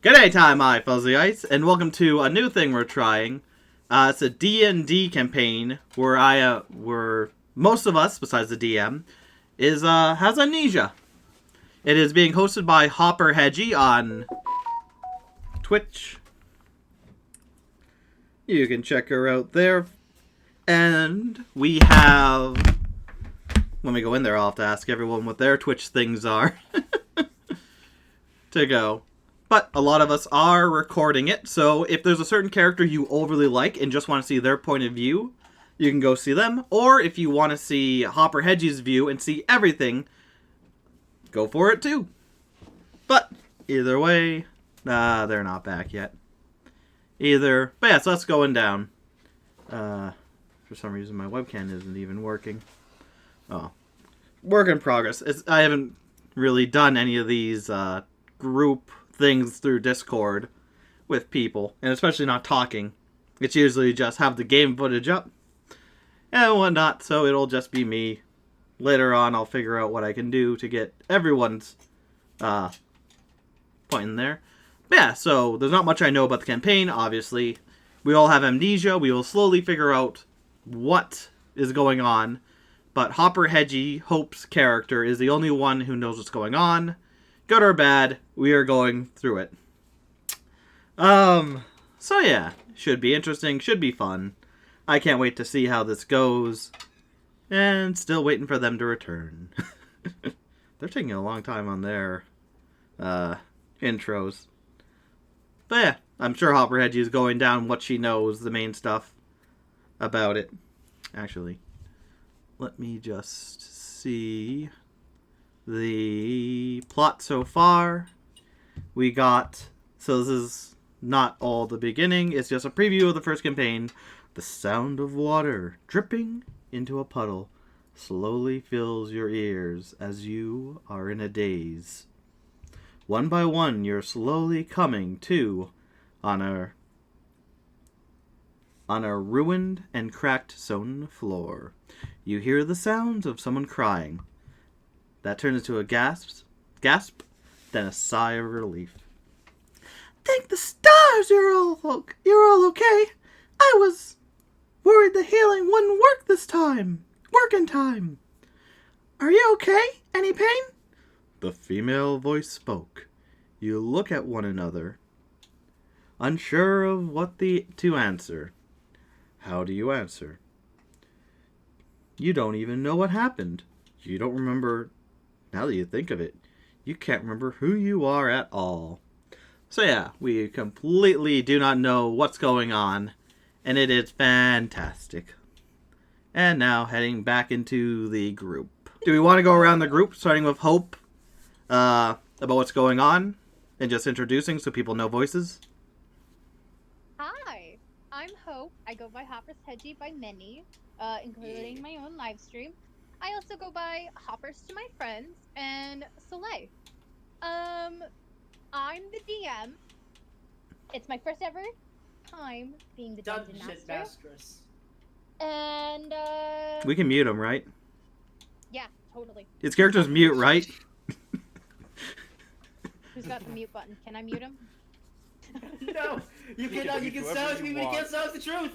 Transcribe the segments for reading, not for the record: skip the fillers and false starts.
G'day time, my fuzzy ice, and welcome to a new thing we're trying. It's a D&D campaign where most of us, besides the DM, has amnesia. It is being hosted by Hopper Hedgie on Twitch. You can check her out there. And we have... When we go in there, I'll have to ask everyone what their Twitch things are to go. But a lot of us are recording it, so if there's a certain character you overly like and just want to see their point of view, you can go see them. Or if you want to see Hopper Hedgie's view and see everything, go for it too. But either way, they're not back yet. But yeah, so that's going down. For some reason my webcam isn't even working. Oh. Work in progress. I haven't really done any of these group things through Discord with people, and especially not talking. It's usually just have the game footage up and whatnot, so it'll just be me. Later on, I'll figure out what I can do to get everyone's point in there. But yeah, so there's not much I know about the campaign, obviously. We all have amnesia. We will slowly figure out what is going on, but Hopper Hedgie, Hope's character, is the only one who knows what's going on. Good or bad, we are going through it. So yeah, should be interesting, should be fun. I can't wait to see how this goes. And still waiting for them to return. They're taking a long time on their intros. But yeah, I'm sure Hopper Hedgie is going down what she knows, the main stuff about it. Actually, let me just see the plot so far. So this is not all the beginning, it's just a preview of the first campaign. The sound of water dripping into a puddle slowly fills your ears as you are in a daze. One by one, you're slowly coming to on a ruined and cracked stone floor. You hear the sounds of someone crying. That turns into a gasp, then a sigh of relief. Thank the stars you're all okay. I was worried the healing wouldn't work this time. Work in time. Are you okay? Any pain? The female voice spoke. You look at one another, unsure of what to answer. How do you answer? You don't even know what happened. You don't remember. Now that you think of it, you can't remember who you are at all. So yeah, we completely do not know what's going on, and it is fantastic. And now heading back into the group. Do we want to go around the group, starting with Hope, about what's going on, and just introducing so people know voices? Hi, I'm Hope. I go by Hopper's Hedgie by many, including my own live stream. I also go by Hoppers to my friends and Soleil. I'm the DM. It's my first ever time being the dungeon master. And We can mute him, right? yeah, totally. His character's mute, right? Who's got the mute button? Can I mute him? No, you cannot. You can silence me, but you can't silence the truth.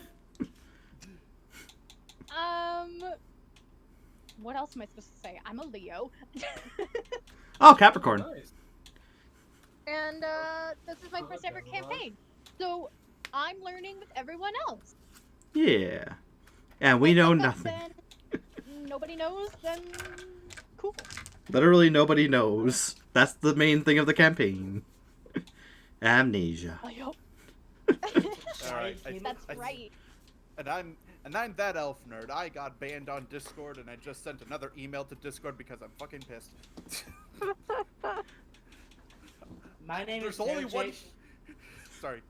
What else am I supposed to say? I'm a Leo. Oh, Capricorn. Nice. And this is my first ever campaign, so I'm learning with everyone else. Yeah. And we know If nothing. Nobody knows, then cool. Literally nobody knows. That's the main thing of the campaign. Amnesia. I hope. Alright, That's right. And I'm that elf nerd. I got banned on Discord, and I just sent another email to Discord because I'm fucking pissed. My name is There's only Taro one. J. Sorry.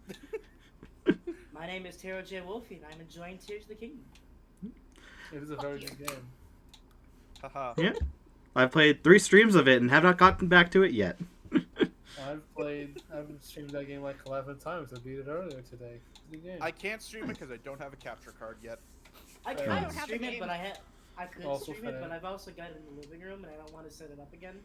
My name is Taro J. Wolfie, and I'm enjoying Tears of the Kingdom. It is a very good game. Haha. Yeah. I've played 3 streams of it and have not gotten back to it yet. I've streamed that game like 11 times. I beat it earlier today. It's a good game. I can't stream it because I don't have a capture card yet. I I could don't have stream the it, game. but I could Also stream it, fair. but I've also got it in the living room, and I don't want to set it up again.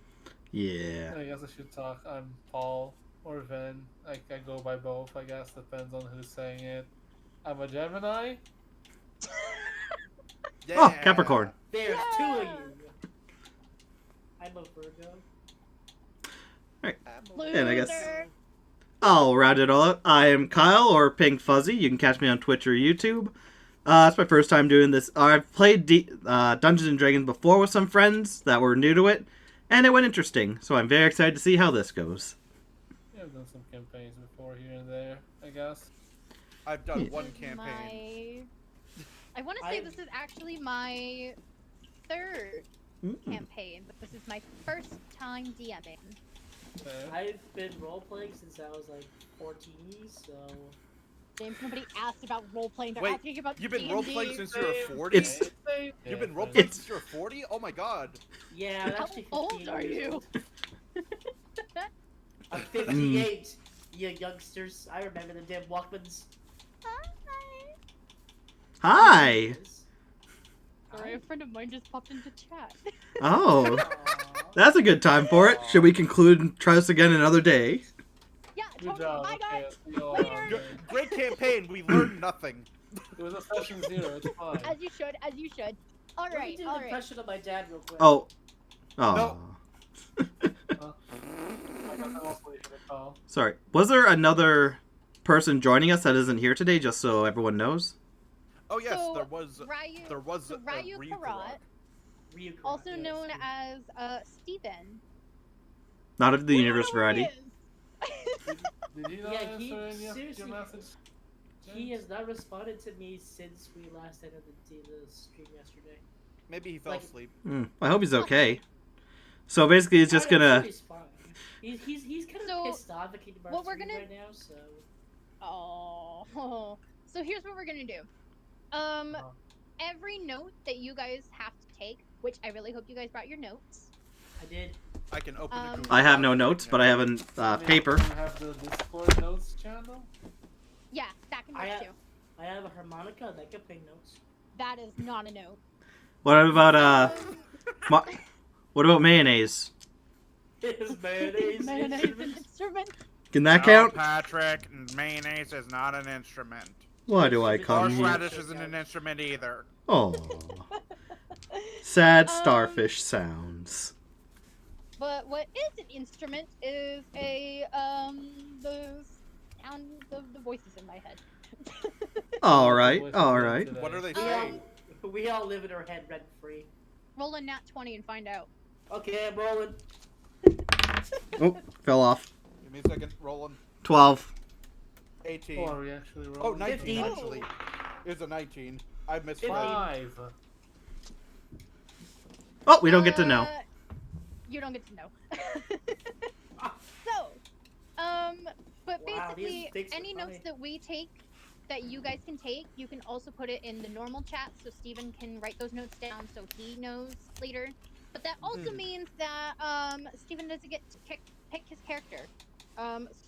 Yeah. I guess I should talk. I'm Paul. or Ven. I go by both, I guess. Depends on who's saying it. I'm a Gemini. Yeah. Oh, Capricorn. There's Yeah. two of you. I'm a Virgo. And I guess Loser. I'll round it all up. I am Kyle, or Pink Fuzzy. You can catch me on Twitch or YouTube. It's my first time doing this. I've played Dungeons and Dragons before with some friends that were new to it, and it went interesting. So I'm very excited to see how this goes. Yeah, I've done some campaigns before here and there, I guess. I've done Yeah. one This is campaign. I want to say I've- this is actually my third Mm. campaign, but this is my first time DMing. Fair. I've been role playing since I was like 14, so James, nobody asked about role playing. They're Wait, asking about You've been D&D. role playing since you were Same. 40? It's- You've been Yeah, role fair. playing since you were 40? Oh my god. yeah, I'm How actually 15 old are years you? old. I'm 58. You youngsters, I remember the damn Walkmans. Hi. Hi! Sorry, a friend of mine just popped into chat. Oh, Aw. that's a good time for it. Should we conclude and try this again another day? Yeah, Good totally. job. Bye, Okay, guys. let's go Later. around Good- then. Great campaign. We learned nothing. It was a session 0, it's fine. As you should. As you should. All Let me right. do All an right. impression of my dad real quick. Oh. Oh. No. I guess I'm also leaving the call. Sorry. Was there another person joining us that isn't here today, just so everyone knows? Oh yes, So, there was. Ryu, There was so Ryu Ryu Karat, Ryu Karat, also yes. known as Steven. Not of the We don't universe know where he variety. is. Did you not Yeah, answer he- any of your seriously, message? He has not responded to me since we last ended the stream yesterday. Maybe he fell Like- asleep. I hope he's okay. So basically, he's just I'm sure gonna. He's fine. He's kind of So, pissed off at Kingdom what Hearts we're 3 gonna- right now, so. Oh. So here's what we're gonna do. Every note that you guys have to take, which I really hope you guys brought your notes. I did. I can open the Google I have Doc no right notes, now. but I have a Maybe paper. you have the Discord notes channel? Yeah, that can I work have- too. I have a harmonica that can play notes. That is not a note. What about what about mayonnaise? Is mayonnaise Mayonnaise an instruments? instrument? Can that count? Patrick, mayonnaise is not an instrument. Why do I come here? Horseradish isn't an instrument either. Oh, sad Um, starfish sounds. But what is an instrument is the sound, the voices in my head. All right, all right. What are they Um, saying? We all live in our head rent free. Roll a nat 20 and find out. Okay, I'm rolling. Oh, fell off. Give me a second. Rolling. 12. 18. Oh, are we actually rolling? Oh, 19 15. actually. It's a 19. I missed 5. 5. Oh, we don't get to know. You don't get to know. So, but Wow, these basically, stakes are any notes funny. that we take, that you guys can take, you can also put it in the normal chat, so Steven can write those notes down so he knows later. But that also means that Steven doesn't get to pick his character.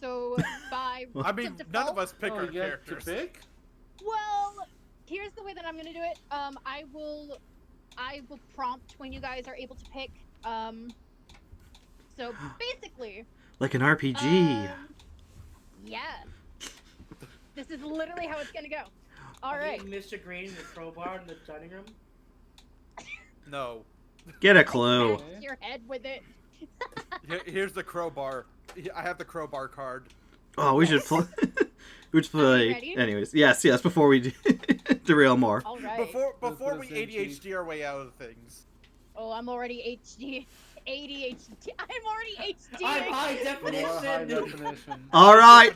So by I mean, default, none of us pick Oh, our you get to characters. pick? Well, here's the way that I'm gonna do it. I will prompt when you guys are able to pick. So basically, Like an RPG. yeah. This is literally how it's gonna go. All Are right. you Mr. Green in the crowbar in the dining room? No. Get a clue. Smash your head with it. Here's the crowbar. I have the crowbar card. Oh, we should play. we should play. ready? Anyways, yes. Before we derail more. All right. Before we Let's listen, Chief. ADHD our way out of things. Oh, I'm already ADHD. I'm already HD. I'm high You are high definition. definition. All right.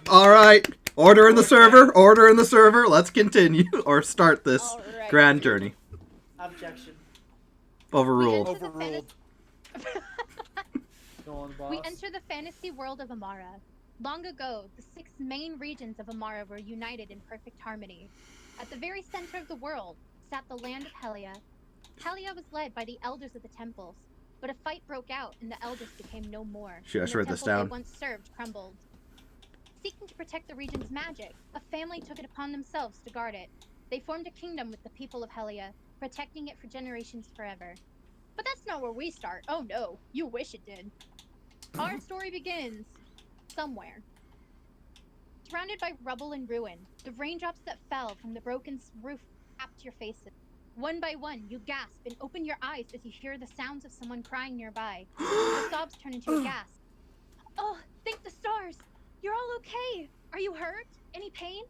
Order in the server. Let's continue or start this All right. grand journey. Objection. Overruled. We enter the Overruled. Go on, boss. We enter the fantasy world of Amara. Long ago, the 6 main regions of Amara were united in perfect harmony. At the very center of the world sat the land of Helia. Helia was led by the elders of the temples, but a fight broke out and the elders became no more. Should I and the write this temple down? they once served crumbled. Seeking to protect the region's magic, a family took it upon themselves to guard it. They formed a kingdom with the people of Helia, protecting it for generations forever. But that's not where we start. Oh no, you wish it did. Our story begins somewhere. Surrounded by rubble and ruin, the raindrops that fell from the broken roof tapped your faces. One by one, you gasp and open your eyes as you hear the sounds of someone crying nearby. The sobs turn into a gasp. Oh, thank the stars! You're all okay! Are you hurt? Any pain?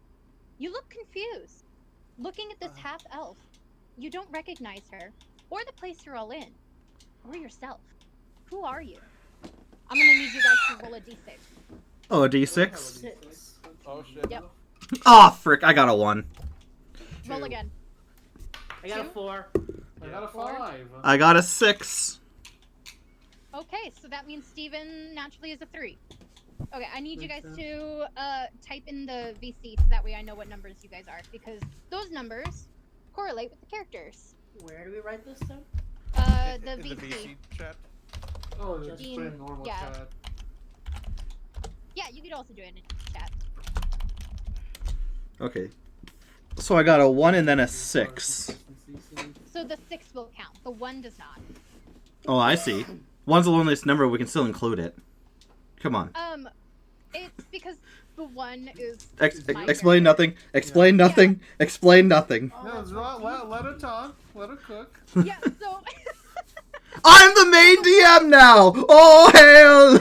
You look confused. Looking at this half-elf, you don't recognize her, or the place you're all in, or yourself. Who are you? I'm gonna need you guys to roll a d6. Oh, a d6. 6. Oh shit. Yep. Oh, frick! I got a 1. Roll again. I got a Two? 4. I got a Four. 5. I got a 6. Okay, so that means Steven naturally is a 3. Okay, I need you guys Makes to type in the VC so that way I know what numbers you guys are, because those numbers correlate with the characters. Where do we write this down? The In VC. the VC chat. Oh, just Dean, put in normal yeah. chat. Yeah, you could also do it in chat. Okay. So I got a 1 and then a 6. So the 6 will count. The 1 does not. Oh, I see. 1's the loneliest number. We can still include it. Come on. It's because the 1 is my Explain character. nothing. Explain nothing. Explain nothing. No, let her talk. Let her cook. Yeah, so I'm the main DM now. Oh hell!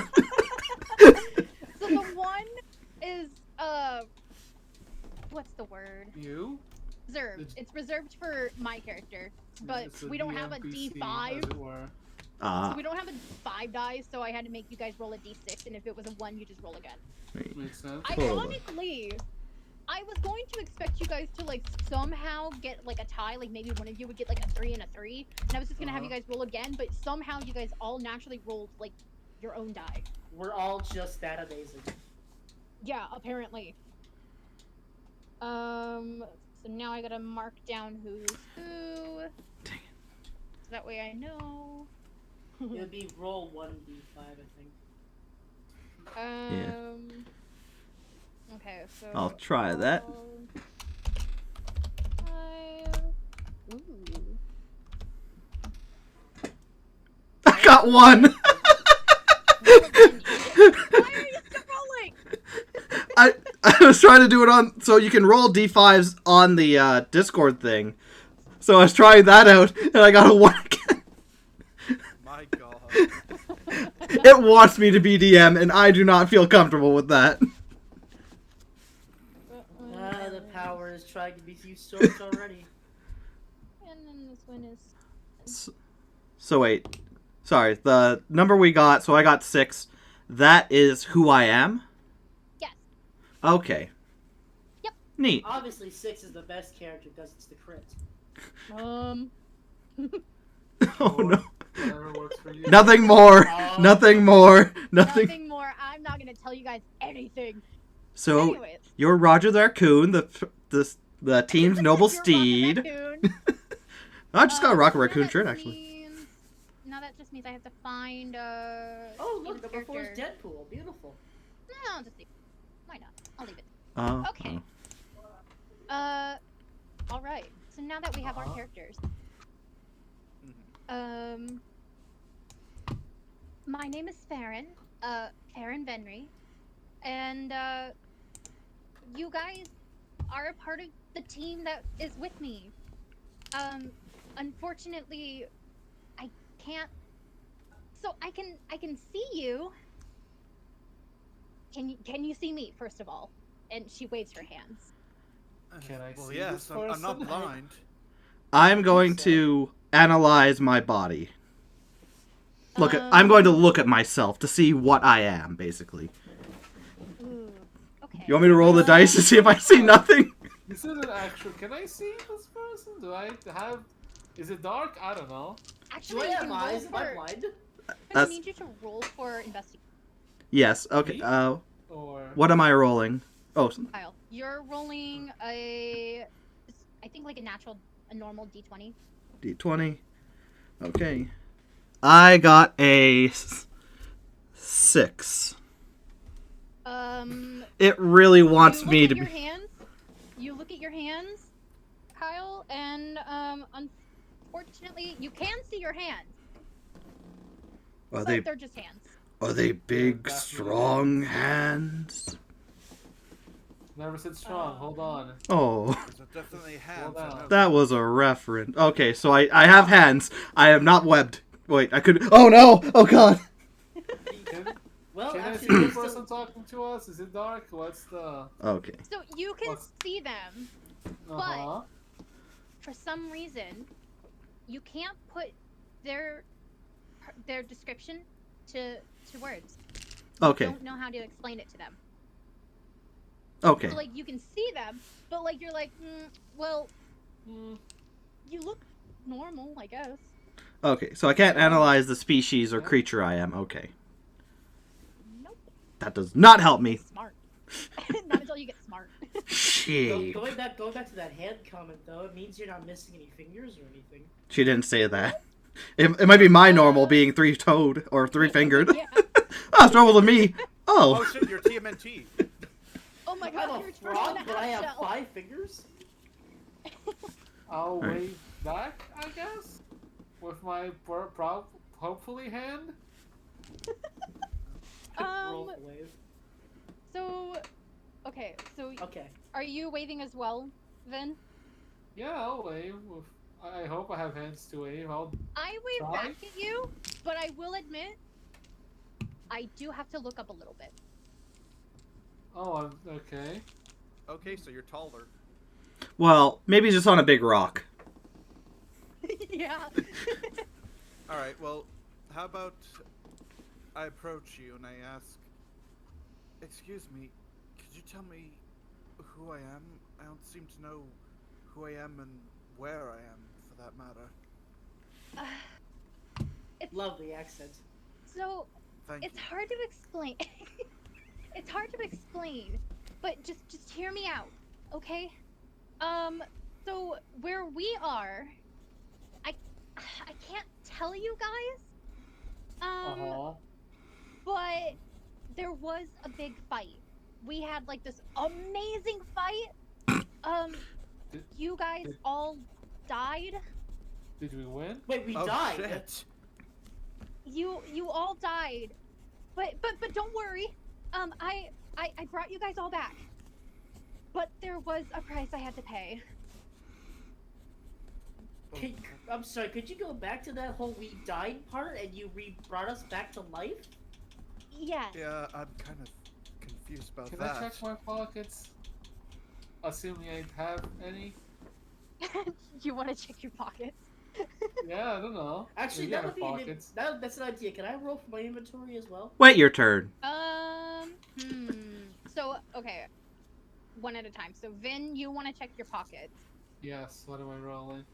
so the 1 is what's the word? You? Reserved. It's reserved for my character, but It's a we don't have a DMPC, D5. as it were. Ah. So we don't have a 5 dice, so I had to make you guys roll a D6, and if it was a 1, you just roll again. Makes sense. Ironically, I was going to expect you guys to like somehow get like a tie, like maybe one of you would get like a 3 and a 3, and I was just gonna have you guys roll again, but somehow you guys all naturally rolled like your own die. We're all just that amazing. Yeah, apparently. So now I gotta mark down who's who. Dang it. So that way I know. It would be roll 1d5, I think. Okay, so I'll try that. roll 5. Ooh. I got 1. Roll again, idiot. Why are you still rolling? I was trying to do it on so you can roll d5s on the Discord thing. So I was trying that out and I got a 1 again. My god. It wants me to be DM and I do not feel comfortable with that. The power is trying to be used so much already. And then this one is. So wait. Sorry, the number we got, so I got 6. That is who I am? Yes. Okay. Yep. Neat. Obviously, 6 is the best character because it's the crit. Oh no. Whatever works for you. Nothing more. Oh. Nothing more. Nothing. Nothing more. I'm not gonna tell you guys anything. So Anyways. you're Roger the Raccoon, the team's noble You're Rocket steed. Raccoon. I just got a Rocket So now Raccoon that shirt actually. means- Now that just means I have to find Oh, look, Steven's number 4 is character. Deadpool. Beautiful. No, I'll just leave it. Why not? I'll leave it. Oh. Okay. All right. So now that we have our characters, my name is Farron, Farron Venry, and you guys are a part of the team that is with me. Unfortunately, I can't. So I can see you. Can you see me first of all? And she waves her hands. Can I Well, see yes, this I'm not person? blind. I'm going to analyze my body. I'm going to look at myself to see what I am, basically. Ooh, okay. You want me to roll the dice to see if I see nothing? This isn't actual. Can I see this person? Do I have? Is it dark? I don't know. Do Actually, I you have can roll eyes? Am I for. blind? I That's- need you to roll for investigation. Yes. Okay. Me? Or What am I rolling? Oh, Kyle, you're rolling I think like a normal d20. D20. Okay. I got a 6. It really wants you me look to at your be. hands. You look at your hands, Kyle, and unfortunately, you can see your hands, Are but they they're just hands. Are they big, definitely strong hands. hands? Never said strong. Hold on. Oh, Those are definitely hands. down. I know. that was a reference. Okay, so I have hands. I am not webbed. Wait, I could. Oh no! Oh god! Well, Can I actually, see the there's person still... talking to us? Is it dark? What's the... Okay. So you can What's- see them, Uh-huh. for some reason, you can't put their description to words. Okay. Don't know how to explain it to them. Okay. So, like, you can see them, but like you're like, well, Mm, you look normal, I guess. Okay. So I can't analyze the species or creature I am. Okay. Nope. That does not help me. Smart. Not until you get smart. Shit. Going back to that hand comment though, it means you're not missing any fingers or anything. She didn't say that. It might be my normal being three-toed or three-fingered. Yeah. Oh, it's normal to me. Oh Oh. shit, you're TMNT. Oh my I'm god, a you're turning frog, into but I have half-shell. 5 fingers? I'll Alright. wave back, I guess? With my hopefully hand? Roll the wave. So, okay, so Okay. are you waving as well, Vin? Yeah, I'll wave. I hope I have hands to wave. I wave Try? back at you, but I will admit, I do have to look up a little bit. Oh, okay. Okay, so you're taller. Well, maybe just on a big rock. Yeah. All right. Well, how about I approach you and I ask, "Excuse me, could you tell me who I am? I don't seem to know who I am and where I am, for that matter." Lovely accent. So, Thank it's you. hard to explain. It's hard to explain, but just hear me out, okay? So where we are, I can't tell you guys. Uh-huh. But there was a big fight. We had like this amazing fight. Did- You guys did- all died. Did we win? Wait, we Oh died. shit! You all died. But don't worry. I brought you guys all back. But there was a price I had to pay. I'm sorry, could you go back to that whole we died part and you brought us back to life? Yes. Yeah, I'm kind of confused about Can that. I check my pockets? Assuming I have any? You want to check your pockets? Yeah, I don't know. Actually, Maybe I that would have be pockets. that's an idea. Can I roll for my inventory as well? Wait your turn. So, okay. One at a time. So, Vin, you want to check your pockets. Yes, what am I rolling?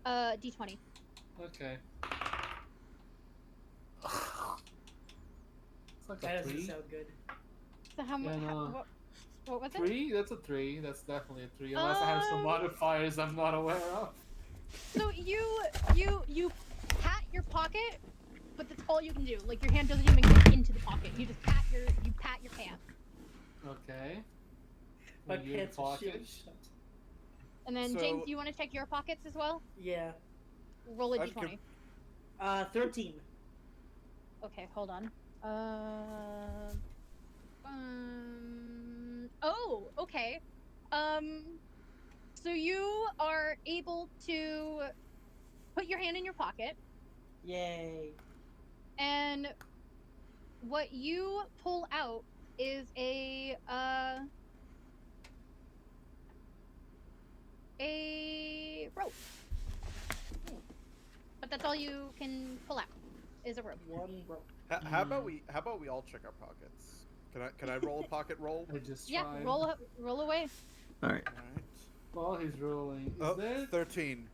D20. Okay. It's like That a doesn't 3. sound good. So, how much? Yeah, no. What was it? 3? That's a 3. That's definitely a 3. Unless I have some modifiers I'm not aware of. So, you pat your pocket, but that's all you can do. Like, your hand doesn't even go into the pocket. You just pat your pants. Okay. My Weird pants are shit pocket. shut. And then, So- James, you want to check your pockets as well? Yeah. Roll a I'd D20. 13. Okay, hold on. Oh, okay. So you are able to put your hand in your pocket, Yay. and what you pull out is a rope. But that's all you can pull out is a rope. One rope. How about we all check our pockets? Can I roll a pocket roll? I just Yeah, tried. roll away. All right. All right. While he's rolling. Is Oh, there? 13.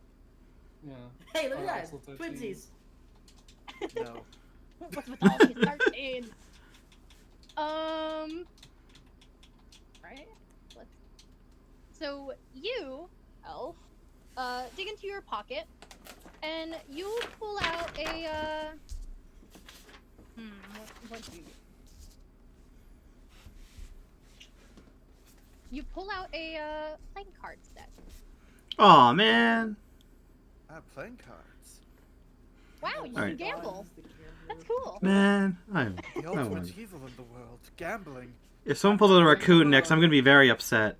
Yeah. Hey, look Oh, at also that. 13. Twinsies. No. What's with all these 13? Right? So you, Elf, dig into your pocket, and you pull out a, what do you... You pull out a, playing cards deck. Aw, man. Playing cards. Wow, you Alright. can gamble. That's cool. Man, The I ultimate won. evil in the world, gambling. If someone pulls out a raccoon next, I'm gonna be very upset.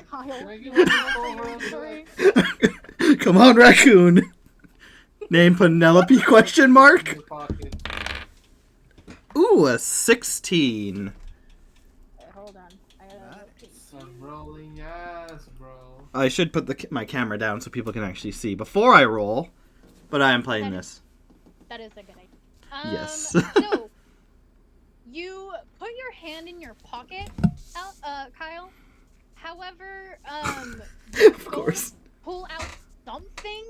Kyle, Can I you get want one to tell over your on story? Come on, raccoon. Name Penelope? Question in mark. your pocket? Ooh, a 16. Hold on. I'm rolling ass, bro. I should put my camera down so people can actually see before I roll, but I am playing this. That is a good idea. Yes. So, you put your hand in your pocket, Kyle. However, you Of go course. pull out something,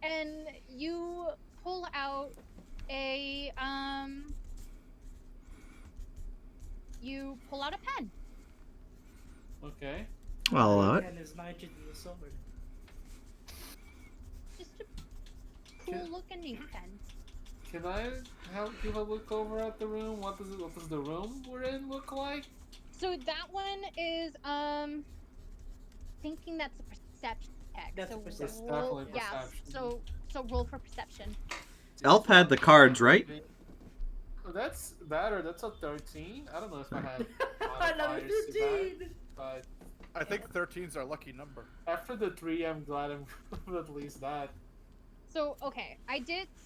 and you pull out a you pull out a pen. Okay. I'll allow it. And is nitrogen the sword. Just a cool looking pen. Can I give a look over at the room? What does the room we're in look like? So that one is thinking that's a perception check. That's so a perception. roll, Definitely yeah. perception. So roll for perception. Elf had the cards, right? Oh, that's a 13. I don't know if I have Another modifiers to that, 13! but I think 13's our lucky number. after the 3, I'm glad I'm at least that. So okay,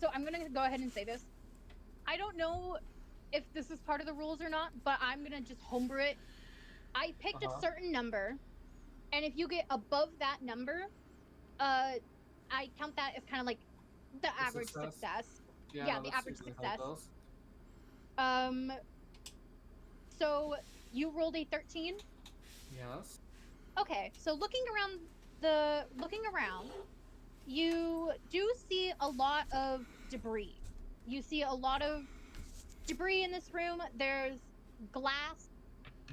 so I'm gonna go ahead and say this. I don't know if this is part of the rules or not, but I'm gonna just homebrew it. I picked a certain number, and if you get above that number, I count that as kind of like the average success. Yeah, no, the that's average usually how it success. goes. So you rolled a 13. Yes. Okay, so looking around, you do see a lot of debris. You see a lot of debris in this room. There's glass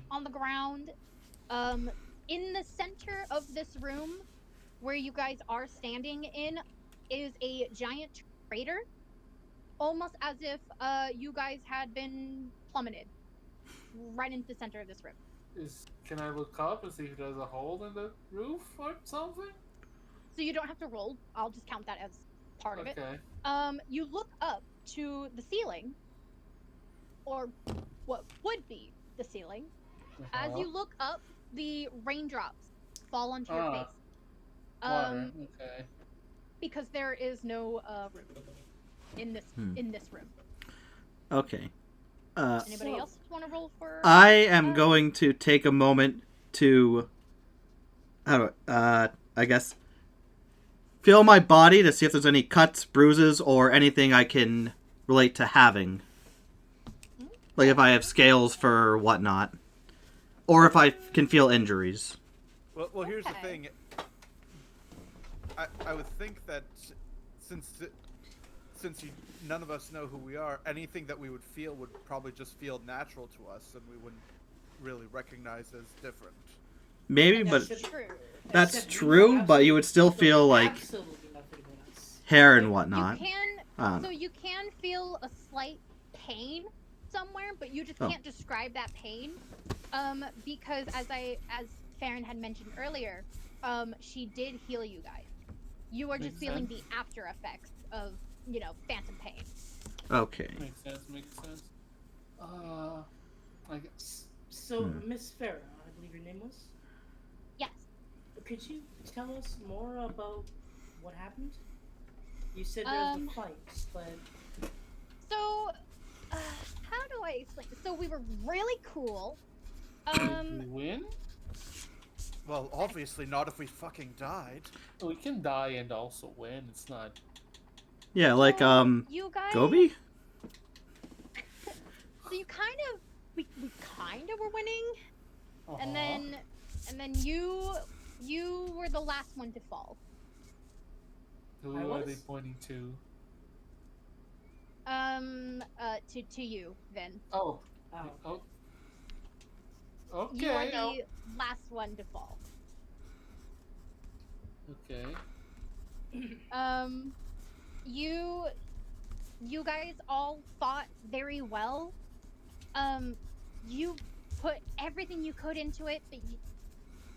on the ground. In the center of this room, where you guys are standing in, is a giant crater, almost as if you guys had been plummeted right into the center of this room. Can I look up and see if there's a hole in the roof or something? So you don't have to roll. I'll just count that as part of it. Okay. You look up to the ceiling, or what would be the ceiling. As you look up, the raindrops fall onto your face. Water. Okay. Because there is no room in this room. Okay. Anybody else want to roll for? I am going to take a moment to, I guess, feel my body to see if there's any cuts, bruises, or anything I can relate to having. Like if I have scales for whatnot. Or if I can feel injuries. Well, here's the Okay. thing. I would think that since none of us know who we are, anything that we would feel would probably just feel natural to us, and we wouldn't really recognize as different. Maybe, but True. that's Except you true, know but you would still absolutely- feel like absolutely nothing else. hair and You whatnot. can, so you can feel a slight pain somewhere, but you just Oh. can't describe that pain, because as Farron had mentioned earlier, she did heal you guys. You are just Makes feeling sense. the after effects of, phantom pain. Okay. Makes sense. I guess. So, Miss Farah, I believe your name was? Yes. Could you tell us more about what happened? You said there was a fight, but... So, how do I explain? So we were really cool. Did we win? Well, obviously not if we fucking died. We can die and also win. It's not. Yeah, like, you guys. Gobi? So you kind of, we kind of were winning, and then you were the last one to fall. Who I are they was? pointing to? To you, Vin. Oh. Oh. Okay. You are the last one to fall. Okay. You guys all fought very well. You put everything you could into it, but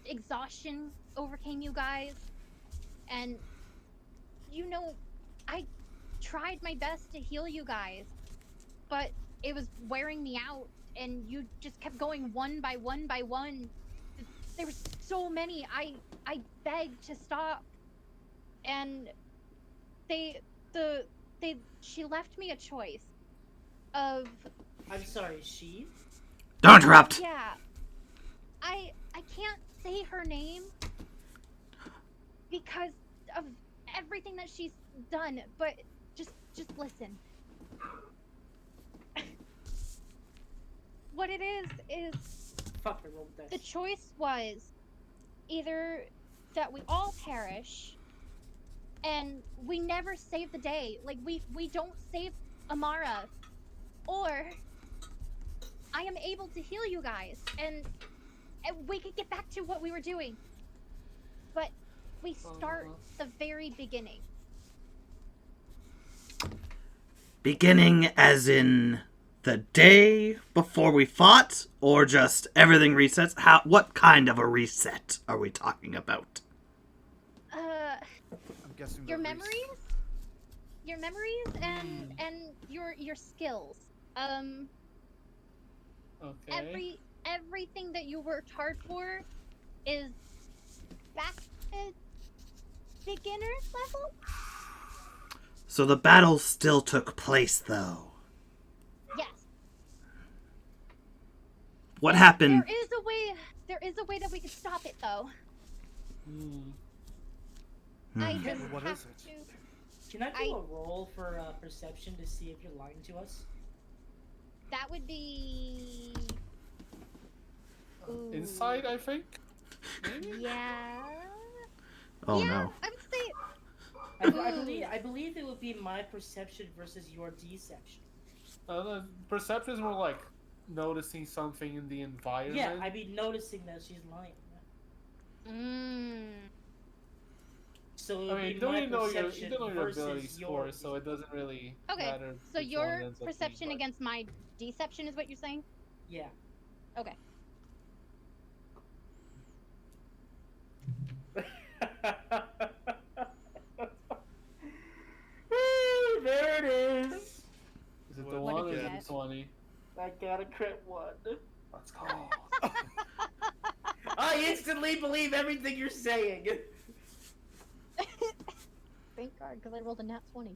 exhaustion overcame you guys. And, I tried my best to heal you guys, but it was wearing me out, and you just kept going one by one by one. There were so many. I begged to stop, and she left me a choice of. I'm sorry, she? Don't interrupt. Yeah, I can't say her name because of everything that she's done, but just listen. What it is Fuck, I rolled the dice. choice was either that we all perish and we never save the day, like we don't save Amara, or I am able to heal you guys and we could get back to what we were doing. But we start the very beginning. Beginning as in the day before we fought, or just everything resets? What kind of a reset are we talking about? I'm guessing Your the memories? Your memories and your skills. Okay. Everything that you worked hard for is back at beginner's level? So the battle still took place, though. Yes. What happened? There is a way that we could stop it, though. Hmm. I just What have is it? to. Can I do a roll for perception to see if you're lying to us? That would be. Ooh. Inside, I think. Maybe? Yeah. Oh yeah, no. I would say. I believe it would be my perception versus your deception. The perception is more like noticing something in the environment. Yeah, I'd be noticing that she's lying. So it would I mean, be you my don't know your perception ability versus score, yours. so it doesn't really Okay, matter. So which one your it ends up perception being, but- against my deception is what you're saying? Yeah. Okay. There it is. Is it What the did one you or get? the 20? I got a crit one. Let's go. I instantly believe everything you're saying. Thank God, because I rolled a nat 20.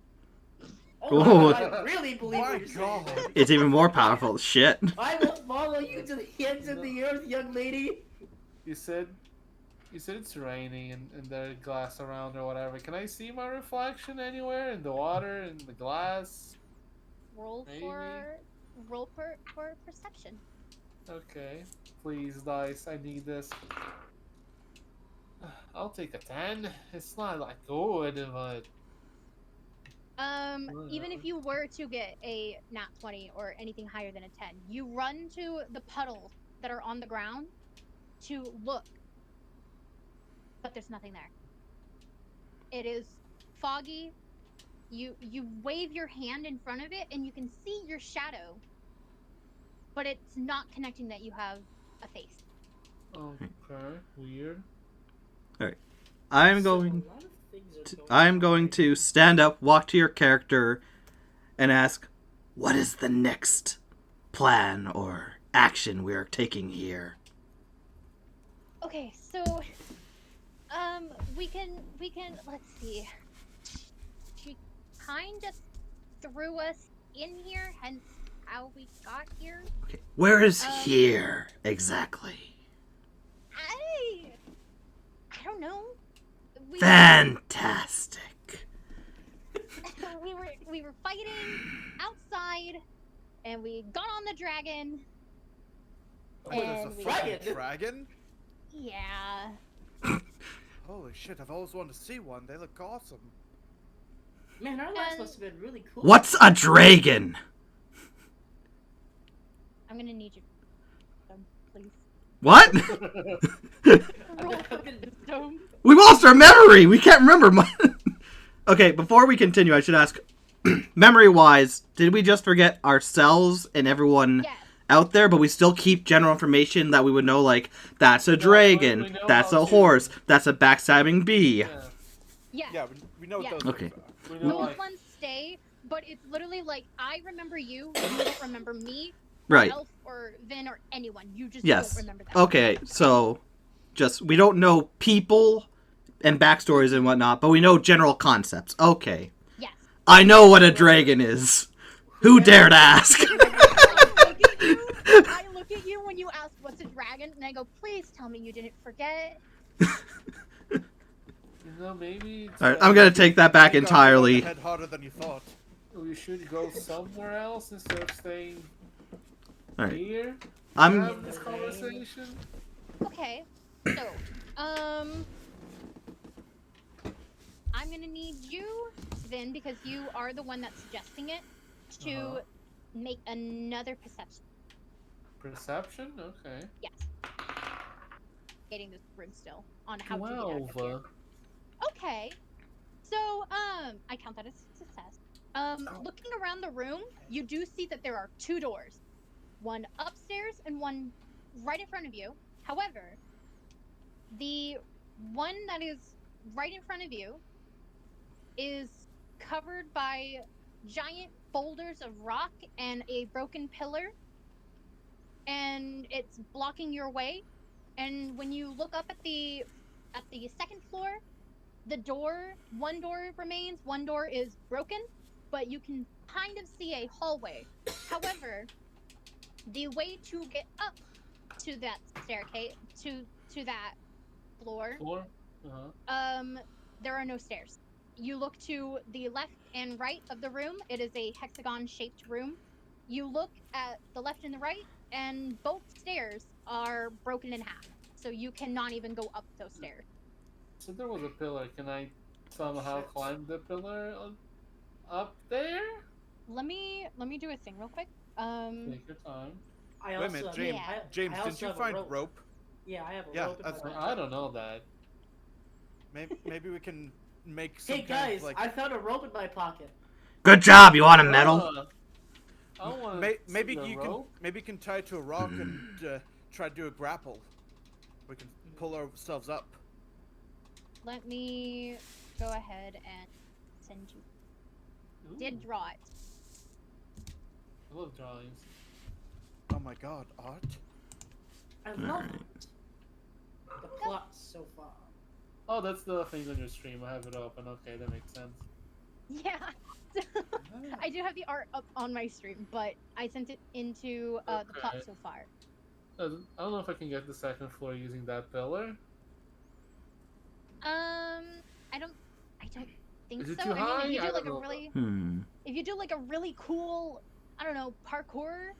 Oh, Ooh. I really believe My what you're saying. God. It's even more powerful. Shit. I will follow you to the ends of the earth, young lady. You said it's raining and there's glass around or whatever. Can I see my reflection anywhere in the water, in the glass? Roll Maybe. for perception. Okay. Please, dice. I need this. I'll take a 10. It's not like good, but Even if you were to get a nat 20 or anything higher than a 10, you run to the puddles that are on the ground to look. But there's nothing there. It is foggy. You wave your hand in front of it and you can see your shadow. But it's not connecting that you have a face. okay, weird. I'm going to stand up, walk to your character, and ask, what is the next plan or action we are taking here? Okay, so we can let's see. She kind of threw us in here, hence how we got here. Okay, where is here exactly? I don't know. Fantastic. we were fighting outside, and we got on the dragon. Wait, there's a And we- fucking dragon? Yeah. Holy shit, I've always wanted to see one. They look awesome. Man, our lives And- must have been really cool. What's a dragon? I'm gonna need you, please. What? Roll for wisdom. We lost our memory. We can't remember much. Okay, before we continue, I should ask, memory-wise, did we just forget ourselves and everyone Yes. out there, but we still keep general information that we would know, like, that's a we dragon, know that's how a to- horse, that's a backstabbing bee. Yeah. Yeah. Yeah, we know what Yeah. those Okay. things are. We know, Those like, ones stay, but it's literally like I remember you, you don't remember me, Right. Elf or Vin or anyone. You just Yes. don't remember that. Okay, so just we don't know people and backstories and whatnot, but we know general concepts. Okay. Yes. I know what a dragon is. Who dared ask? I look at you when you ask what's a dragon, and I go, please tell me you didn't forget. you know, maybe it's, Alright, I'm gonna take that back You got hit on the entirely. head harder than you thought. we should go somewhere else instead of staying Alright. here. I'm Have this conversation. Okay, so, I'm gonna need you, Vin, because you are the one that's suggesting it, to Uh-huh. make another perception. Perception? Okay. Yes. Getting this room still on how to get out of 12. here. Okay. So, I count that as a success. Looking around the room, you do see that there are 2 doors. One upstairs and one right in front of you. However, the one that is right in front of you is covered by giant boulders of rock and a broken pillar. And it's blocking your way. And when you look up at the second floor, one door remains, one door is broken, but you can kind of see a hallway. However, the way to get up to that staircase, to that floor, Floor? Uh-huh. there are no stairs. You look to the left and right of the room. It is a hexagon-shaped room. You look at the left and the right, and both stairs are broken in half. So you cannot even go up those stairs. So there was a pillar. Can I somehow climb the pillar up there? Let me do a thing real quick. Take your time. I Wait a also, minute, James. Yeah. James, I didn't also you have a find rope. rope? Yeah, I have a Yeah, rope in my that's- pocket. I don't know that. Maybe we can make some Hey kind guys, of like. I found a rope in my pocket. Good job. You want a medal? I want Maybe the you rope. can tie it to a rock and try to do a grapple. We can pull ourselves up. Let me go ahead and send you. Ooh, Did draw it. I love drawings. Oh my god, art. I love it. The plot so far. Oh, that's the thing on your stream. I have it open. Okay, that makes sense. Yeah. I do have the art up on my stream, but I sent it into the plot Okay. so far. I don't know if I can get the second floor using that pillar. I don't think Is it so. too I mean, if high? you I do like don't a know. really, if you do like a really cool, I don't know, parkour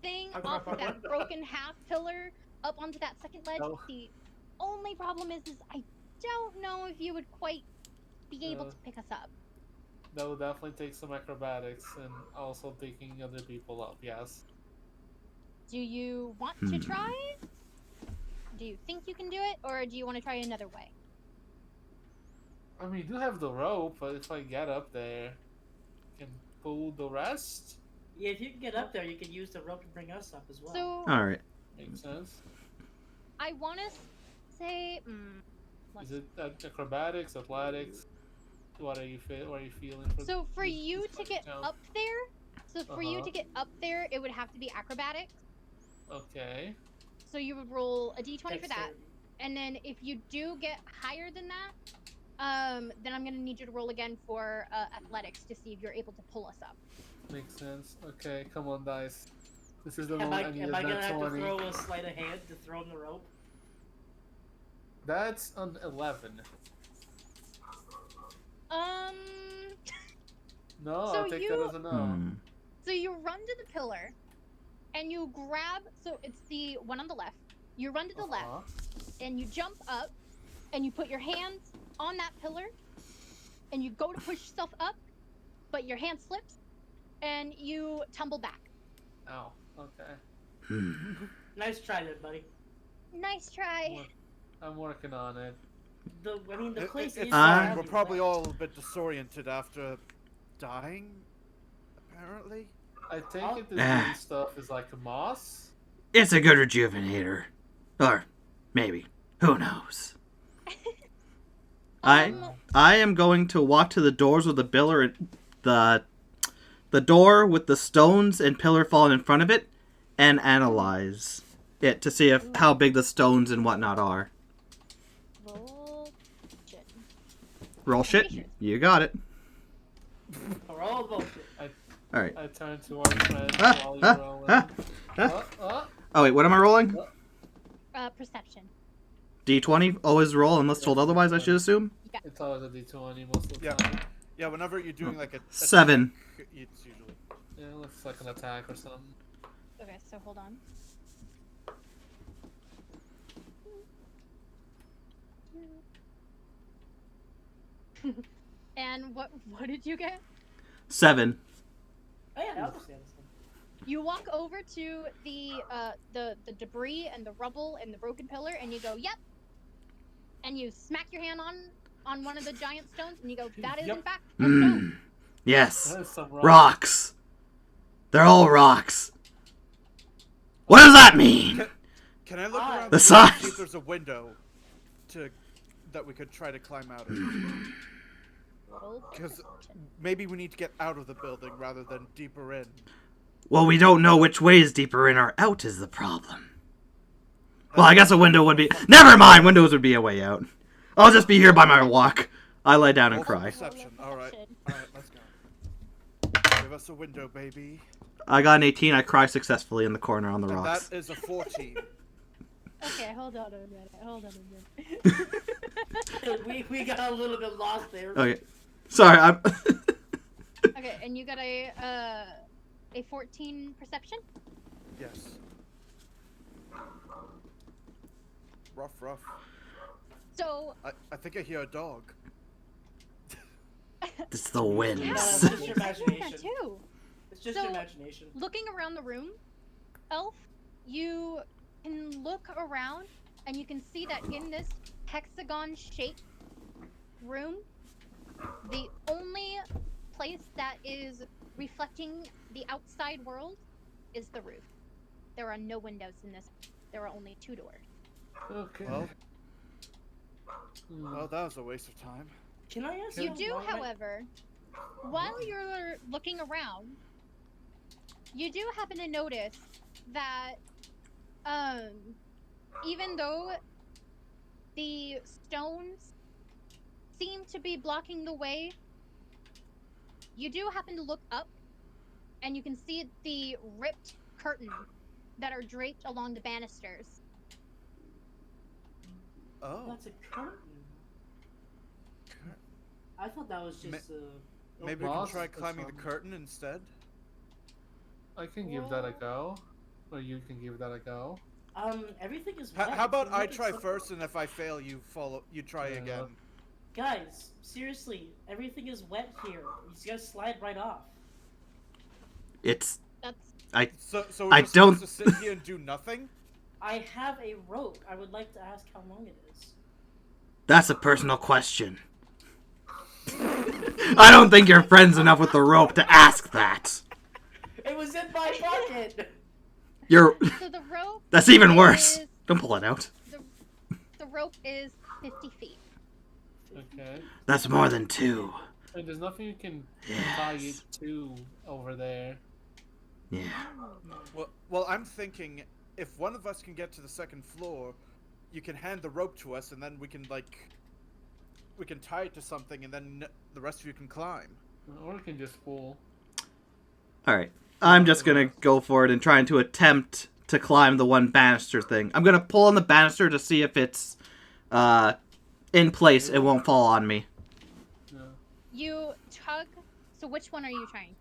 thing off of that broken half pillar up onto that second ledge, Oh. the only problem is I don't know if you would quite be able to pick us up. That would definitely take some acrobatics and also picking other people up. Yes. Do you want to try? Do you think you can do it, or do you want to try another way? I mean, you do have the rope, but if I get up there, I can pull the rest. Yeah, if you can get up there, you can use the rope to bring us up as well. So All right. Makes sense. I want to say, Is it acrobatics, athletics? What are you feeling? so for this- you this to fight get now? up there, Uh-huh. it would have to be acrobatics. Okay. So you would roll a d20 for that, Dexterity. and then if you do get higher than that, then I'm gonna need you to roll again for athletics to see if you're able to pull us up. Makes sense. Okay, come on, dice. This is the Am I, moment I need am I that gonna have to 20. throw a sleight of hand to throw him the rope? That's an 11. No, So I'll take you- that as a no. So you run to the pillar, and you grab. So it's the one on the left. You run to the left, Uh-huh. and you jump up, and you put your hands on that pillar, and you go to push yourself up, but your hand slips, and you tumble back. Ow. Okay. Nice try there, buddy. Nice try. I'm working on it. The place It's is fine. surrounded We're probably by- all a bit disoriented after dying. Apparently. I take Oh. it this green stuff is like a moss. It's a good rejuvenator. Or maybe. Who knows? I am going to walk to the doors with the pillar, the door with the stones and pillar falling in front of it, and analyze it to see how big the stones and whatnot are. Roll shit. Roll shit. You got it. Roll bullshit. All right. I turn to our friend while you're rolling. Oh wait, what am I rolling? Perception. D20. Always roll unless told otherwise. I should assume. It's always a D20 most of the Yeah. time. Yeah, whenever you're doing like a 7. it's usually. Yeah, looks like an attack or something. Okay, so hold on. And what did you get? 7. Oh yeah, I understand this one. You walk over to the debris and the rubble and the broken pillar, and you go, "Yep." And you smack your hand on one of the giant stones, and you go, "That is in fact a stone." Yes. That is some Rocks. They're all rocks. What does that mean? Can I look around The the room and size. see if there's a window that we could try to climb out of? Roll Because perception. maybe we need to get out of the building rather than deeper in. Well, we don't know which way is deeper in or out is the problem. Well, I guess a window would be... Never mind! Windows would be a way out. I'll just be here by my walk. I lie down and Roll cry. Perception. All right, let's go. Give us a window, baby. I got an 18. I cry successfully in the corner on the And rocks. that is a 14. Okay, hold on a minute. we got a little bit lost there. Okay. Sorry, I'm... Okay, and you got a 14 perception? Yes. Rough. So, I think I hear a dog. It's the winds. Yeah. I Just your was thinking that imagination. too. It's just So- your imagination. Looking around the room, Elf, you can look around and you can see that in this hexagon-shaped room, the only place that is reflecting the outside world is the roof. There are no windows in this. There are only 2 doors. Okay. Well, that was a waste of time. Can I ask You do, why am I- however, while you're looking around, you do happen to notice that, even though the stones seem to be blocking the way, you do happen to look up, and you can see the ripped curtain that are draped along the banisters. Oh. That's a curtain. I thought that was just Maybe we can Boss try or climbing the something. curtain instead. I can give that a go. Or you can give that a go. Everything is wet. How about Can we I look at try some- first, and if I fail, you try Yeah. again. Guys, seriously, everything is wet here. You just gotta slide right off. It's... That's So I we're just don't- supposed to sit here and do nothing? I have a rope. I would like to ask how long it is. That's a personal question. I don't think you're friends enough with the rope to ask that. It was in my pocket. You're... so the rope. That's even worse. is- Don't pull it out. The rope is 50 feet. Okay. That's more than 2. And there's nothing you can tie it to over there. Yeah. Well, I'm thinking if one of us can get to the second floor, you can hand the rope to us, and then we can tie it to something, and then the rest of you can climb. Or you can just pull. Alright. I'm just gonna go for it and trying to attempt to climb the one banister thing. I'm gonna pull on the banister to see if it's in place. It won't fall on me. Yeah. You tug. So which one are you trying?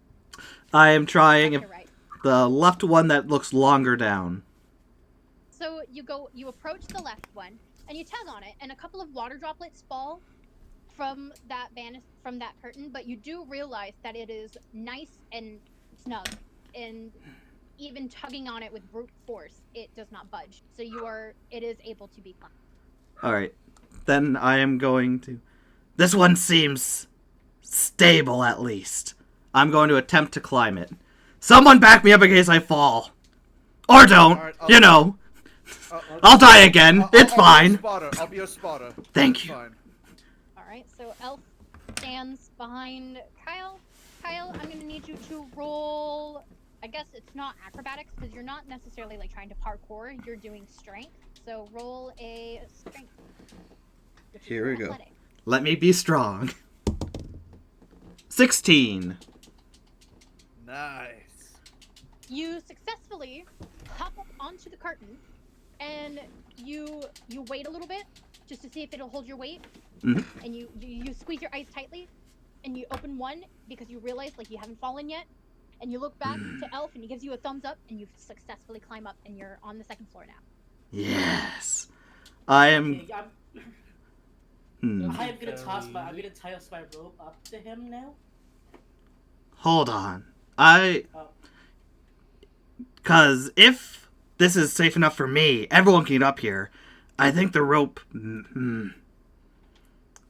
I am trying Left or right? the left one that looks longer down. So you approach the left one, and you tug on it, and a couple of water droplets fall from that curtain. But you do realize that it is nice and snug, and even tugging on it with brute force, it does not budge. So it is able to be climbed. Alright. Then I am going to... This one seems stable, at least. I'm going to attempt to climb it. Someone back me up in case I fall. Or don't. Alright, you know. I'll die again. It's I'll fine. I'll be your spotter. Thank It's you. Fine. All right? So Elf stands behind Kyle. Kyle, I'm gonna need you to roll. I guess it's not acrobatics because you're not necessarily like trying to parkour. You're doing strength. So roll a strength. which is Here we go. athletic. Let me be strong. 16. Nice. You successfully hop up onto the curtain, and you wait a little bit just to see if it'll hold your weight. Mhm. And you squeeze your eyes tightly, and you open one because you realize like you haven't fallen yet. And you look back to Elf, and he gives you a thumbs up, and you successfully climb up, and you're on the second floor now. Yes. I am. Okay, Hmm. I'm gonna toss my rope up to him now. Hold on. Oh. Cause if this is safe enough for me, everyone can get up here. I think the rope.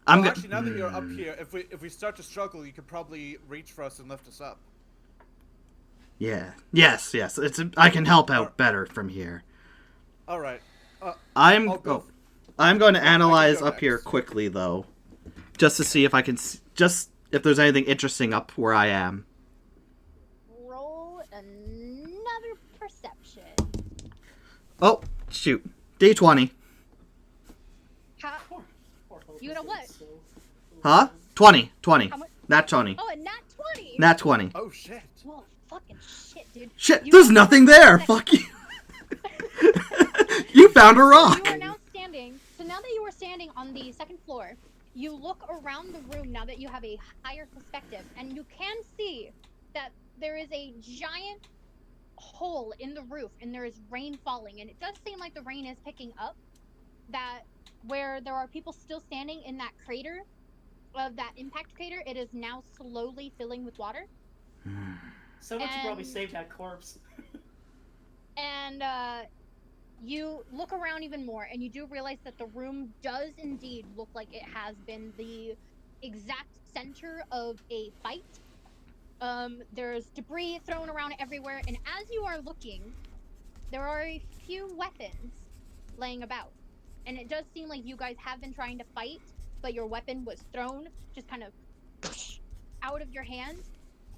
Actually, now that you're up here, if we start to struggle, you could probably reach for us and lift us up. Yeah. Yes. I can help out better from here. All right. I'm I'll go. I'm going to analyze go up here next. quickly though, just to see if I can if there's anything interesting up where I am. Roll another perception. Oh shoot! D20. You know what? Huh? 20. How much? Nat 20. Oh, a nat 20. Nat 20. Oh shit. Well, fucking shit, dude. Shit! You There's are nothing now there. second- Fuck you. You found a rock. You are now standing. So now that you are standing on the second floor, you look around the room now that you have a higher perspective, and you can see that there is a giant hole in the roof, and there is rain falling, and it does seem like the rain is picking up. That where there are people still standing in that crater, of that impact crater, it is now slowly filling with water. Someone should probably And- save that corpse. And you look around even more, and you do realize that the room does indeed look like it has been the exact center of a fight. There's debris thrown around everywhere, and as you are looking, there are a few weapons laying about. And it does seem like you guys have been trying to fight, but your weapon was thrown just kind of out of your hand,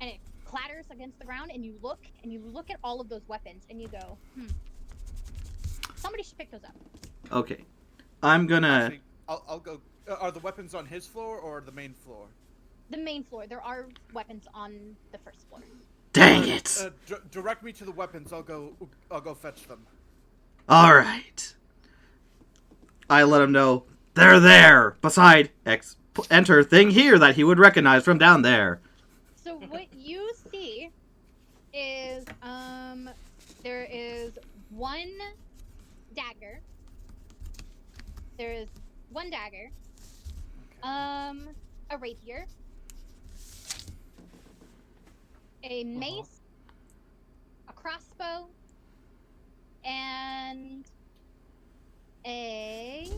and it clatters against the ground, and you look at all of those weapons, and you go, somebody should pick those up. Okay. I'm gonna. Actually, I'll go. Are the weapons on his floor or the main floor? The main floor. There are weapons on the first floor. Dang it! Direct me to the weapons. I'll go fetch them. All right. I let him know they're there. Beside enter thing here that he would recognize from down there. So what you see is there is one dagger. There is one dagger. A rapier. A mace. A crossbow. And a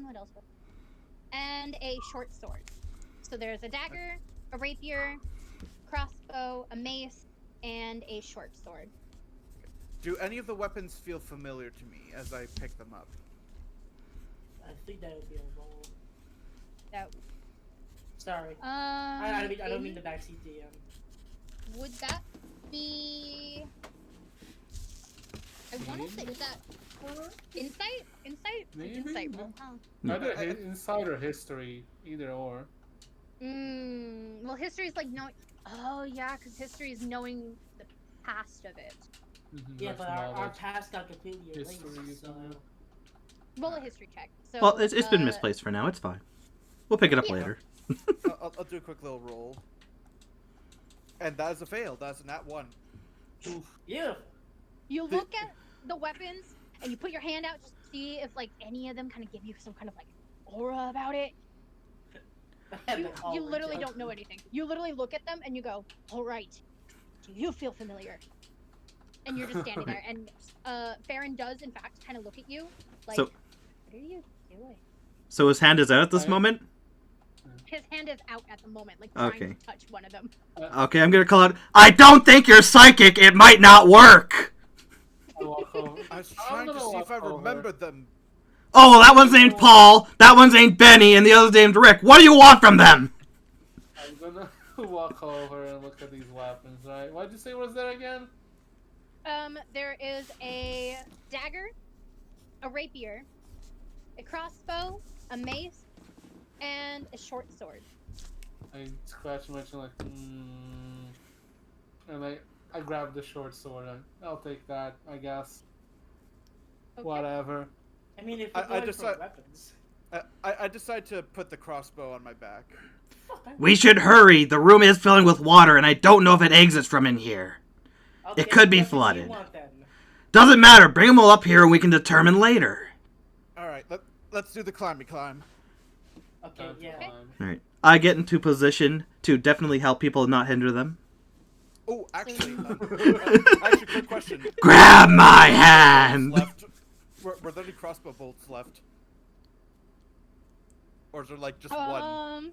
what else? And a short sword. So there's a dagger, a rapier, crossbow, a mace, and a short sword. Do any of the weapons feel familiar to me as I pick them up? I think that would be a roll. That Sorry. I don't mean the backseat DM. Would that be? I want to say is that insight? Insight? Maybe. Insight roll, huh? Either inside or history, either or. Well, history is like knowing. Oh yeah, because history is knowing the past of it. Yeah, That's but our knowledge. past got completely erased. History, So Roll a history check. So, Well, it's been misplaced for now. It's fine. We'll pick it up Yeah. later. I'll do a quick little roll. And that is a fail. That's a nat 1. yeah. You look at the weapons and you put your hand out just to see if like any of them kind of give you some kind of like aura about it. You literally don't know anything. You literally look at them and you go, "All right, do you feel familiar?" And you're just standing there. And Farron does in fact kind of look at you like, So- "What are you doing?" So his hand is out at this I- moment. his hand is out at the moment, like trying Okay. to touch one of them. Okay, I'm gonna call out. I don't think you're psychic. It might not work. I walk over. I was I'm trying to gonna see if I walk over. remembered them. Oh, that one's named Paul. That one's named Benny, and the other's named Rick. What do you want from them? I'm gonna walk over and look at these weapons, right? What'd you say was there again? There is a dagger, a rapier, a crossbow, a mace, and a short sword. I scratch my chin like, and I grab the short sword. I'll take that, I guess. Okay. Whatever. I mean, if I we're going just for said- weapons. I decide to put the crossbow on my back. Fuck, We should hurry. The room is filling with water, and I don't know if it exits from in here. Okay, could be what weapon do flooded. you want, then? Doesn't matter. Bring them all up here, and we can determine later. All right, let's do the climby climb. Okay, Time to yeah. climb. All right. I get into position to definitely help people and not hinder them. Oh, actually, quick question. Grab my hand. Left. Were there any crossbow bolts left? Or is there like just one?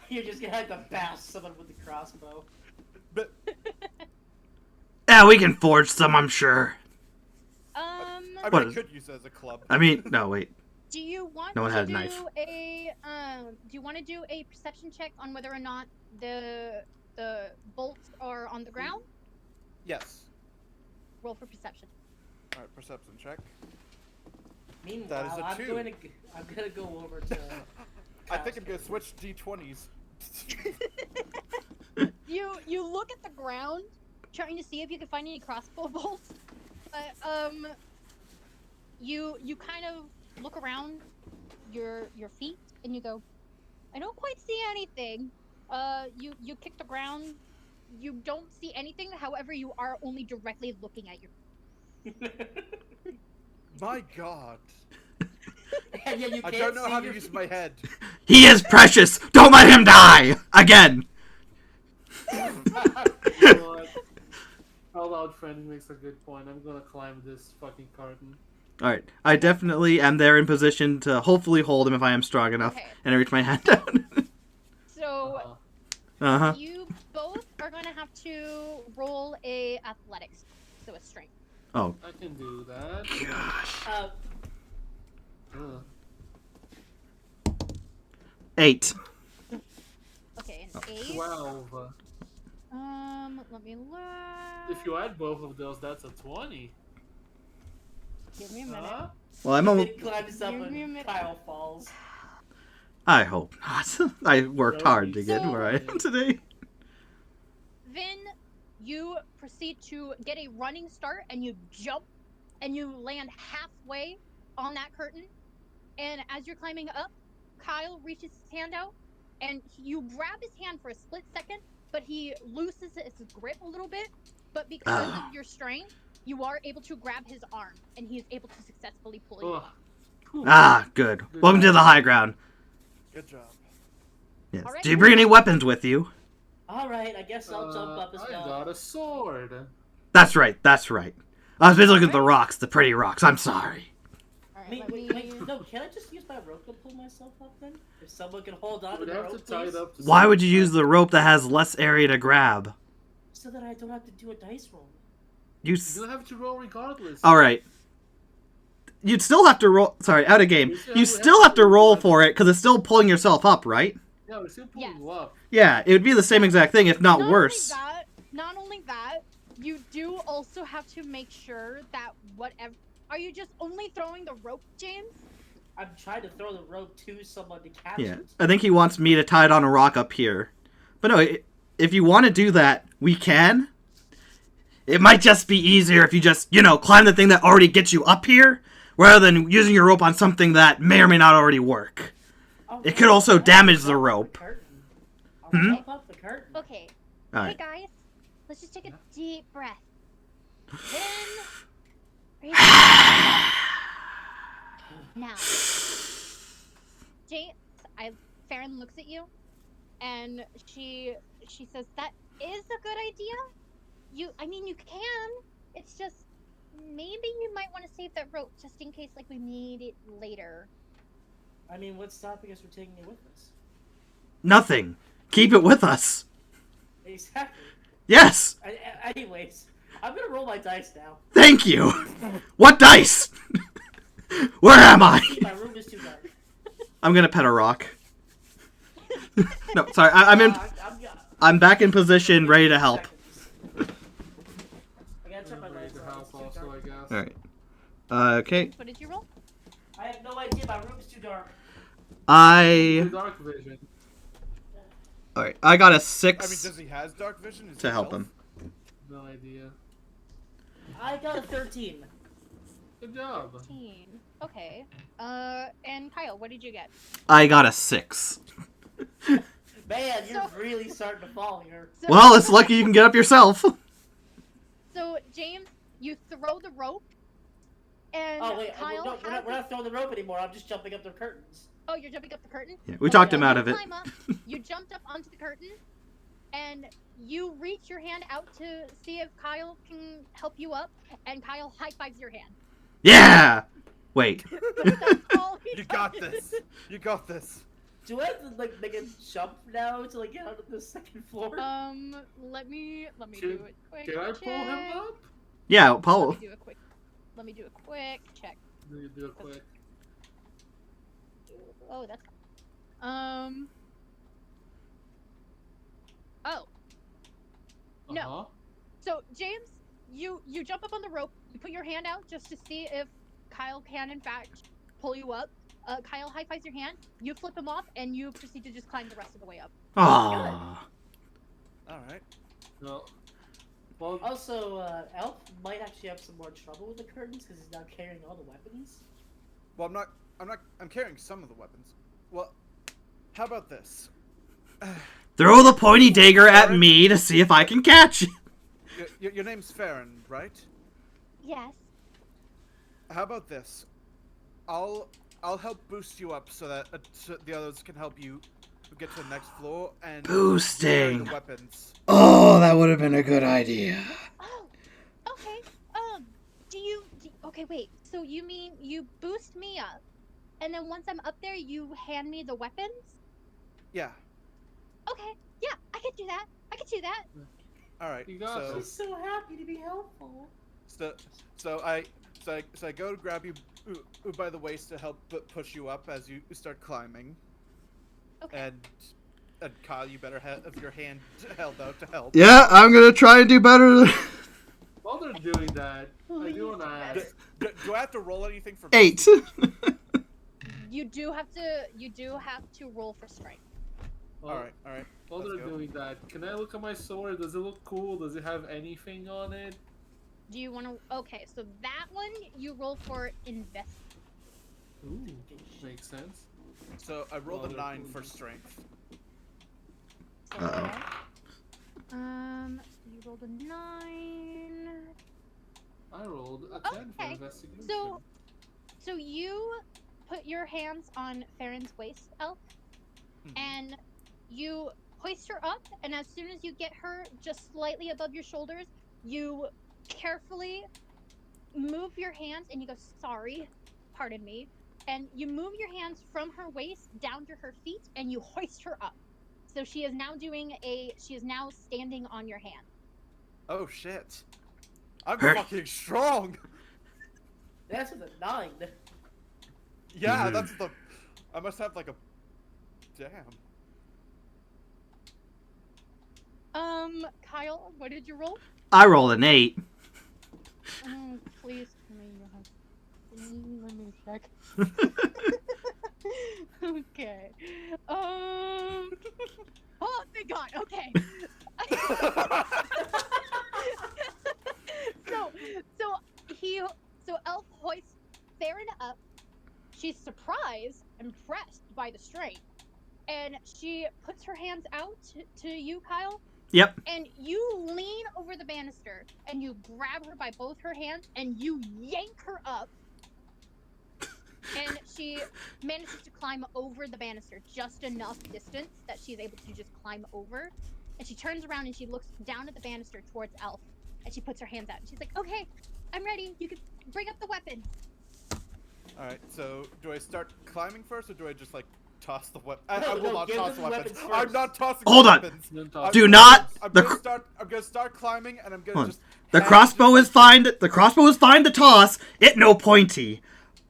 You're just gonna have to bash someone with the crossbow. But Yeah, we can forge some, I'm sure. I mean, What I is- could use it as a club. I mean, no, wait. Do you want No one to had a do knife. do you want to do a perception check on whether or not the bolts are on the ground? Yes. Roll for perception. All right, perception check. Meanwhile, That is a I'm 2. gonna go over to. I think I'm gonna switch d20s. You look at the ground, trying to see if you can find any crossbow bolts. But you kind of look around your feet and you go, I don't quite see anything. You kick the ground. You don't see anything. However, you are only directly looking at your. My God. And yeah, you I can't don't know see how to your use my head. He is precious. Don't let him die. Again. God. Out loud friend makes a good point. I'm gonna climb this fucking carton. All right. I definitely am there in position to hopefully hold him if I am strong enough, Okay. and I reach my hand down. So Uh-huh. you both are gonna have to roll a athletics, so a strength. Oh, I can do that. gosh. Ugh. 8. Okay, an 8. 12. Let me look. If you add both of those, that's a 20. Give me a minute. Huh? Well, I'm almost... It climbs up Give me a and minute. Kyle falls. I hope not. I worked hard to get So- where I am today. Then you proceed to get a running start and you jump and you land halfway on that curtain. And as you're climbing up, Kyle reaches his hand out and you grab his hand for a split second, but he looses his grip a little bit. But because of your strength, you are able to grab his arm and he is able to successfully pull you Ugh. up. Whew. Ah, good. Welcome to the high ground. Good job. Yes. Alright. Do you bring any weapons with you? Alright, I guess I'll jump up as I well. got a sword. That's right. That's right. I was busy looking at the rocks, the pretty rocks. I'm sorry. Alright, No, can I just use my rope to pull myself up then? If someone can hold on to Would the have to rope, tie please, it up. To Why some- would you use the rope that has less area to grab? so that I don't have to do a dice roll. You. You have to roll regardless. All right. You'd still have to roll. Sorry, out of game. You still You have still to have to roll roll regardless. for it because it's still pulling yourself up, right? Yeah, we're still pulling Yes. you up. Yeah, it would be the same exact thing, if not worse. Not only that, you do also have to make sure that whatever. Are you just only throwing the rope, James? I'm trying to throw the rope to someone to catch Yeah, it. I think he wants me to tie it on a rock up here. But no, if you want to do that, we can. It might just be easier if you just, climb the thing that already gets you up here, rather than using your rope on something that may or may not already work. It could also damage the rope. I'll Hmm? jump up the curtain. Okay. All Hey right. guys, let's just take a deep breath. In. Now, James, Farron looks at you, and she says, "That is a good idea. You can. It's just maybe you might want to save that rope just in case, like, we need it later. I mean, what's stopping us from taking it with us? Nothing. Keep it with us. Exactly. Yes. Anyways, I'm gonna roll my dice now. Thank you. What dice? Where am I? My room is too dark. I'm gonna pet a rock. No, sorry. I'm back in position, ready to help. I gotta check my Ready dice. to help also, I guess. All right. Okay. What did you roll? I have no idea. My room is too dark. Dark vision. All right. I got a I mean, 6 does he has dark vision? Is to he help elf? him. No idea. I got a 13. Good job. 13. Okay. And Kyle, what did you get? I got a 6. Man, you're So- really starting to fall here. So, Well, it's lucky you can get up yourself. So, James, you throw the rope, and Oh wait, Kyle no, we're not throwing the rope anymore. I'm just jumping up the curtains. Oh, you're jumping up the curtain? Yeah, we talked him you out of it. climb up, you jumped up onto the curtain, and you reach your hand out to see if Kyle can help you up, and Kyle high-fives your hand. Yeah. Wait. That's all he You got does. this. You got this. Do I have to like make a jump now to like get out of the second floor? Let me Can- do it quick. Can I pull him check. up? Yeah, Paul. Let me do a quick check. Do it quick. Oh, that's oh. No. Uh-huh. So James, you jump up on the rope. You put your hand out just to see if Kyle can in fact pull you up. Kyle high-fives your hand. You flip him off, and you proceed to just climb the rest of the way up. Aww. All right. No. Well, Also, Elf might actually have some more trouble with the curtains because he's now carrying all the weapons. Well, I'm carrying some of the weapons. Well, how about this? Throw the pointy dagger at me to see if I can catch it. Your name's Farron, right? Yes. How about this? I'll help boost you up so that so the others can help you get to the next floor and carry Boosting. the weapons. Oh, that would have been a good idea. Oh, okay. Okay, wait. So you mean you boost me up, and then once I'm up there, you hand me the weapons? Yeah. Okay. Yeah, I could do that. All right. You got So, this. He's so happy to be helpful. so I go to grab you by the waist to help push you up as you start climbing. Okay. And Kyle, you better have your hand held out to help. Yeah, I'm gonna try and do better. while they're doing that, I do want to ask. Do I have to roll anything for 8. You do have to roll for strength. Well, All right. While Let's they're go. doing that, can I look at my sword? Does it look cool? Does it have anything on it? Do you want to? Okay, so that one you roll for invest. Ooh, makes sense. So I rolled Oh, a they're 9 cool. for strength. So, Uh-oh. you rolled a 9. I rolled a 10 for Okay, investigation. So you put your hands on Farron's waist, Elf, Mhm. and you hoist her up, and as soon as you get her just slightly above your shoulders, you carefully move your hands and you go, sorry, pardon me, and you move your hands from her waist down to her feet and you hoist her up. So she is now standing on your hand. Oh shit! I'm Her- fucking strong. That's with a 9. Yeah, Mhm. that's the. I must have like a. Damn. Kyle, what did you roll? I rolled an 8. Oh, please tell me you have. Let me check. Okay. Oh, thank God. Okay. So Elf hoists Theron up. She's surprised, impressed by the strength, and she puts her hands out to you, Kyle. Yep. And you lean over the banister and you grab her by both her hands and you yank her up. And she manages to climb over the banister just enough distance that she's able to just climb over. And she turns around and she looks down at the banister towards Elf. And she puts her hands out. And she's like, okay, I'm ready. You can bring up the weapons. All right. So do I start climbing first, or do I just like toss the weapon? No, I will no, not give toss them the the weapons. weapons I'm first. not tossing Hold the on. weapons. Do not. I'm gonna start climbing, and I'm Hold gonna on. just. The hand crossbow it- is fine. The crossbow is fine to toss. It no pointy,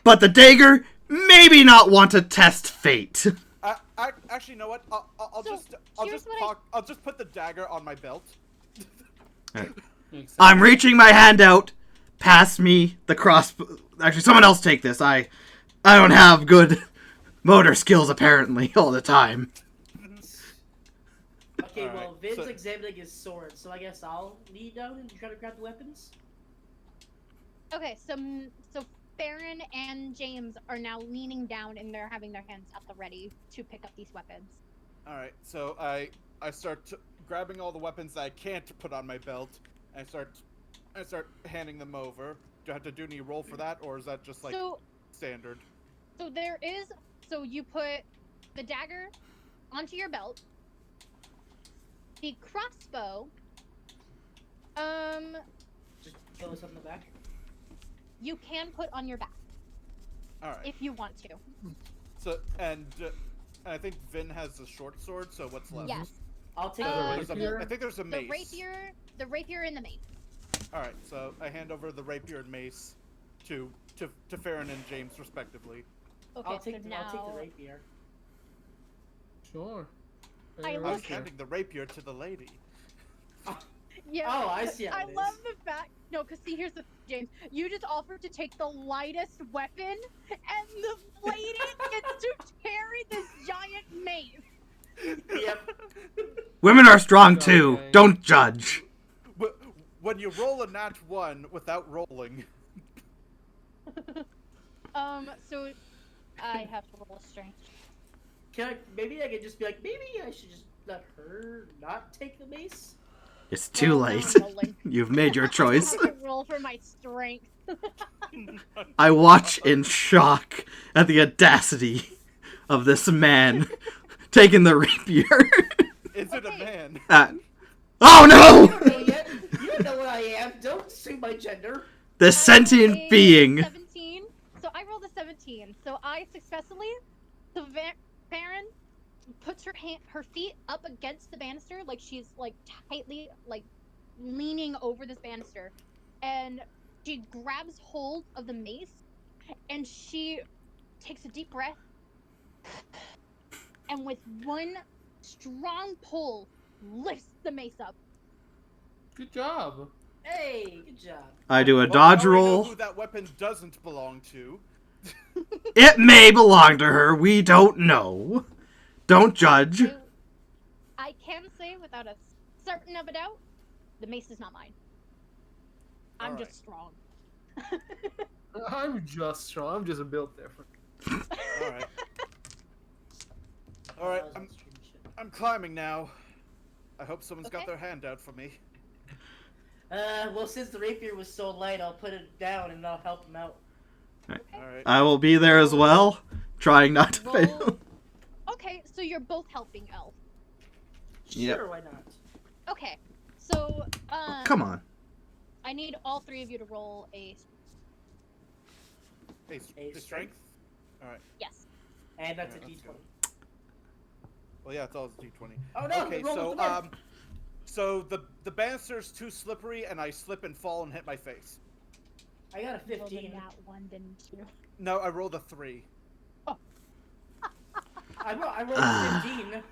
but the dagger maybe not want to test fate. Actually, you know what? I'll So, here's what I'll just put the dagger on my belt. Makes sense. I'm reaching my hand out. Pass me the crossbow. Actually, someone else take this. I don't have good motor skills apparently all the time. Okay, Alright, well, Vin's so- examining his sword, so I guess I'll lead down and try to grab the weapons. Okay, so Farron and James are now leaning down and they're having their hands at the ready to pick up these weapons. All right. So I start grabbing all the weapons that I can't put on my belt. And I start handing them over. Do I have to do any roll for that, or is that just like So standard? so you put the dagger onto your belt. The crossbow, Just kill us on the back. you can put on your back All right. if you want to. So and I think Vin has the short sword. So what's left? Yes. I'll take There's the a- rapier. I think there's a The mace. rapier and the mace. All right. So I hand over the rapier and mace to Farron and James respectively. Okay, I'll so take now the rapier. Sure. I I'm look- handing the rapier to the lady. yeah. Oh, I see how I it is. love the fact. No, because see, here's the James. You just offered to take the lightest weapon, and the lady gets to carry this giant mace. Yep. Women are strong too. Okay. Don't judge. When you roll a nat 1 without rolling. So I have to roll a strength. Maybe I could just be like, maybe I should just let her not take the mace? It's too Well, now late. I'm rolling. You've made your choice. I have to roll for my strength. I watch in shock at the audacity of this man taking the rapier. Is it a Okay. man? Oh no! Hey, yet. You don't know what I am. Don't assume my gender. The I rolled sentient a being. 17. So I rolled a 17. So I successfully. So Farron puts her feet up against the banister, like she's like tightly like leaning over this banister, and she grabs hold of the mace, and she takes a deep breath, and with one strong pull, lifts the mace up. Good job. Hey, good job. I do a Well, dodge now I know roll. who that weapon doesn't belong to. It may belong to her. We don't know. Don't judge. I can say without a certain of a doubt, the mace is not mine. I'm Alright. just strong. I'm just strong. I'm just built different. All right. All right. That was on stream shit. I'm climbing now. I hope someone's got Okay. their hand out for me. Well, since the rapier was so light, I'll put it down and I'll help him out. All right. I will be there as well, trying not to Roll. fail. Okay, so you're both helping Elf. Sure, Yep. why not? Okay, so Come on. I need all three of you to roll a Hey, A strength. All right. yes. And that's Yeah, a let's d20. go. Well, yeah, it's always a d20. Oh no! Okay, roll so with the red. so the banister's too slippery, and I slip and fall and hit my face. I got a You rolled a 15. nat one, didn't you? No, I rolled a 3. I rolled a 15.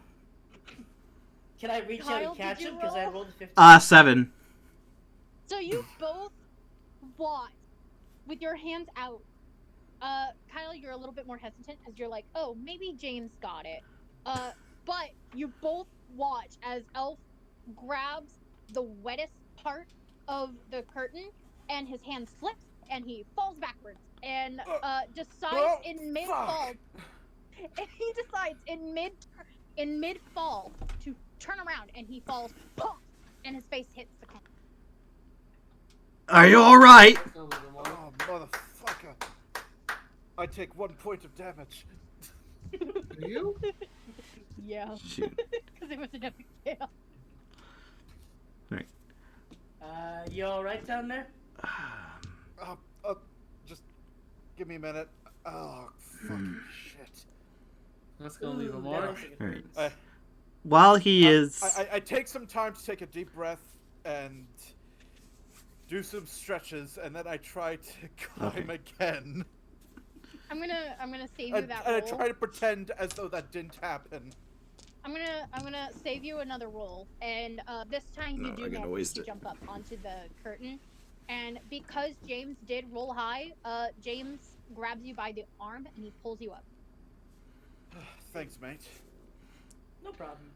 Can I reach out Kyle, and catch did you him? Because I roll? rolled a 15. 7. So you both watch with your hands out. Kyle, you're a little bit more hesitant as you're like, oh, maybe James got it. But you both watch as Elf grabs the wettest part of the curtain and his hand slips and he falls backwards and decides in mid fall. And he decides in mid fall to turn around and he falls, pop, and his face hits the concrete. Are you alright? Sounds like a model. Oh, motherfucker! I take 1 point of damage. Do you? Yeah, Shoot. because it was an epic fail. You alright down there? Give me a minute. Oh, fucking shit. That's gonna leave a Ooh, mark. that looks like it Alright. hurts. While he is... I take some time to take a deep breath and do some stretches, and then I try to climb again. I'm gonna save you And that I roll. try to pretend as though that didn't happen. I'm gonna save you another roll, and this time you No, do I'm gonna manage waste to it. jump up onto the curtain, and because James did roll high, James grabs you by the arm and he pulls you up. Thanks, mate. No problem.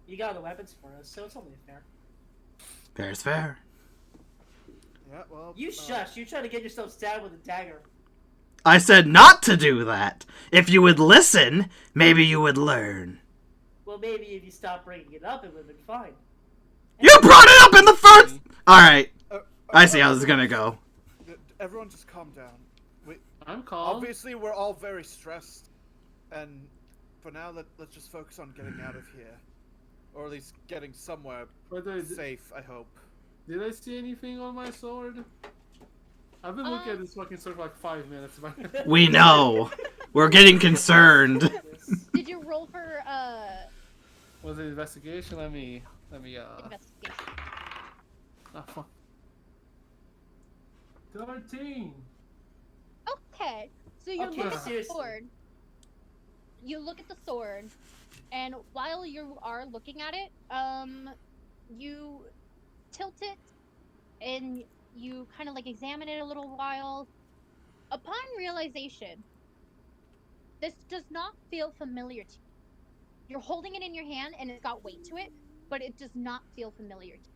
You got the weapons for us, so it's only fair. Fair's fair. Yeah, well. You shush. You try to get yourself stabbed with a dagger. I said not to do that. If you would listen, maybe you would learn. Well, maybe if you stopped bringing it up, it would have been fine. You brought it up in the first... Alright, I see how this is gonna go. Everyone just calm down. I'm calm. Obviously, we're all very stressed, and for now, let's just focus on getting out of here. Or at least getting somewhere safe, I hope. Did I see anything on my sword? I've been looking at this fucking sword for like 5 minutes. We know. We're getting concerned. Did you roll for Was it investigation? Let me investigation? Oh, fuck. 13. Okay, so you Okay, look at the seriously. sword. You look at the sword, and while you are looking at it, you tilt it, and you kind of like examine it a little while. Upon realization, this does not feel familiar to you. You're holding it in your hand, and it's got weight to it, but it does not feel familiar to you.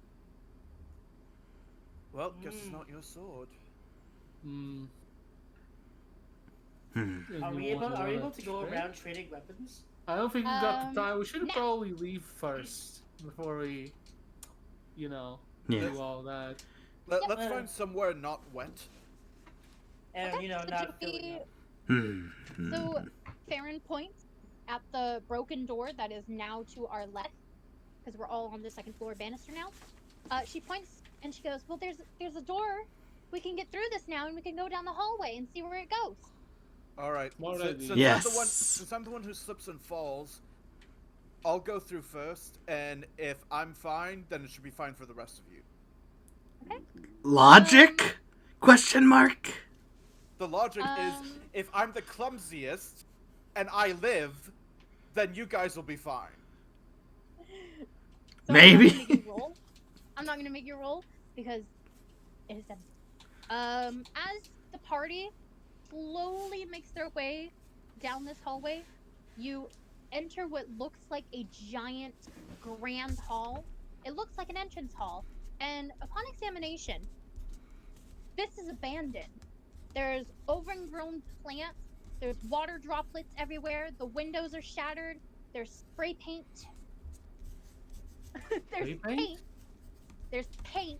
Well, guess it's not your sword. Hmm. Are we able to go around trading weapons? I don't think we got the time. We should no. probably leave first before we, Yeah. do all that. Let's find somewhere not wet. And, Okay, so not to filling be- up. So, Farron points at the broken door that is now to our left, because we're all on the second floor banister now. She points and she goes, "Well, there's a door. We can get through this now, and we can go down the hallway and see where it goes." All right. Smart So, idea. since Yes. since I'm the one who slips and falls, I'll go through first, and if I'm fine, then it should be fine for the rest of you. Logic? Question mark? The logic is, Um, if I'm the clumsiest and I live, then you guys will be fine. So Maybe. I'm not gonna make you roll because it is done. As the party slowly makes their way down this hallway, you enter what looks like a giant grand hall. It looks like an entrance hall, and upon examination, this is abandoned. There's overgrown plants, there's water droplets everywhere, the windows are shattered, there's spray paint. There's Spray paint? paint. There's paint.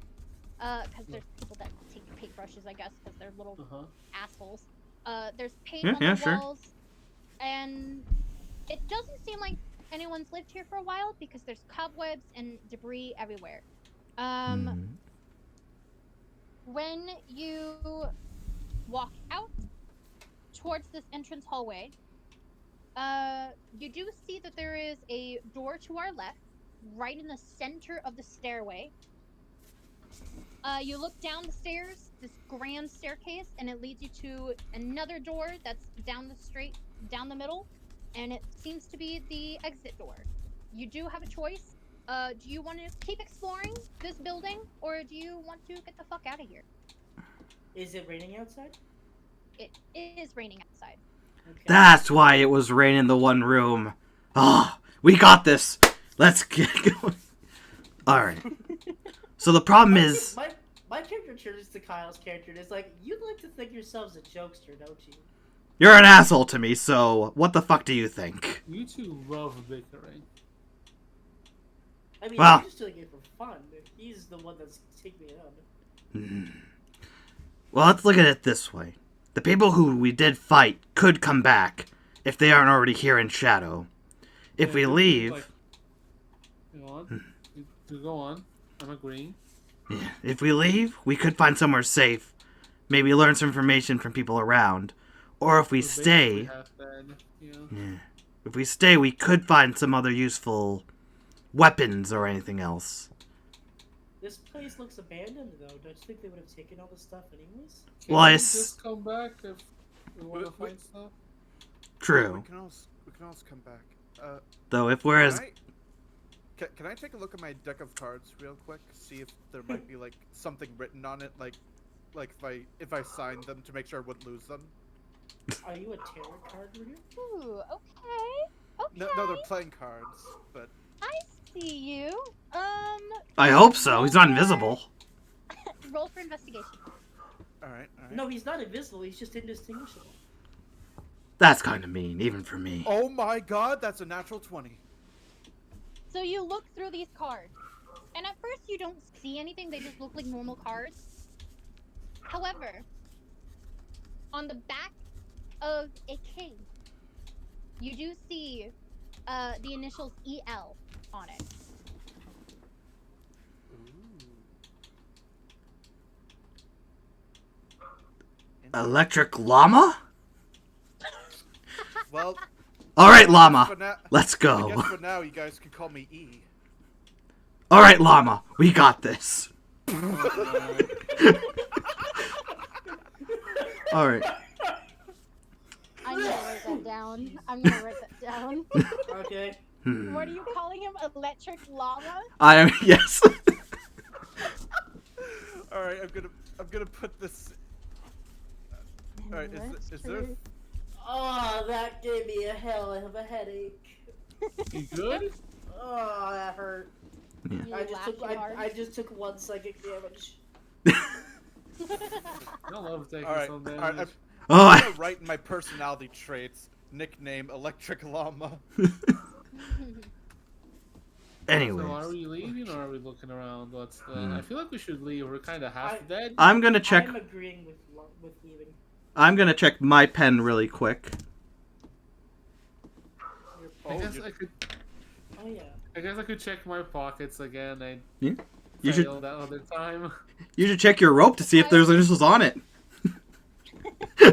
Because there's people that take paintbrushes, I guess, because they're little Uh-huh. assholes. There's paint Yeah, on yeah, the sure. walls, and it doesn't seem like anyone's lived here for a while because there's cobwebs and debris everywhere. When you walk out towards this entrance hallway, you do see that there is a door to our left, right in the center of the stairway. You look down the stairs, this grand staircase, and it leads you to another door that's down the middle, and it seems to be the exit door. You do have a choice. Do you want to keep exploring this building, or do you want to get the fuck out of here? Is it raining outside? It is raining outside. Okay. That's why it was rain in the one room. Ah, we got this. Let's get going. Alright. So the problem is... My character turns to Kyle's character and is like, "You'd like to think yourselves a jokester, don't you?" You're an asshole to me, so what the fuck do you think? You two love bickering. I mean, Well- you're just doing it for fun. He's the one that's taking it on. Well, let's look at it this way. The people who we did fight could come back if they aren't already here in Shadow. If Yeah, we this is leave... like- Go on. You go on. I'm agreeing. If we leave, we could find somewhere safe. maybe learn some information from people around. Or if we We're basically stay, half dead, you know? yeah, if we stay, we could find some other useful weapons or anything else. This place looks abandoned, though. Don't you think they would have taken all the stuff anyways? Can Well, we s- just come back if we want to Wait. find stuff? True. We can also come back. Though if we're as Can I take a look at my deck of cards real quick? See if there might be like something written on it, like if I signed them to make sure I wouldn't lose them. Are you a tarot card reader? Ooh, okay. Okay. No, they're playing cards, but I see you. I hope so. He's not invisible. Roll for investigation. all right. No, he's not invisible. He's just indistinguishable. That's kind of mean, even for me. Oh my God, that's a natural 20. So you look through these cards, and at first you don't see anything. They just look like normal cards. However, on the back of a king, you do see the initials EL on it. Electric llama? Well, All right, for llama. now, Let's I guess go. for now you guys can call me E. All right, llama. We got this. All right. I'm gonna write that down. I'm gonna write that down. Okay. What are you calling him? Electric llama? I am yes. All right, I'm gonna put this. All right, is there? Oh, that gave me a hell of a headache. You good? Oh, that hurt. You I just laugh took too hard. I just took 1 psychic damage. I love taking All right, some all right. damage. Oh, I'm I, gonna write in my personality traits nickname Electric Llama. anyways, So are we leaving or are we looking around? What's the? I feel like we should leave. We're kind of half I- dead. I'm gonna check. I'm agreeing with leaving. I'm gonna check my pen really quick. I guess you- I could. Oh yeah. I guess I could check my pockets again. I Yeah. You should. failed that other time. You should check your rope to see if there's initials on it. Kyle,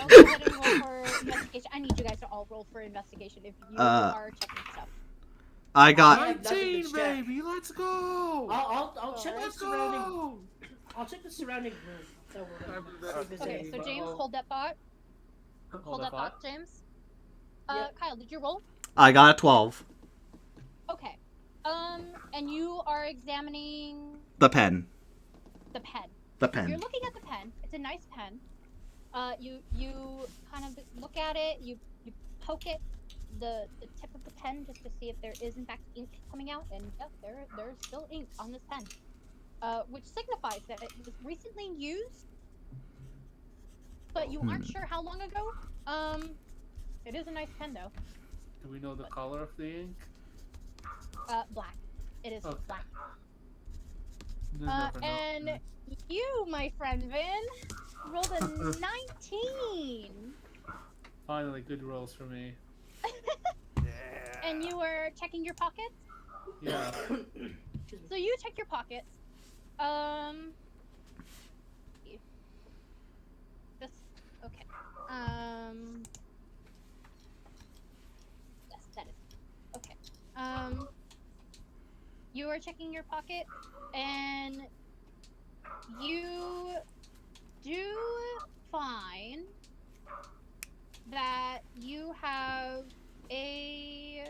go ahead and roll for investigation. I need you guys to all roll for investigation if you are checking stuff. I got. have nothing to 19, check. baby, let's go. I'll check the Let's surrounding. go. I'll check the surrounding room. So I'm- Okay, so James, hold that thought. Hold that thought, James. Yep. Kyle, did you roll? I got a 12. Okay. And you are examining The pen. the pen. The You're pen. looking at the pen. It's a nice pen. You kind of look at it. You poke it, the tip of the pen, just to see if there is in fact ink coming out. And yep, there's still ink on this pen, which signifies that it was recently used, but you aren't sure how long ago. It is a nice pen though. Do we know the color of the ink? Black. It is Okay. black. You never know. And you, my friend Vin, rolled a 19. Finally, good rolls for me. Yeah. And you were checking your pockets? Yeah. So you check your pockets. This, okay. Yes, that is. Okay. You are checking your pocket, and you do find that you have a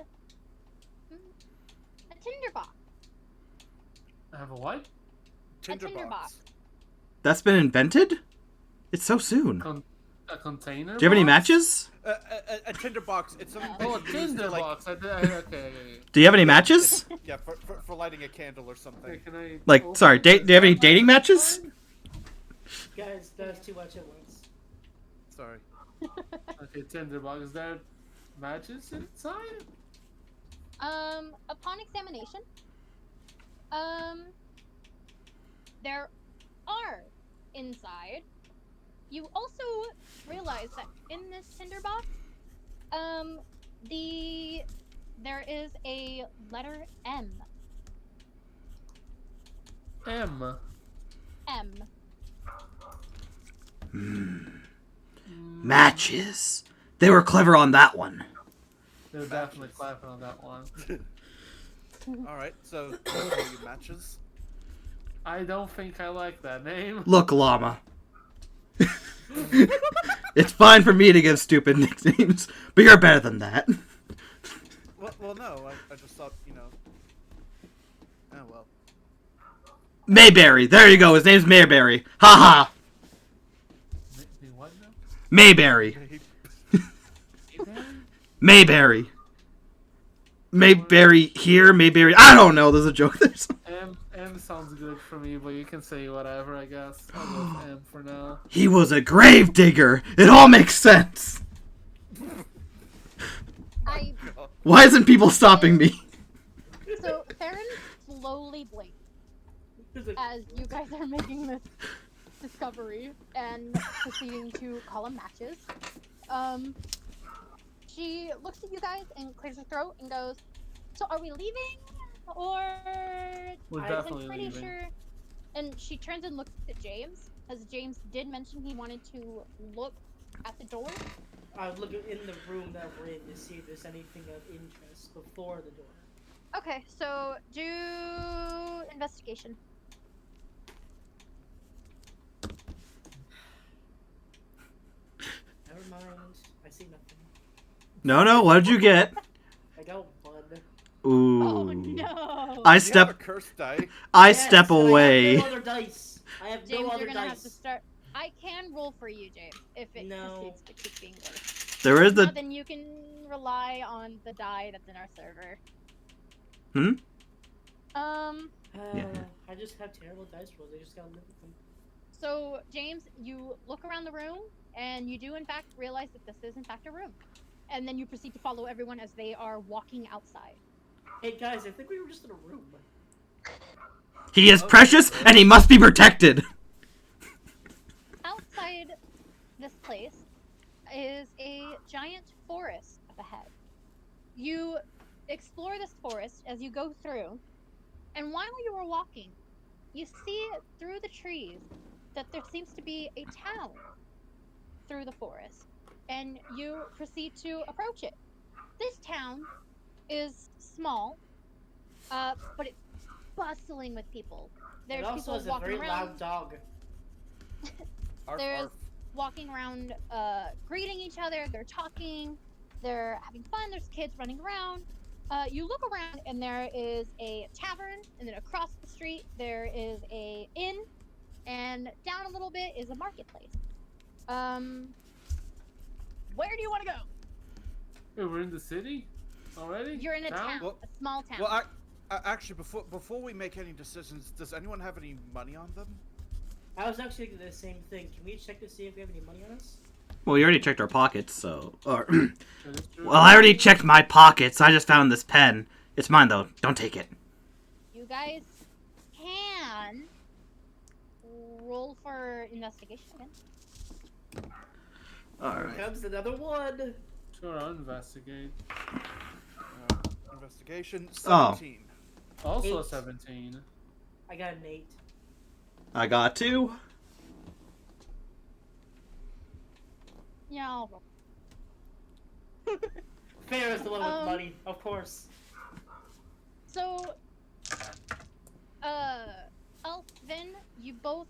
tinderbox. I have a what? tinderbox. That's been invented? It's so soon. A container? Do you have any box? matches? A tinderbox. It's something Oh, a that you use to, tinder like, box. Okay. Do you have any matches? Yeah, for lighting a candle or something. Okay, can I Like, open sorry, this? do you have any dating matches? Guys, that was too much at once. Sorry. Okay, tinderbox. Is there matches inside? Upon examination, there are inside. You also realize that in this tinderbox, there is a letter M. M. M. Matches. They were clever on that one. They're definitely clapping on that one. Alright, so call you matches. I don't think I like that name. Look, llama. It's fine for me to give stupid nicknames, but you're better than that. Well, no, I just thought, you know. Oh, well. Mayberry. There you go. His name's Mayberry. Haha. What now? Mayberry. Mayberry. Mayberry here, Mayberry. I don't know. There's a joke there. M sounds good for me, but you can say whatever, I guess. I'll go with M for now. He was a grave digger. It all makes sense. Why isn't people stopping me? So Theron slowly blinks as you guys are making this discovery and proceeding to call him matches. She looks at you guys and clears her throat and goes, "So are we leaving, or?" We're I'm definitely pretty leaving. sure. And she turns and looks at James, as James did mention he wanted to look at the door. I was looking in the room that we're in to see if there's anything of interest before the door. Okay, so do investigation. Never mind. I see nothing. No. What did you get? I got one. Ooh. Oh no! I You have a step. cursed die. I Yes, step and away. I have no other dice. I have James, no other you're gonna dice. have to start. I can roll for you, James, if it No. proceeds to keep being worse. There is No, the. then you can rely on the die that's in our server. Hmm? Yeah. I just have terrible dice rolls. I just gotta live with them. So, James, you look around the room, and you do in fact realize that this is in fact a room. And then you proceed to follow everyone as they are walking outside. Hey guys, I think we were just in a room. He is precious and he must be protected. Outside this place is a giant forest up ahead. You explore this forest as you go through, and while you are walking, you see through the trees that there seems to be a town through the forest, and you proceed to approach it. This town is small, but it's bustling with people. There's It also people has a walking very around. loud dog. Arf, There's arf. walking around, greeting each other. They're talking. They're having fun. There's kids running around. You look around, and there is a tavern, and then across the street there is a inn, and down a little bit is a marketplace. Where do you want to go? Hey, we're in the city already? You're in a town, Well- a small town. Well, actually, before we make any decisions, does anyone have any money on them? I was actually thinking the same thing. Can we check to see if we have any money on us? Well, we already checked our pockets, so. Or, That is true. well, I already checked my pockets. I just found this pen. It's mine, though. Don't take it. You guys can roll for investigation again. Alright. Here comes another one. Sure, I'll investigate. Investigation Oh. 17. Also a Eight. 17. I got an 8. I got 2. Yeah, I'll roll. Fair is the one with Um, money, of course. So, Elf, Vin, you both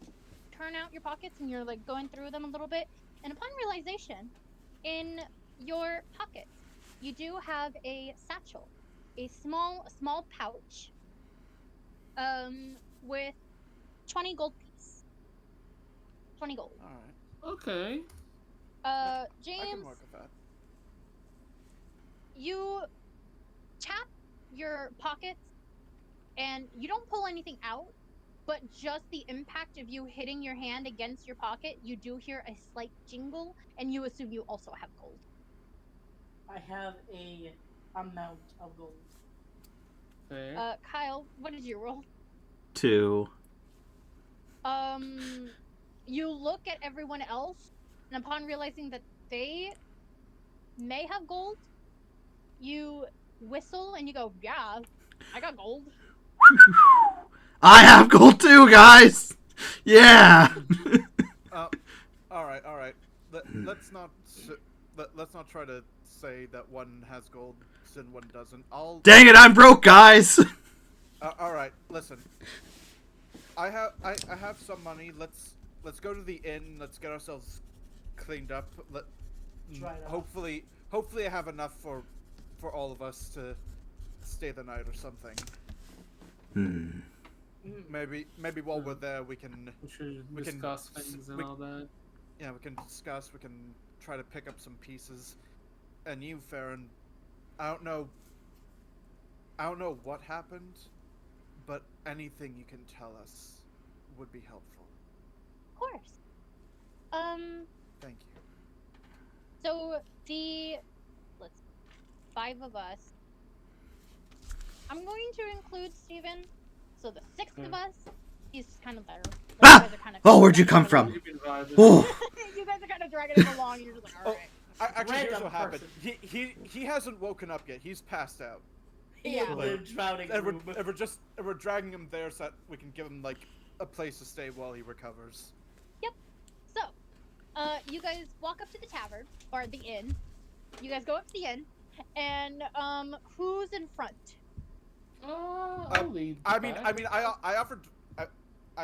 turn out your pockets and you're like going through them a little bit. And upon realization, in your pockets, you do have a satchel, a small pouch, with 20 gold piece. 20 gold. Alright. Okay. I James, can work with that. you tap your pockets and you don't pull anything out, but just the impact of you hitting your hand against your pocket, you do hear a slight jingle, and you assume you also have gold. I have a amount of gold. Fair. Kyle, what did you roll? 2. You look at everyone else, and upon realizing that they may have gold, you whistle and you go, "Yeah, I got gold." I have gold too, guys! Yeah! All right, all right. Let's not let's not try to say that one has gold and one doesn't. Dang it, I'm broke, guys. All right, listen. I have some money. Let's go to the inn. Let's get ourselves cleaned up. Try it out. Hopefully I have enough for all of us to stay the night or something. Maybe while we're there we can We should discuss things and all that. Yeah, we can discuss. We can try to pick up some pieces. And you, Farron, I don't know what happened, but anything you can tell us would be helpful. Of course. Thank you. So let's 5 of us. I'm going to include Steven. So the 6th of us, he's kind of better. Ah! You guys are kind of Oh, where'd you come from? Oh. You guys are kind of dragging him along. You're just like, all right. Actually, here's Random what happened. person. He hasn't woken up yet. He's passed out. Yeah. The drowning And room. we're dragging him there so that we can give him like a place to stay while he recovers. Yep. So, you guys walk up to the tavern or the inn. You guys go up to the inn, and who's in front? I'll lead. I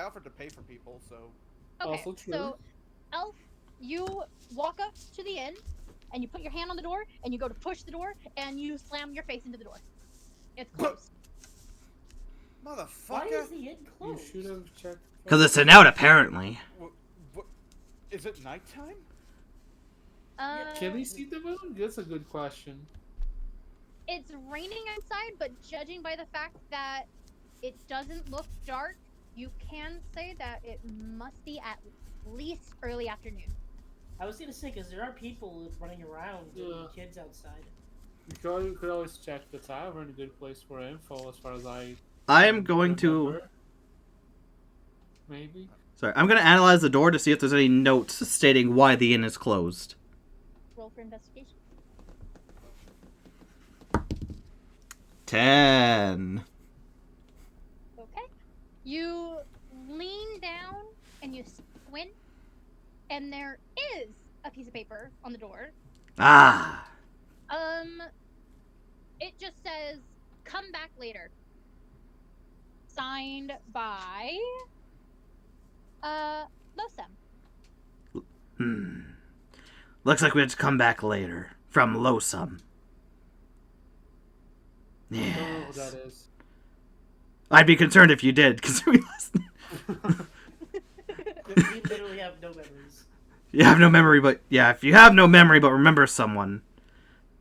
offered to pay for people, so. Okay. Also true. So, Elf, you walk up to the inn, and you put your hand on the door, and you go to push the door, and you slam your face into the door. It's closed. Motherfucker! Why is the inn You closed? should have checked. Because it's an out, apparently. What? Is it nighttime? Can we see the moon? That's a good question. It's raining outside, but judging by the fact that it doesn't look dark, you can say that it must be at least early afternoon. I was gonna say, because there are people running around and kids outside. You could always check the tavern. A good place for info, as far as I am going to. remember. Maybe. Sorry, I'm going to analyze the door to see if there's any notes stating why the inn is closed. Roll for investigation. 10. Okay. You lean down and you squint, and there is a piece of paper on the door. Ah. It just says, "Come back later." Signed by, Losem. Looks like we have to come back later. From Losum. I don't know who Yes. that is. I'd be concerned if you did, because we listen. We literally have no memories. You have no memory, but yeah, if you have no memory but remember someone,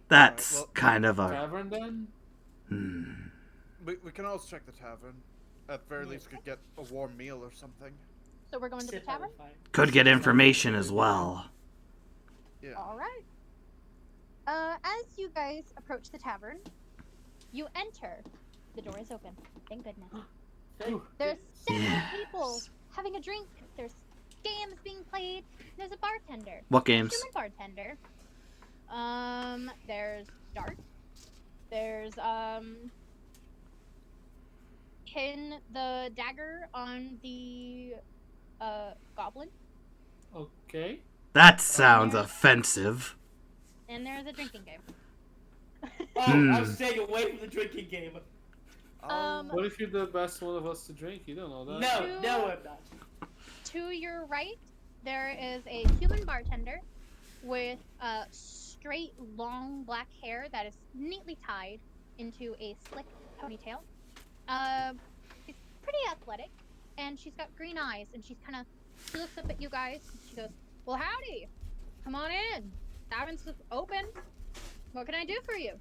that's Alright, well, kind of a. Tavern then? We can always check the tavern. At the very least, we could get a warm meal or something. So we're going to the Sit by tavern? fire. Could get information as well. Yeah. Alright. As you guys approach the tavern, you enter. The door is open. Thank goodness. Thank There's goodness. several Yes. people having a drink. There's games being played. There's a bartender. What games? Human bartender. There's darts. There's pin the dagger on the goblin, Okay. That sounds offensive. and there's a drinking game. Oh, Hmm. I'm staying away from the drinking game. What if you're the best one of us to drink? You don't know that. No, I'm not. To your right, there is a human bartender with straight, long black hair that is neatly tied into a slick ponytail. She's pretty athletic, and she's got green eyes, and she looks up at you guys, and she goes, "Well, howdy. Come on in. Tavern's open. What can I do for you?"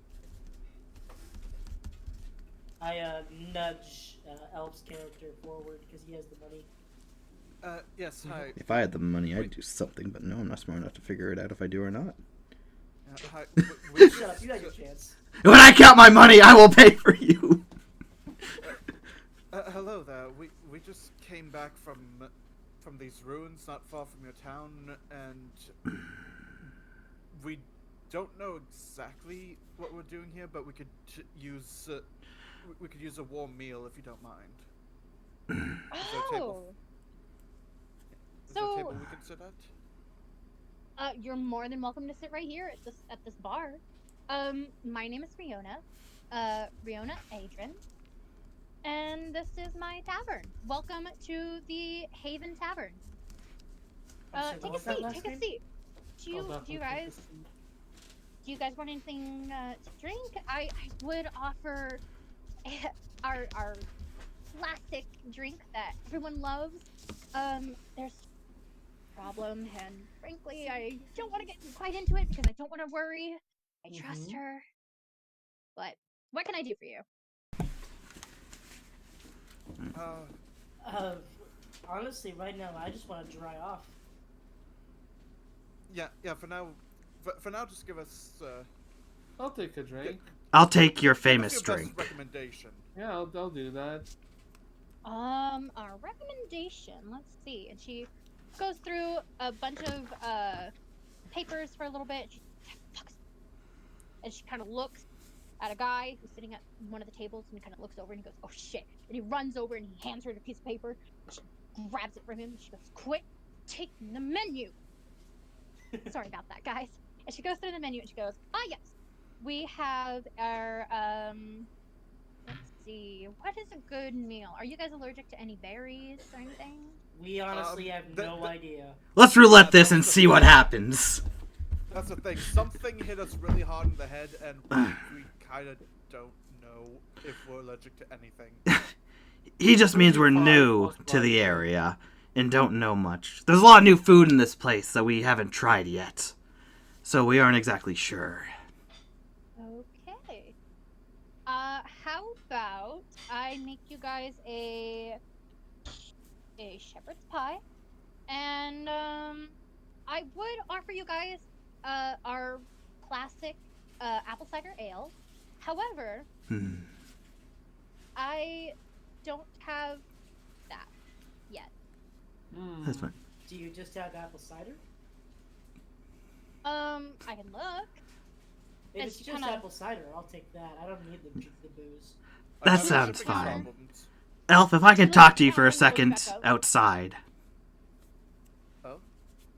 I nudge Elf's character forward because he has the money. Yes, hi. If I had the money, I'd do something, but no, I'm not smart enough to figure it out if I do or not. Hi. Shut up, you had your chance. When I count my money, I will pay for you. Hello there. We just came back from these ruins not far from your town, and we don't know exactly what we're doing here, but we could use a warm meal if you don't mind. Is there a table? Oh, Is there a So- table we can sit at? You're more than welcome to sit right here at this bar. My name is Riona. Riona Adrian. And this is my tavern. Welcome to the Haven Tavern. I'm sorry, what Take a was that seat. last Take a name? seat. I'll Do definitely you take guys a seat. do you guys want anything to drink? I would offer our classic drink that everyone loves. There's a problem, and frankly, I don't want to get quite into it because I don't want to worry. I trust Mhm. her. But what can I do for you? Uh, Honestly, right now, I just want to dry off. yeah. For now, just give us. I'll take a drink. I'll take your Give us famous your best drink. recommendation. Yeah, I'll do that. Our recommendation. Let's see. And she goes through a bunch of papers for a little bit. And she kind of looks at a guy who's sitting at one of the tables, and he kind of looks over and he goes, "Oh shit!" And he runs over and he hands her the piece of paper. She grabs it from him. And she goes, "Quit taking the menu." Sorry about that, guys. And she goes through the menu and she goes, "Ah, yes, we have our Let's see. What is a good meal? Are you guys allergic to any berries or anything?" We honestly have no idea. Let's roulette this That's and the see what thing. happens. That's the thing. Something hit us really hard in the head, and we kind of don't know if we're allergic to anything. He just means we're new to the area and don't know much. There's a lot of new food in this place that we haven't tried yet, so we aren't exactly sure. Okay. How about I make you guys a shepherd's pie, and I would offer you guys our classic apple cider ale. However, I don't have that yet. That's fine. Do you just have apple cider? I can look. If And it's she just kinda- apple cider, I'll take that. I don't need the booze. That I'm sounds shipping fine. problems. Elf, if I can Look talk to you down for a and look second back up. outside. Oh,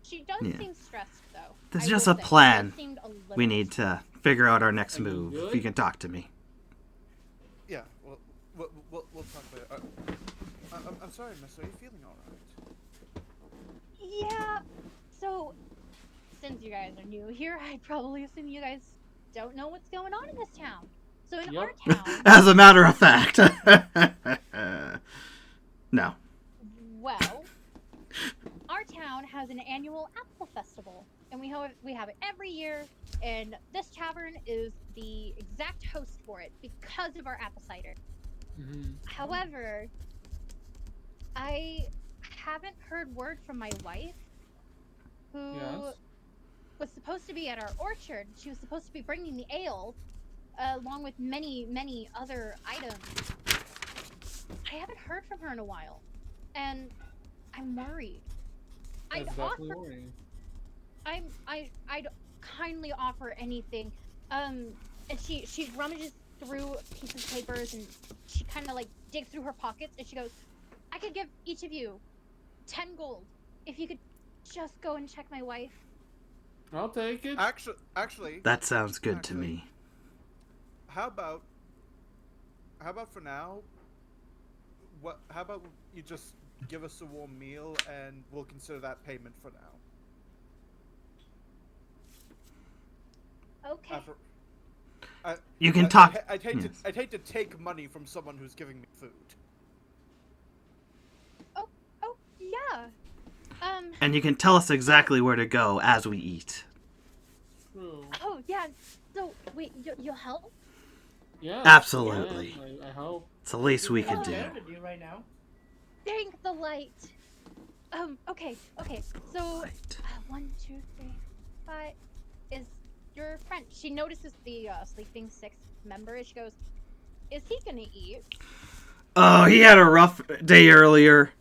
She does Yeah. seem stressed, though. There's I just will a say. She plan. does seem a little We need to figure out our next Are you move. good? If you can talk to me. yeah. We'll talk later. I'm sorry, miss. Are you feeling all right? Yeah. So, since you guys are new here, I'd probably assume you guys don't know what's going on in this town. So in our Yup. town, As a matter of fact. No. well, our town has an annual apple festival, and we have it every year. And this tavern is the exact host for it because of our apple cider. However, I haven't heard word from my wife, who Yes. was supposed to be at our orchard. She was supposed to be bringing the ale, along with many other items. I haven't heard from her in a while, and I'm worried. That's definitely worrying. I'd kindly offer anything. And she rummages through pieces of papers, and she kind of like digs through her pockets, and she goes, "I could give each of you 10 gold if you could just go and check my wife." I'll take it. Actually, That sounds good to Actually- me. how about for now? How about you just give us a warm meal, and we'll consider that payment for now. Okay. You can talk. I'd hate Yes. I'd hate to take money from someone who's giving me food. Oh yeah. And you can tell us exactly where to go as we eat. True. Oh yeah. So wait, you'll help? Yeah. Absolutely. I hope. It's the least we What could do do. you have to do right now? Thank the light. Okay. So, Right. 1, 2, 3, 5 is your friend. She notices the sleeping sixth member, and she goes, "Is he gonna eat?" Oh, he had a rough day earlier,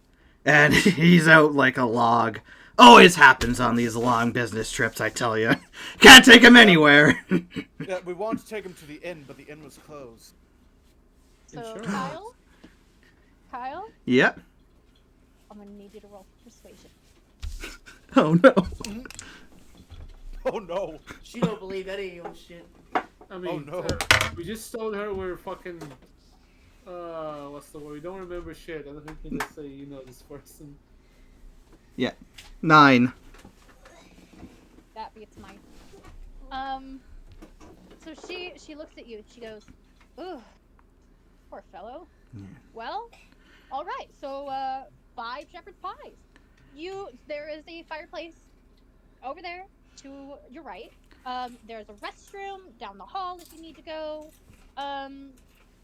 and he's out like a log. Always happens on these long business trips, I tell you. Can't take him anywhere. Yeah, we wanted to take him to the inn, but the inn was closed. So, Insurance. Kyle, Yep. I'm gonna need you to roll persuasion. Oh no. Oh no! She don't believe any of your shit. I mean, no. we just told her we're fucking. What's the word? We don't remember shit. I don't think we can just say you know this person. 9. That beats mine. So she looks at you. She goes, "Ooh, poor fellow." Yeah. Well, all right. So 5 shepherd's pies. There is a fireplace over there to your right. There's a restroom down the hall if you need to go.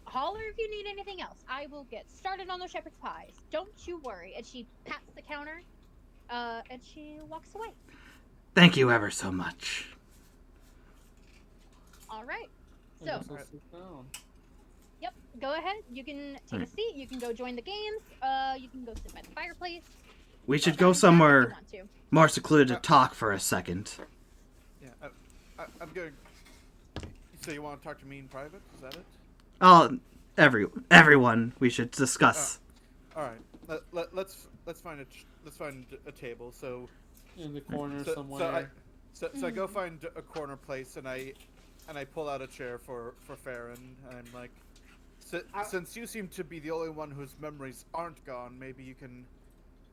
Holler if you need anything else. I will get started on those shepherd's pies. Don't you worry. And she pats the counter, and she walks away. Thank you ever so much. All right. I So, guess I'll sit down. yep, go ahead. You can take a Alright. seat. You can go join the games. You can go sit by the fireplace. We should Shut go it down if you somewhere want to. more secluded to talk for a second. Yeah, I'm going. So you want to talk to me in private? Is that it? Oh, everyone, we should discuss. All right. Let's find a table. So In the corner so, somewhere. So I go find a corner place and I pull out a chair for Farron and I'm like, since you seem to be the only one whose memories aren't gone, maybe you can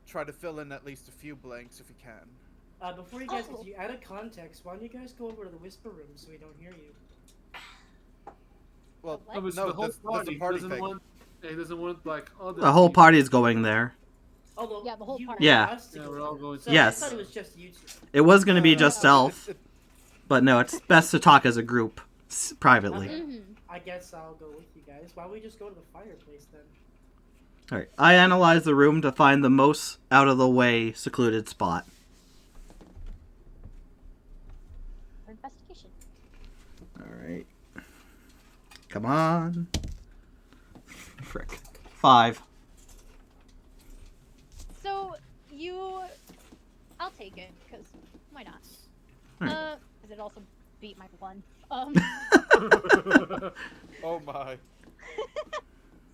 try to fill in at least a few blanks if you can. Before you guys continue, out of context, why don't you guys go over to the whisper room so we don't hear you? Well, What? No, but no, the whole that's party a party doesn't thing. want. He doesn't want like other. The whole people. party's going there. Although, Yeah, the whole you party. Yeah. want us to Yeah, go we're all there. going So Yes. I thought it was just you two. It was going to be just No. Elf, but no, it's best to talk as a group, privately. Okay. Mhm. I guess I'll go with you guys. Why don't we just go to the fireplace then? Alright, I analyze the room to find the most out-of-the-way secluded spot. For investigation. Alright. Come on. Frick. 5. So I'll take it because why not? Alright. Because it also beat my 1. Oh my.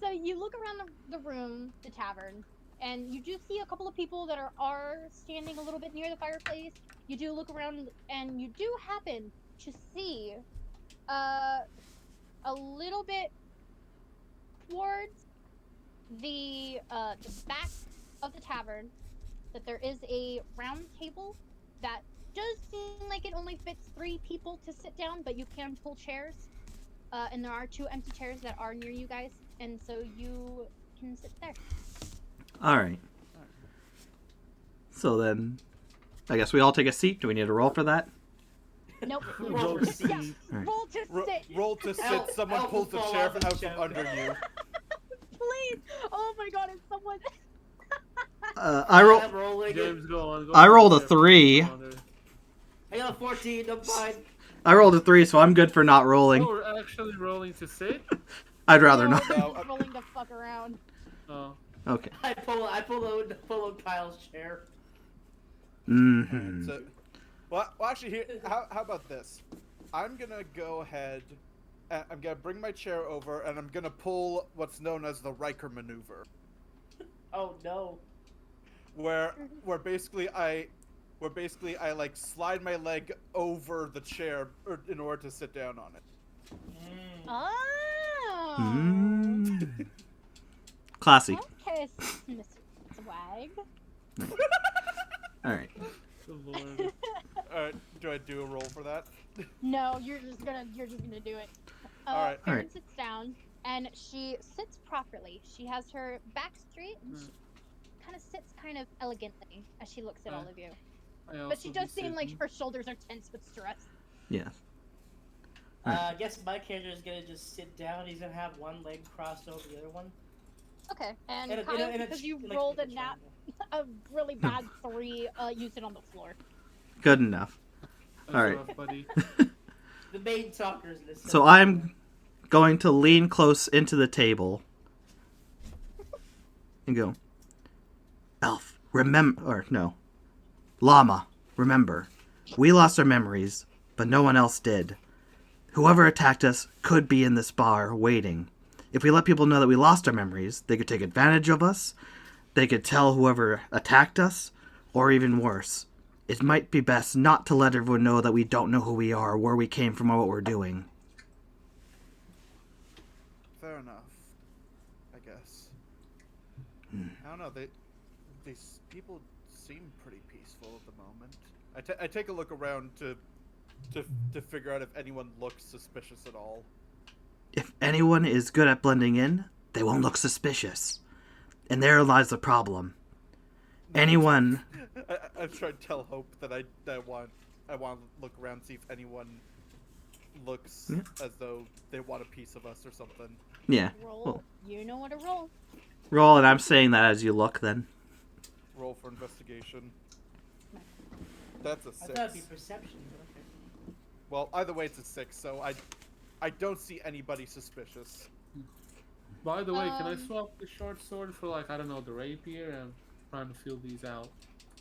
So you look around the room, the tavern, and you do see a couple of people that are standing a little bit near the fireplace. You do look around, and you do happen to see a little bit towards the back of the tavern that there is a round table that does seem like it only fits 3 people to sit down, but you can pull chairs. And there are 2 empty chairs that are near you guys, and so you can sit there. Alright. So then, I guess we all take a seat. Do we need to roll for that? Nope. Roll to seat. Yeah, roll to sit. Roll to sit. Elf- Someone Elf pulls will the fall chair off the out chair. from under you. Please. Oh my god, it's someone. I'm rolling James, it. go on. Go I on. rolled a 3. I got a 14. I'm fine. I rolled a 3, so I'm good for not rolling. Oh, we're actually rolling to sit. I'd rather No, not. this No, is rolling to fuck around. Oh. Okay. I pull out Kyle's chair. Mm-hmm. So, well, actually, here. How about this? I'm gonna go ahead. And I'm gonna bring my chair over, and I'm gonna pull what's known as the Riker maneuver, Oh no. where basically I like slide my leg over the chair in order to sit down on it. Oh. Mm. Classy. Okay, Mr. Swag. Alright. Good lord. Do I do a roll for that? No, you're just gonna do it. Alright. Farron Alright. sits down, and she sits properly. She has her back straight, and she kind of sits kind of elegantly as she looks at all of you. But she does seem like her shoulders are tense with stress. Yeah. I guess my character is gonna just sit down. He's gonna have one leg crossed over the other one. Okay, and In a- Kyle, in a- in a because ch- you like rolled a a triangle. really bad 3, you sit on the floor. Good enough. That's Alright. rough, buddy. The main talkers in this. So I'm going to lean close into the table and go, Elf, remember, or no, Llama, remember, we lost our memories, but no one else did. Whoever attacked us could be in this bar waiting. If we let people know that we lost our memories, they could take advantage of us, they could tell whoever attacked us, or even worse, it might be best not to let everyone know that we don't know who we are, where we came from, or what we're doing. Fair enough, I guess. I don't know. These people seem pretty peaceful at the moment. I take a look around to figure out if anyone looks suspicious at all. If anyone is good at blending in, they won't look suspicious. And there lies the problem. Anyone... I'm trying to tell Hope that I want to look around, see if anyone looks as though they want a piece of us or something. Yeah. Roll. Well, You know what to roll. roll, and I'm saying that as you look, then. Roll for investigation. That's a 6. I thought it'd be perception, but okay. Well, either way, it's a 6, so I don't see anybody suspicious. By the way, can I swap the short sword for, like, I don't know, the rapier? I'm trying to feel these out.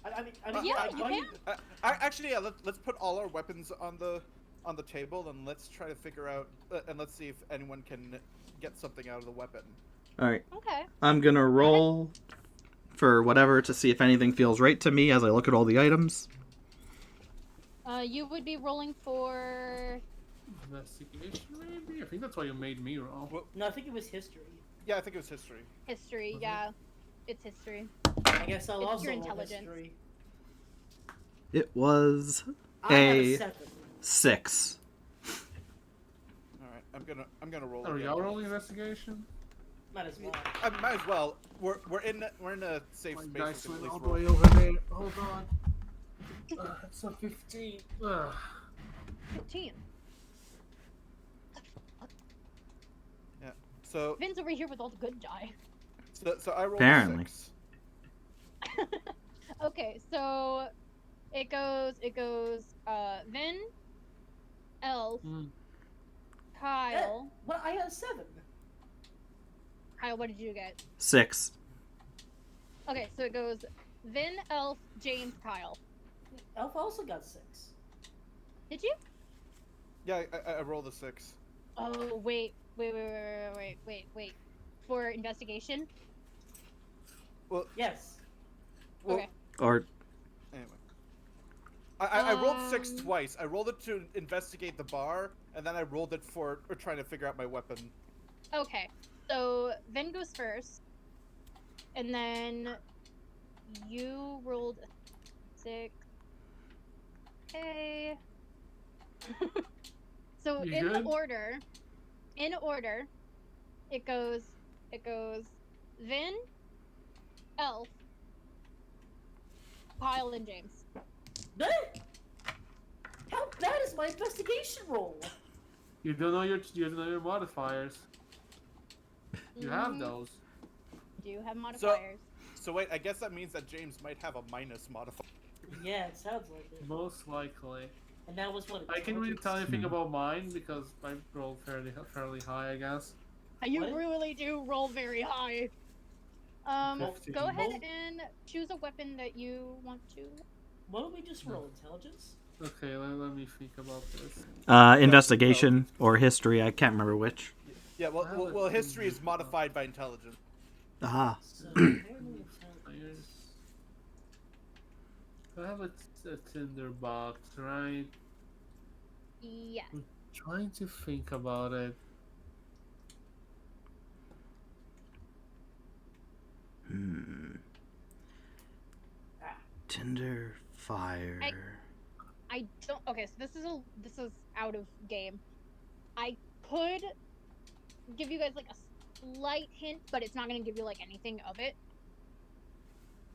I mean, Yeah, you can. Actually, yeah. Let's put all our weapons on the table, and let's try to figure out and let's see if anyone can get something out of the weapon. Alright. Okay. I'm gonna roll for whatever to see if anything feels right to me as I look at all the items. You would be rolling for... Investigation, maybe? I think that's why you made me roll. Well, no, I think it was history. yeah, I think it was history. history, yeah. It's history. I guess I'll It's also your roll intelligence. history. It was I have a a 7. 6. All right, I'm gonna roll. Are again. y'all rolling investigation? Might as well. I might as well. We're in a safe My space. dice We can went at all least the roll. way over there. Hold on. It's a 15. 15. Yeah. So Vin's over here with all the good die. so I rolled Apparently. a 6. Okay, so it goes Vin, Elf, Mm. Kyle. Well, I have 7. Kyle, what did you get? 6. Okay, so it goes Vin, Elf, James, Kyle. Elf also got 6. Did you? Yeah, I rolled a 6. Oh, wait. For investigation? Well, Yes. well Okay. Or anyway. I rolled 6 Um, twice. I rolled it to investigate the bar, and then I rolled it for trying to figure out my weapon. Okay, so Vin goes first, and then you rolled a 6. Okay. So You in good? order, it goes Vin, Elf, Kyle, and James. What? How bad is my investigation roll? You don't know your modifiers. You have Mhm. those. Do you have modifiers? So wait, I guess that means that James might have a minus modifier. Yeah, it sounds like it. Most likely. And that was what. I can't really tell anything Hmm. about mine because I rolled fairly high, I guess. You What? really do roll very high. 15. Go ahead and choose a weapon that you want to. Why don't we just roll intelligence? Okay, let me think about this. investigation or history, I can't remember which. Yeah, well, history is modified by intelligence. Aha. So, apparently intelligence. I have a tinder box, right? Yeah. Trying to think about it. Tinder fire. I don't. Okay, so this is out of game. I could give you guys like a slight hint, but it's not gonna give you like anything of it.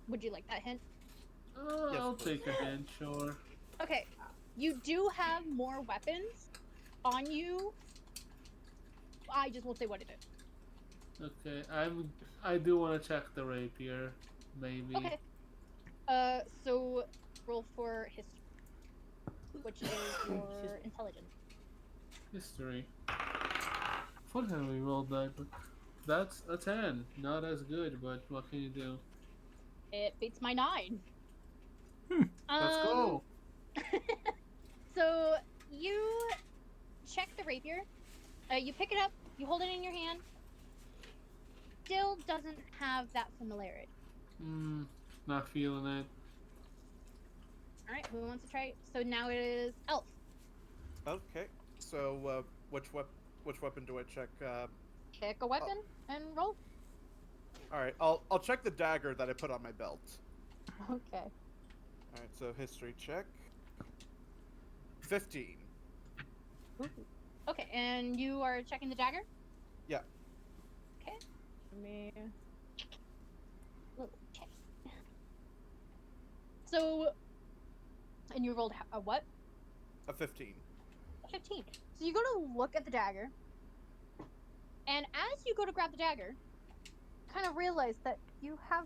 Would you like that hint? Yes, I'll please. take a hint, sure. Okay, you do have more weapons on you. I just won't say what it is. Okay, I do want to check the rapier, maybe. Okay. So roll for history, which is your intelligence. History. Funny how we rolled that, but that's a 10. Not as good, but what can you do? It beats my 9. Let's go. So you check the rapier. You pick it up. You hold it in your hand. Still doesn't have that familiarity. Not feeling it. All right, who wants to try? So now it is Elf. Okay. So which weapon do I check? Pick a weapon and roll. All right. I'll check the dagger that I put on my belt. Okay. All right. So history check. 15. Okay, and you are checking the dagger? Yeah. Okay. Let me. Okay. So, and you rolled a what? A 15. A 15. So you go to look at the dagger, and as you go to grab the dagger, kind of realize that you have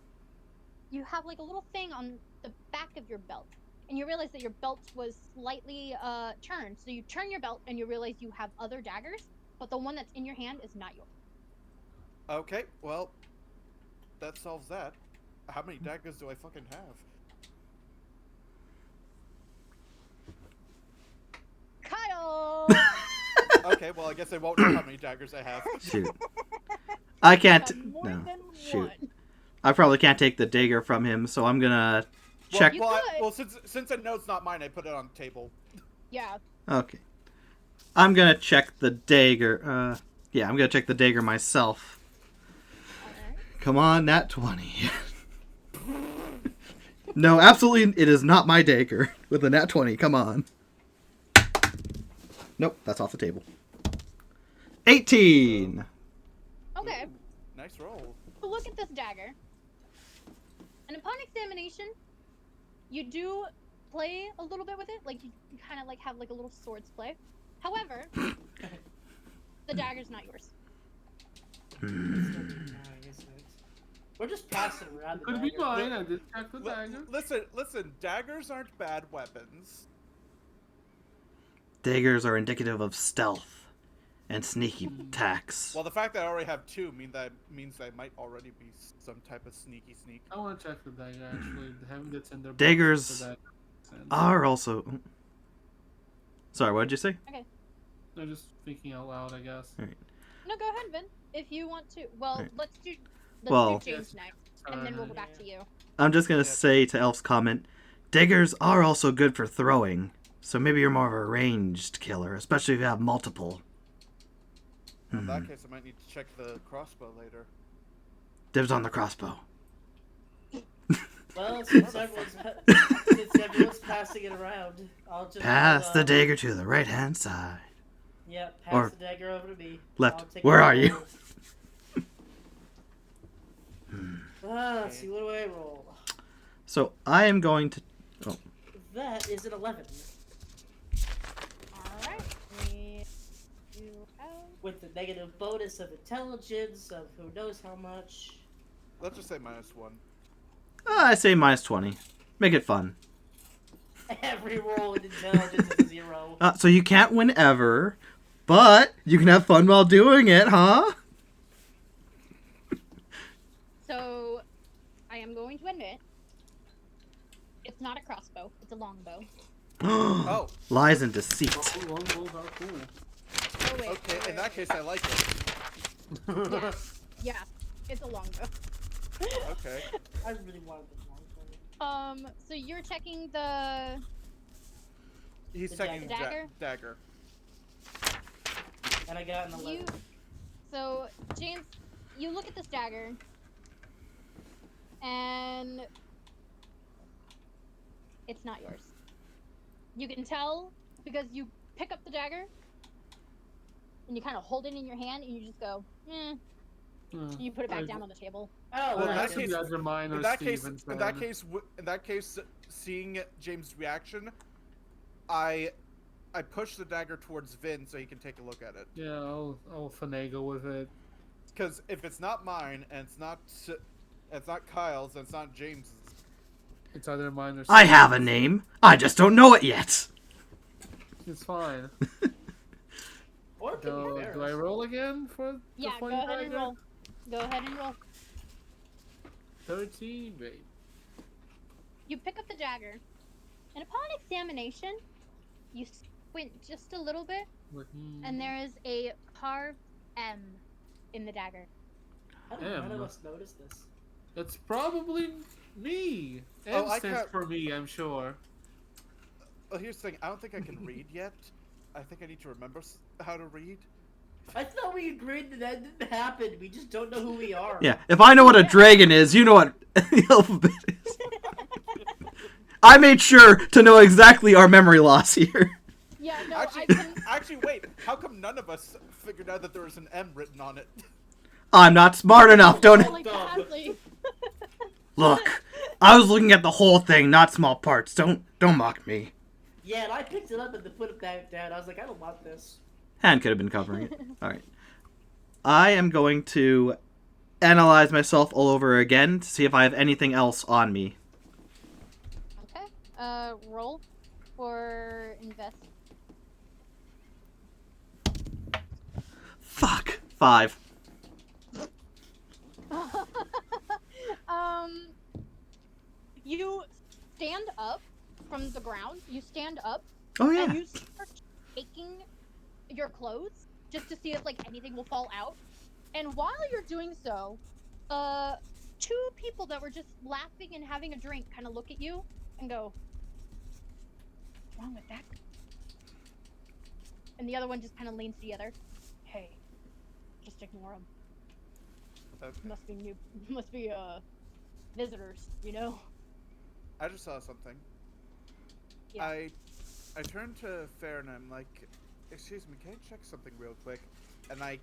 like a little thing on the back of your belt. And you realize that your belt was slightly turned. So you turn your belt and you realize you have other daggers, but the one that's in your hand is not yours. Okay. Well, that solves that. How many daggers do I fucking have? Kyle! Okay. Well, I guess I won't know how many daggers I have. Shoot. I can't. Got more No. than Shoot. one. I probably can't take the dagger from him, so I'm gonna check. You could. Since I know it's not mine, I put it on the table. Yeah. Okay. I'm gonna check the dagger. Yeah, I'm gonna check the dagger myself. Alright. Come on, nat 20. No, absolutely, it is not my dagger with a nat 20. Come on. Nope, that's off the table. 18. Okay. Ooh, nice roll. So look at this dagger. And upon examination, you do play a little bit with it. Like, you kind of like have like a little swords play. However, the dagger's not yours. It's still being mine, isn't it? We're just passing around the Could be dagger. mine. I did check the dagger. Listen. Daggers aren't bad weapons. Daggers are indicative of stealth and sneaky attacks. Well, the fact that I already have two means I might already be some type of sneaky sneak. I want to check the dagger actually. Having that's in their Daggers box, the dagger makes sense. are also. Sorry, what did you say? I'm just thinking out loud, I guess. No, go ahead, Vin. If you want to. Well, Right. let's do Well- James next, and then we'll go back to you. I'm just gonna say to Elf's comment, daggers are also good for throwing. So maybe you're more of a ranged killer, especially if you have multiple. In that case, I might need to check the crossbow later. Dibs on the crossbow. Well, since everyone's passing it around, I'll just Pass the dagger to the right hand side. Yeah, pass or the dagger over to me. left. I'll take Where a are you? roll. Let's see, what do I roll? So I am going to. That is an 11. Alright. You out. With the negative bonus of intelligence, of who knows how much. Let's just say -1. I say -20. Make it fun. Every roll in intelligence is a 0. So you can't win ever, but you can have fun while doing it, huh? So, I am going to admit, it's not a crossbow, it's a longbow. Oh, Lies and deceit. Oh, longbows are cool. Oh, wait. okay. In that case, I like it. Yeah, it's a longbow. Okay. I really wanted the longbow. So you're checking the... He's The checking dagger? dagger. And I got an 11. So, James, you look at this dagger, and it's not yours. You can tell because you pick up the dagger, and you kind of hold it in your hand, and you just go, and you put it back down on the table. Oh, Well, in right. that case- either mine or In that case, Steven's in that case, seeing James' reaction, I push the dagger towards Vin so he can take a look at it. Yeah, I'll finagle with it. Because if it's not mine and it's not Kyle's and it's not James's, It's either mine or I have a Steven's. name. I just don't know it yet. It's fine. Or it could be Do I Ferris. roll again for Yeah, the go funny ahead and dagger? roll. Go ahead and roll. 13, babe. You pick up the dagger, and upon examination, you squint just a little bit, Like, and there is a carved M in the dagger. How did none of Damn. us notice this? It's probably me. Oh, M I stands can't- for me, I'm sure. Well, here's the thing. I don't think I can read yet. I think I need to remember how to read. I thought we agreed that didn't happen. We just don't know who we are. Yeah, if I know what a dragon is, you know what the alphabet is. I made sure to know exactly our memory loss here. Yeah, no, Actually, I couldn't. actually, wait. How come none of us figured out that there was an M written on it? I'm not smart enough, don't... Like, sadly. Look, I was looking at the whole thing, not small parts. Don't mock me. Yeah, and I picked it up and then put it back down. I was like, I don't want this. Hand could have been covering it. Alright. I am going to analyze myself all over again to see if I have anything else on me. Okay. Roll for invest. Fuck. 5. You stand up from the ground. You stand up Oh yeah. and you start shaking your clothes just to see if like anything will fall out. And while you're doing so, two people that were just laughing and having a drink kind of look at you and go, "What's wrong with that?" And the other one just kind of leans to the other. Hey, just ignore them. Okay. Must be visitors, you know. I just saw something. Yeah. I turned to Fair and I'm like, excuse me, can I check something real quick? And I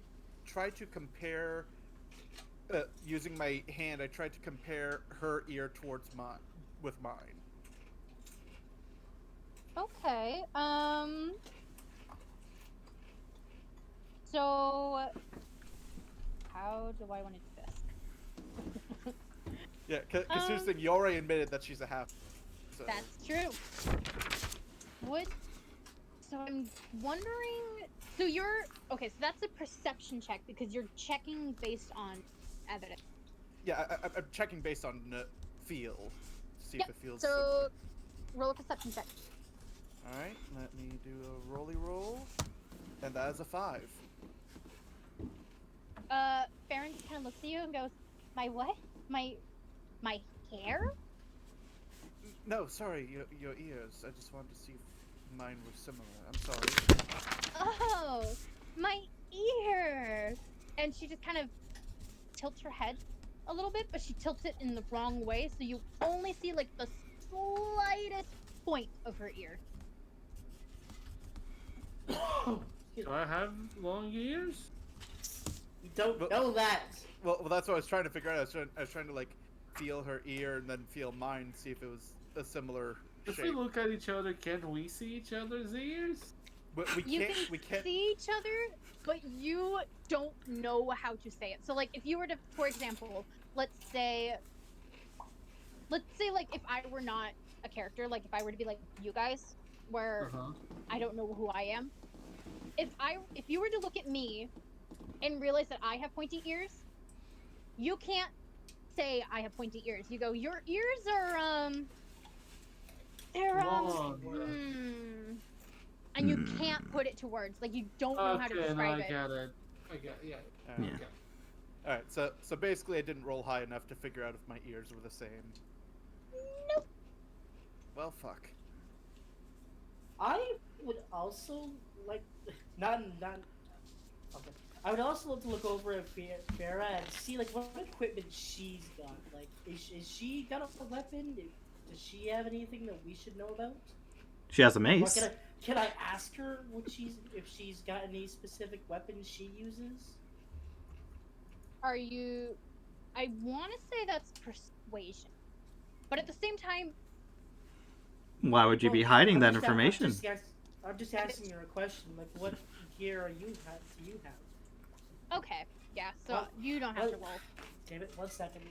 tried to compare, using my hand, I tried to compare her ear towards mine, with mine. Okay. So, how do I want to do this? Yeah, because here's the thing, you already admitted that she's a half. So. That's true. So I'm wondering. So you're okay. So that's a perception check because you're checking based on evidence. Yeah, I'm checking based on feel. See Yep, if it feels So similar. roll a perception check. Alright, let me do a rolly roll. And that is a 5. Farron just kind of looks at you and goes, "My what? My hair?" No, sorry, your ears. I just wanted to see if mine were similar. I'm sorry. Oh, my ear. And she just kind of tilts her head a little bit, but she tilts it in the wrong way, so you only see like the slightest point of her ear. Do I have long ears? You don't But- know that. Well, that's what I was trying to figure out. I was trying to like feel her ear and then feel mine, see if it was a similar If shape. we look at each other, can we see each other's ears? But You can we can't. see each other, but you don't know how to say it. So, like, if you were to, for example, let's say like if I were not a character, like if I were to be like you guys, where I don't know who I am. If you were to look at me and realize that I have pointy ears, you can't say I have pointy ears. You go, your ears are they're Long. and you can't put it to words. Like you don't know how to Okay, describe no, I it. get it. I get yeah. Yeah. Okay. Alright, so basically I didn't roll high enough to figure out if my ears were the same. Nope. Well, fuck. I would also like not. Okay. I would also love to look over at Farah and see like what equipment she's got. Like, is she got a weapon? Does she have anything that we should know about? She has a Or mace. can I ask her if she's got any specific weapons she uses? Are you? I want to say that's persuasion, but at the same time, Why would you be Well, hiding I'm that just- information? I'm just asking her a question. Like, what gear do you have? okay, yeah. So Well, you don't have to well- roll. Damn it! 1 second.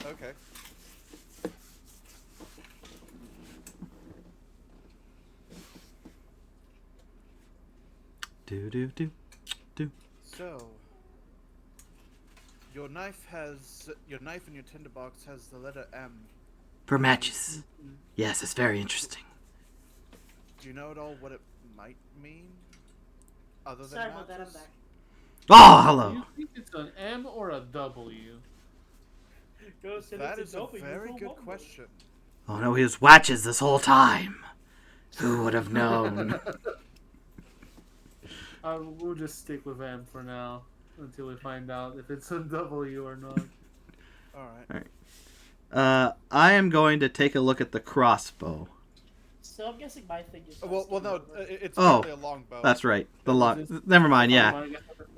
Okay. Do. So, your knife in your tinderbox has the letter M. For matches. Yes, it's very interesting. Do you know at all what it might mean? Other than Sorry about that. I'm matches? back. Oh, Do hello. you think it's an M or a W? Go send That it is to a Toby, very you good know what? question. Oh no, he was watches this whole time. Who would have known? We'll just stick with M for now until we find out if it's a W or not. Alright. I am going to take a look at the crossbow. So I'm guessing my thing is. Well, no, it's Oh, really a longbow. That's right. The long. Never mind. Yeah.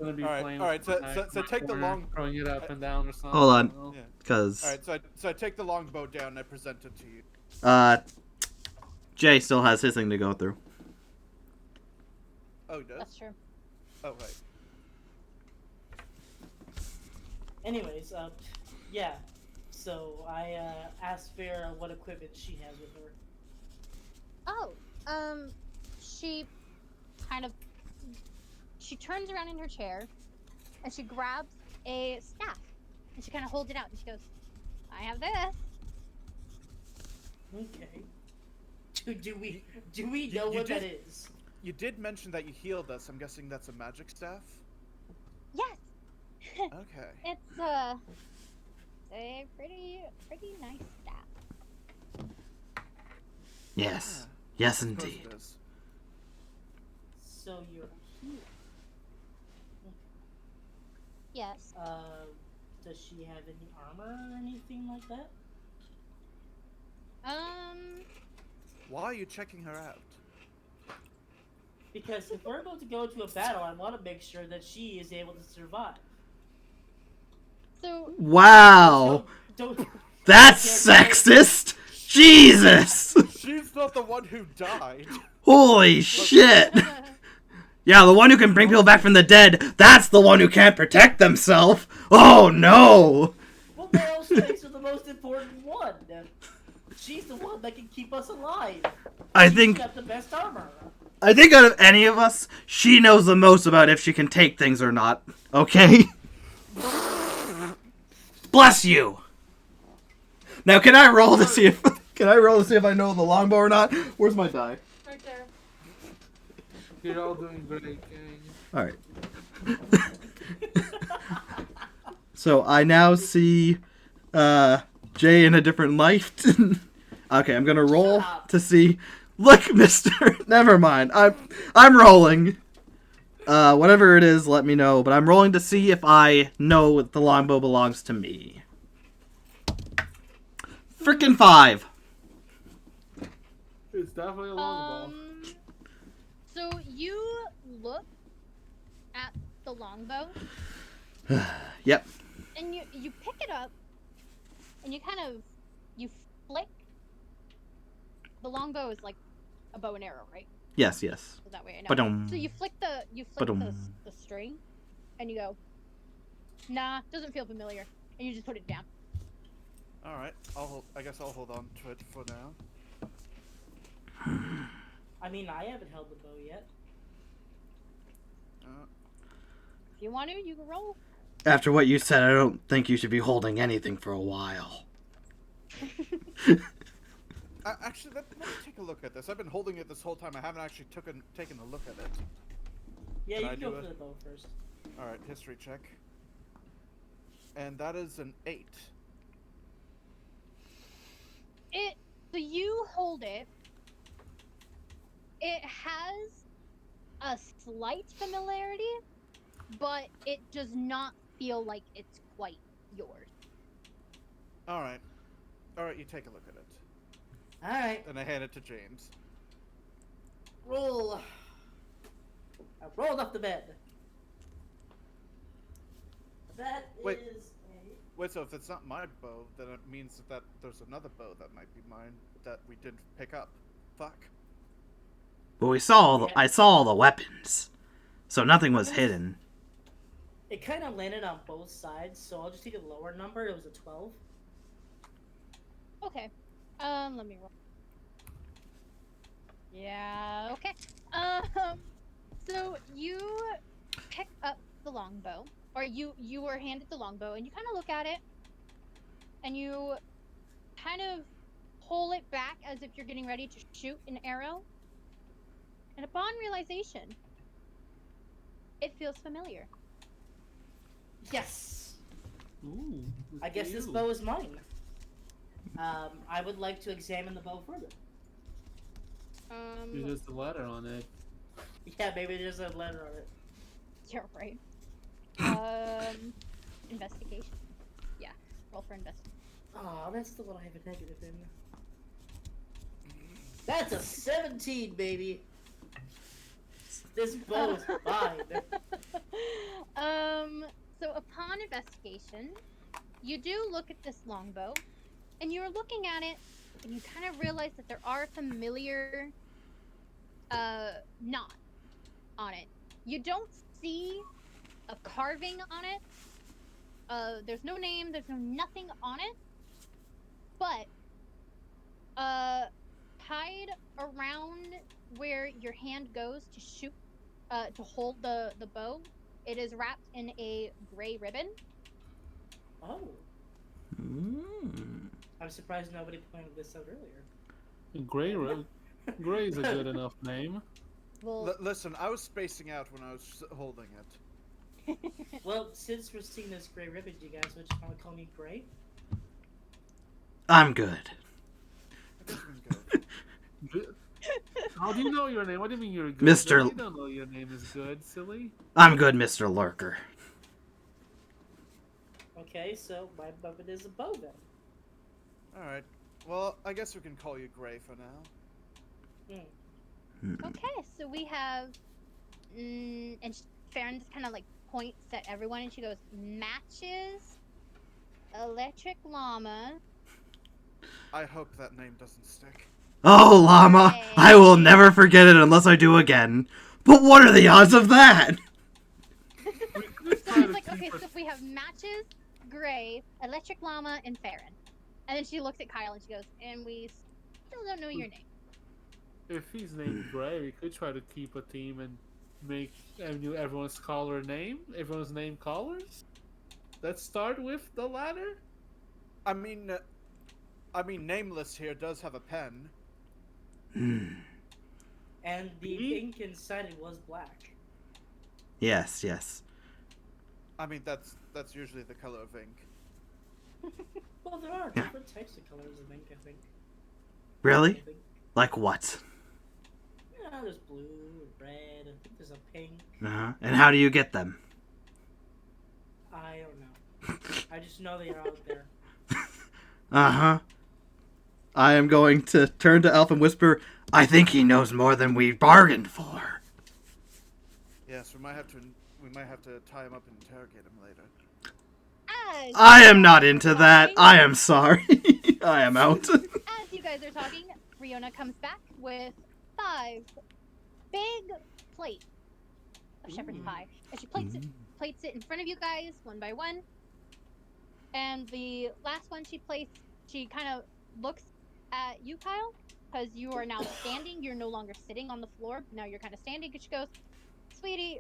Alright, so take the long. Throwing it up and down or something. Hold on. Yeah. Because Alright, so I take the longbow down and I present it to you. Jay still has his thing to go through. Oh, he does? That's true. Oh, right. Anyways, yeah. So I asked Farah what equipment she has with her. Oh, she turns around in her chair, and she grabs a staff, and she kind of holds it out, and she goes, "I have this." Okay. Do we know what that is? You did mention that you healed us. I'm guessing that's a magic staff? Yes. Okay. It's a pretty nice staff. Yes. Yes, Of course indeed. it is. So you're here. Yes. Does she have any armor or anything like that? Why are you checking her out? Because if we're about to go to a battle, I want to make sure that she is able to survive. So Wow. Don't That's sexist. Jesus. She's not the one who died. Holy shit. Yeah, the one who can bring people back from the dead. That's the one who can't protect themselves. Oh no. Well, male strengths are the most important one. She's the one that can keep us alive. She's got the best armor. I think out of any of us, she knows the most about if she can take things or not. Okay? Bless you. Now, can I roll to see if I know the longbow or not? Where's my die? right there. You're all doing great, gang. All right. So I now see Jay in a different light. Okay, I'm gonna roll to see. Look, Mister. Never mind. I'm rolling. Whatever it is, let me know. But I'm rolling to see if I know if the longbow belongs to me. Frickin' 5. It's definitely a longbow. So you look at the longbow, Yep. and you pick it up, and you flick. The longbow is like a bow and arrow, right? Yes. So that way I know. Ba-dum. So you flick the string, and you go, "Nah, doesn't feel familiar," and you just put it down. All right. I guess I'll hold on to it for now. I mean, I haven't held the bow yet. If you want to, you can roll. After what you said, I don't think you should be holding anything for a while. Actually, let me take a look at this. I've been holding it this whole time. I haven't actually taken a look at it. Yeah, Can you I can do go it? for the bow first. All right, history check. And that is an 8. So you hold it. It has a slight familiarity, but it does not feel like it's quite yours. All right, you take a look at it. Alright, And I hand it to James. roll. I rolled off the bed. That Wait. is Wait, so if it's not my bow, then it means that there's another bow that might be mine that we didn't pick up. Fuck. But I saw all the weapons, so nothing was hidden. It kind of landed on both sides, so I'll just take a lower number. It was a 12. Okay. Let me roll. Yeah, okay. So you pick up the longbow, or you were handed the longbow, and you kind of look at it, and you kind of pull it back as if you're getting ready to shoot an arrow. And upon realization, it feels familiar. Yes! Ooh, I guess this you. bow is mine. I would like to examine the bow further. There's just a letter on it. Yeah, maybe there's a letter on it. You're right. Investigation. Yeah, roll for investigation. Oh, that's the one I have a negative in. That's a 17, baby. This bow is mine. So upon investigation, you do look at this longbow, and you're looking at it, and you kind of realize that there are familiar, knot on it. You don't see a carving on it. There's no name. There's no nothing on it. But, tied around where your hand goes to shoot, to hold the bow, it is wrapped in a gray ribbon. Oh. Mm. I'm surprised nobody pointed this out earlier. Gray is a good enough name. Well, Listen, I was spacing out when I was holding it. Well, since we're seeing this gray ribbon, do you guys would just want to call me Gray? I'm good. I guess we can go. How do you know your name? What do you mean you're good? Mr. You don't know your name is good, silly. I'm good, Mr. Lurker. Okay, so my weapon is a bow then. Alright. Well, I guess we can call you Gray for now. okay, so we have, and Farron just kind of like points at everyone, and she goes, matches, electric llama. I hope that name doesn't stick. Oh, llama! I will never forget it unless I do again. But what are the odds of that? So it's like, okay, so we have matches, Gray, electric llama, and Farron. And then she looks at Kyle and she goes, and we still don't know your name. If he's named Gray, we could try to keep a team and make everyone's caller name. Everyone's name callers. Let's start with the latter. I mean, Nameless here does have a pen. And the ink inside it was black. Yes, yes. I mean, that's usually the color of ink. Well, there are different types of colors of ink, I think. Really? I think. Like what? Yeah, there's blue, red, I think there's a pink. Uh-huh. And how do you get them? I don't know. I just know they are out there. Uh-huh. I am going to turn to Elf and whisper, I think he knows more than we bargained for. Yes, we might have to tie him up and interrogate him later. I am not into that. I am sorry. I am out. As you guys are talking, Riona comes back with 5 big plates of shepherd's pie. And she plates it in front of you guys, one by one. And the last one she placed, she kind of looks at you, Kyle, because you are now standing. You're no longer sitting on the floor. Now you're kind of standing. And she goes, sweetie,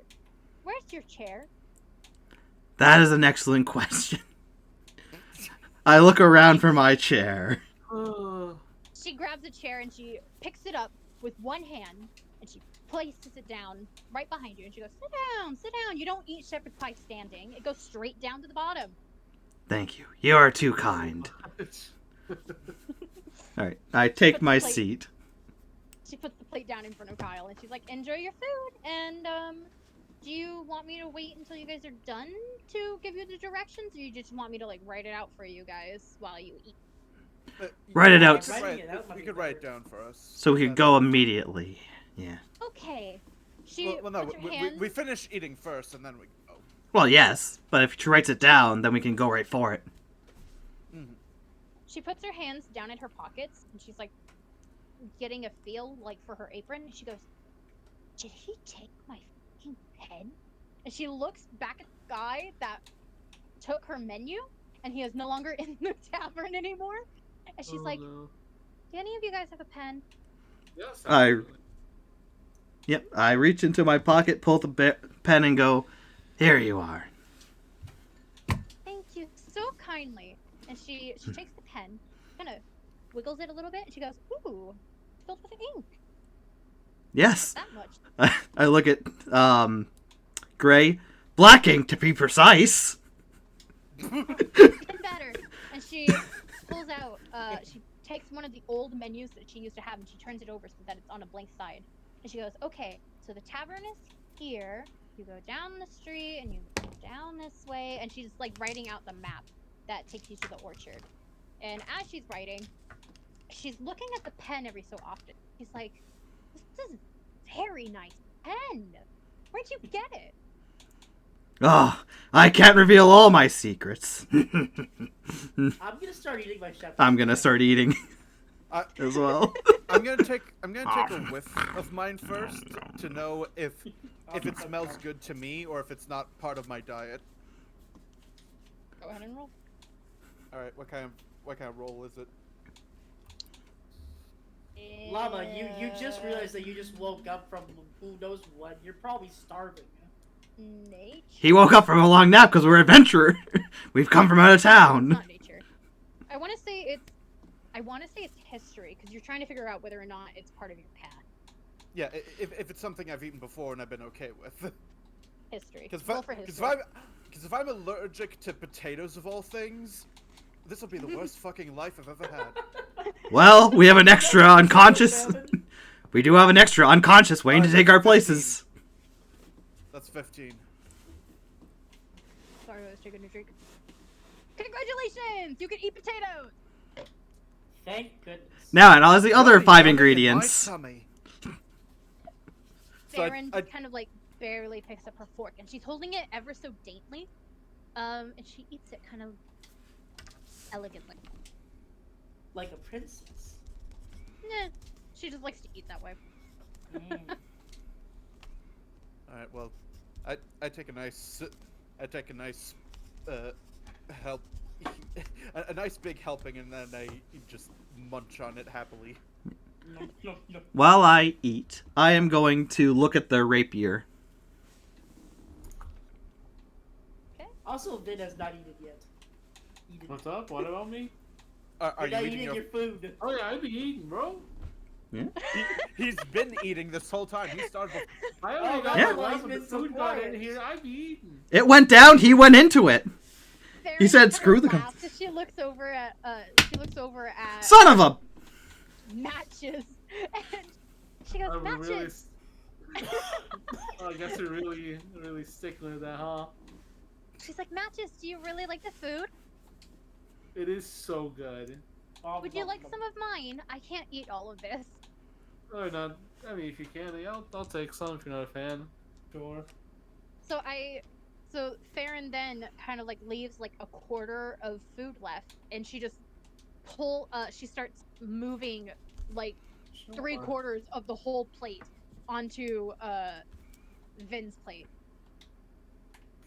where's your chair? That is an excellent question. I look around for my chair. She grabs a chair and she picks it up with one hand and she places it down right behind you. And she goes, sit down. You don't eat shepherd's pie standing. It goes straight down to the bottom. Thank you. You are too kind. Alright, I take my seat. She puts the plate down in front of Kyle and she's like, enjoy your food. And, do you want me to wait until you guys are done to give you the directions? Or you just want me to, like, write it out for you guys while you eat? Write it out. You could write it down for us. So we could go immediately. Yeah. Okay. She Well, no, puts her hands... we finish eating first and then we go. Well, yes, but if she writes it down, then we can go right for it. Mm-hmm. She puts her hands down in her pockets and she's, like, getting a feel, like, for her apron. And she goes, did he take my fucking pen? And she looks back at the guy that took her menu and he is no longer in the tavern anymore. And she's like, no. do any of you guys have a pen? Yes, Yep, I reach into my pocket, pull the pen, and go, here you are. Thank you so kindly. And she takes the pen, kind of wiggles it a little bit, and she goes, ooh, filled with ink. Yes. That much. I look at, gray, black ink to be precise. Even better. And she pulls out. She takes one of the old menus that she used to have, and she turns it over so that it's on a blank side. And she goes, "Okay, so the tavern is here. You go down the street, and you go down this way." And she's like writing out the map that takes you to the orchard. And as she's writing, she's looking at the pen every so often. She's like, "This is very nice pen. Where'd you get it?" Oh, I can't reveal all my secrets. I'm gonna start eating my chef. I'm gonna start eating I, as well. I'm gonna take a whiff of mine first to know if it smells good to me or if it's not part of my diet. Go ahead and roll. All right, what kind of roll is it? Llama, you just realized that you just woke up from who knows what. You're probably starving. Nature. He woke up from a long nap because we're adventurer. We've come from out of town. Not nature. I want to say it's history because you're trying to figure out whether or not it's part of your path. Yeah, if it's something I've eaten before and I've been okay with. History. Because Roll for history. if I'm allergic to potatoes of all things, this will be the worst fucking life I've ever had. Well, we have an extra unconscious. We do have an extra unconscious waiting to take our places. That's 15. Sorry, I was taking a drink. Congratulations! You can eat potatoes! Thank goodness. Now, and all the other Yummy, 5 yummy in ingredients. my tummy. So Farron I- kind of like barely picks up her fork and she's holding it ever so daintily. And she eats it kind of elegantly. Like a princess. Nah, she just likes to eat that way. Mm. All right, well, I take a nice help, a nice big helping, and then I just munch on it happily. No. While I eat, I am going to look at the rapier. Also, Vin has not eaten yet. Eaten. What's up? What about me? Are You're you not eating your food. Oh yeah, I be eating, bro. He's been eating this whole time. He started. I only got Yeah. the last when the He's been so food got in quiet. here. I be eating. It went down, he went into it. Farron said, kind of "Screw the laughs as she looks over at Son of a... Matches. And she goes, Are we really? "Matches." Oh, I guess you're really sticking with that, huh? She's like, "Matches, do you really like the food? It is so good. Would you like some of mine? I can't eat all of this." Or not? I mean, if you can, I'll take some if you're not a fan. Sure. So Farron then kind of like leaves like a quarter of food left, and she just she starts moving like Sure. 3/4 of the whole plate onto Vin's plate.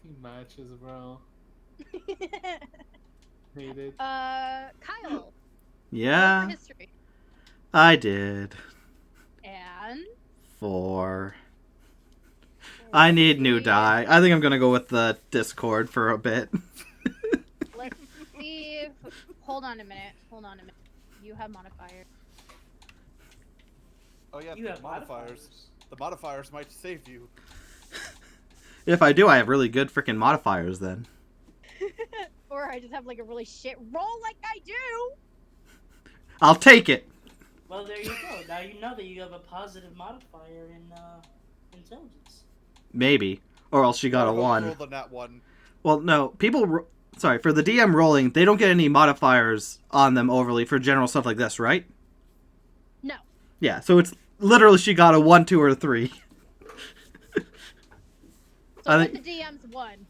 He matches, bro. Hate it. Kyle. Yeah, roll for history. I did. And 4. I need new die. I think I'm gonna go with the Discord for a bit. let's see if... Hold on a minute. You have modifiers. Oh yeah, You the have modifiers. The modifiers might save you. If I do, I have really good freaking modifiers then. Or I just have like a really shit roll like I do. I'll take it. Well, there you go. Now you know that you have a positive modifier in intelligence. Maybe. Or else she got a Roll 1. the nat 1. Well, no. Sorry, for the DM rolling, they don't get any modifiers on them overly for general stuff like this, right? No. Yeah, so it's literally she got a 1, 2, or 3. So I what think- the DM's won.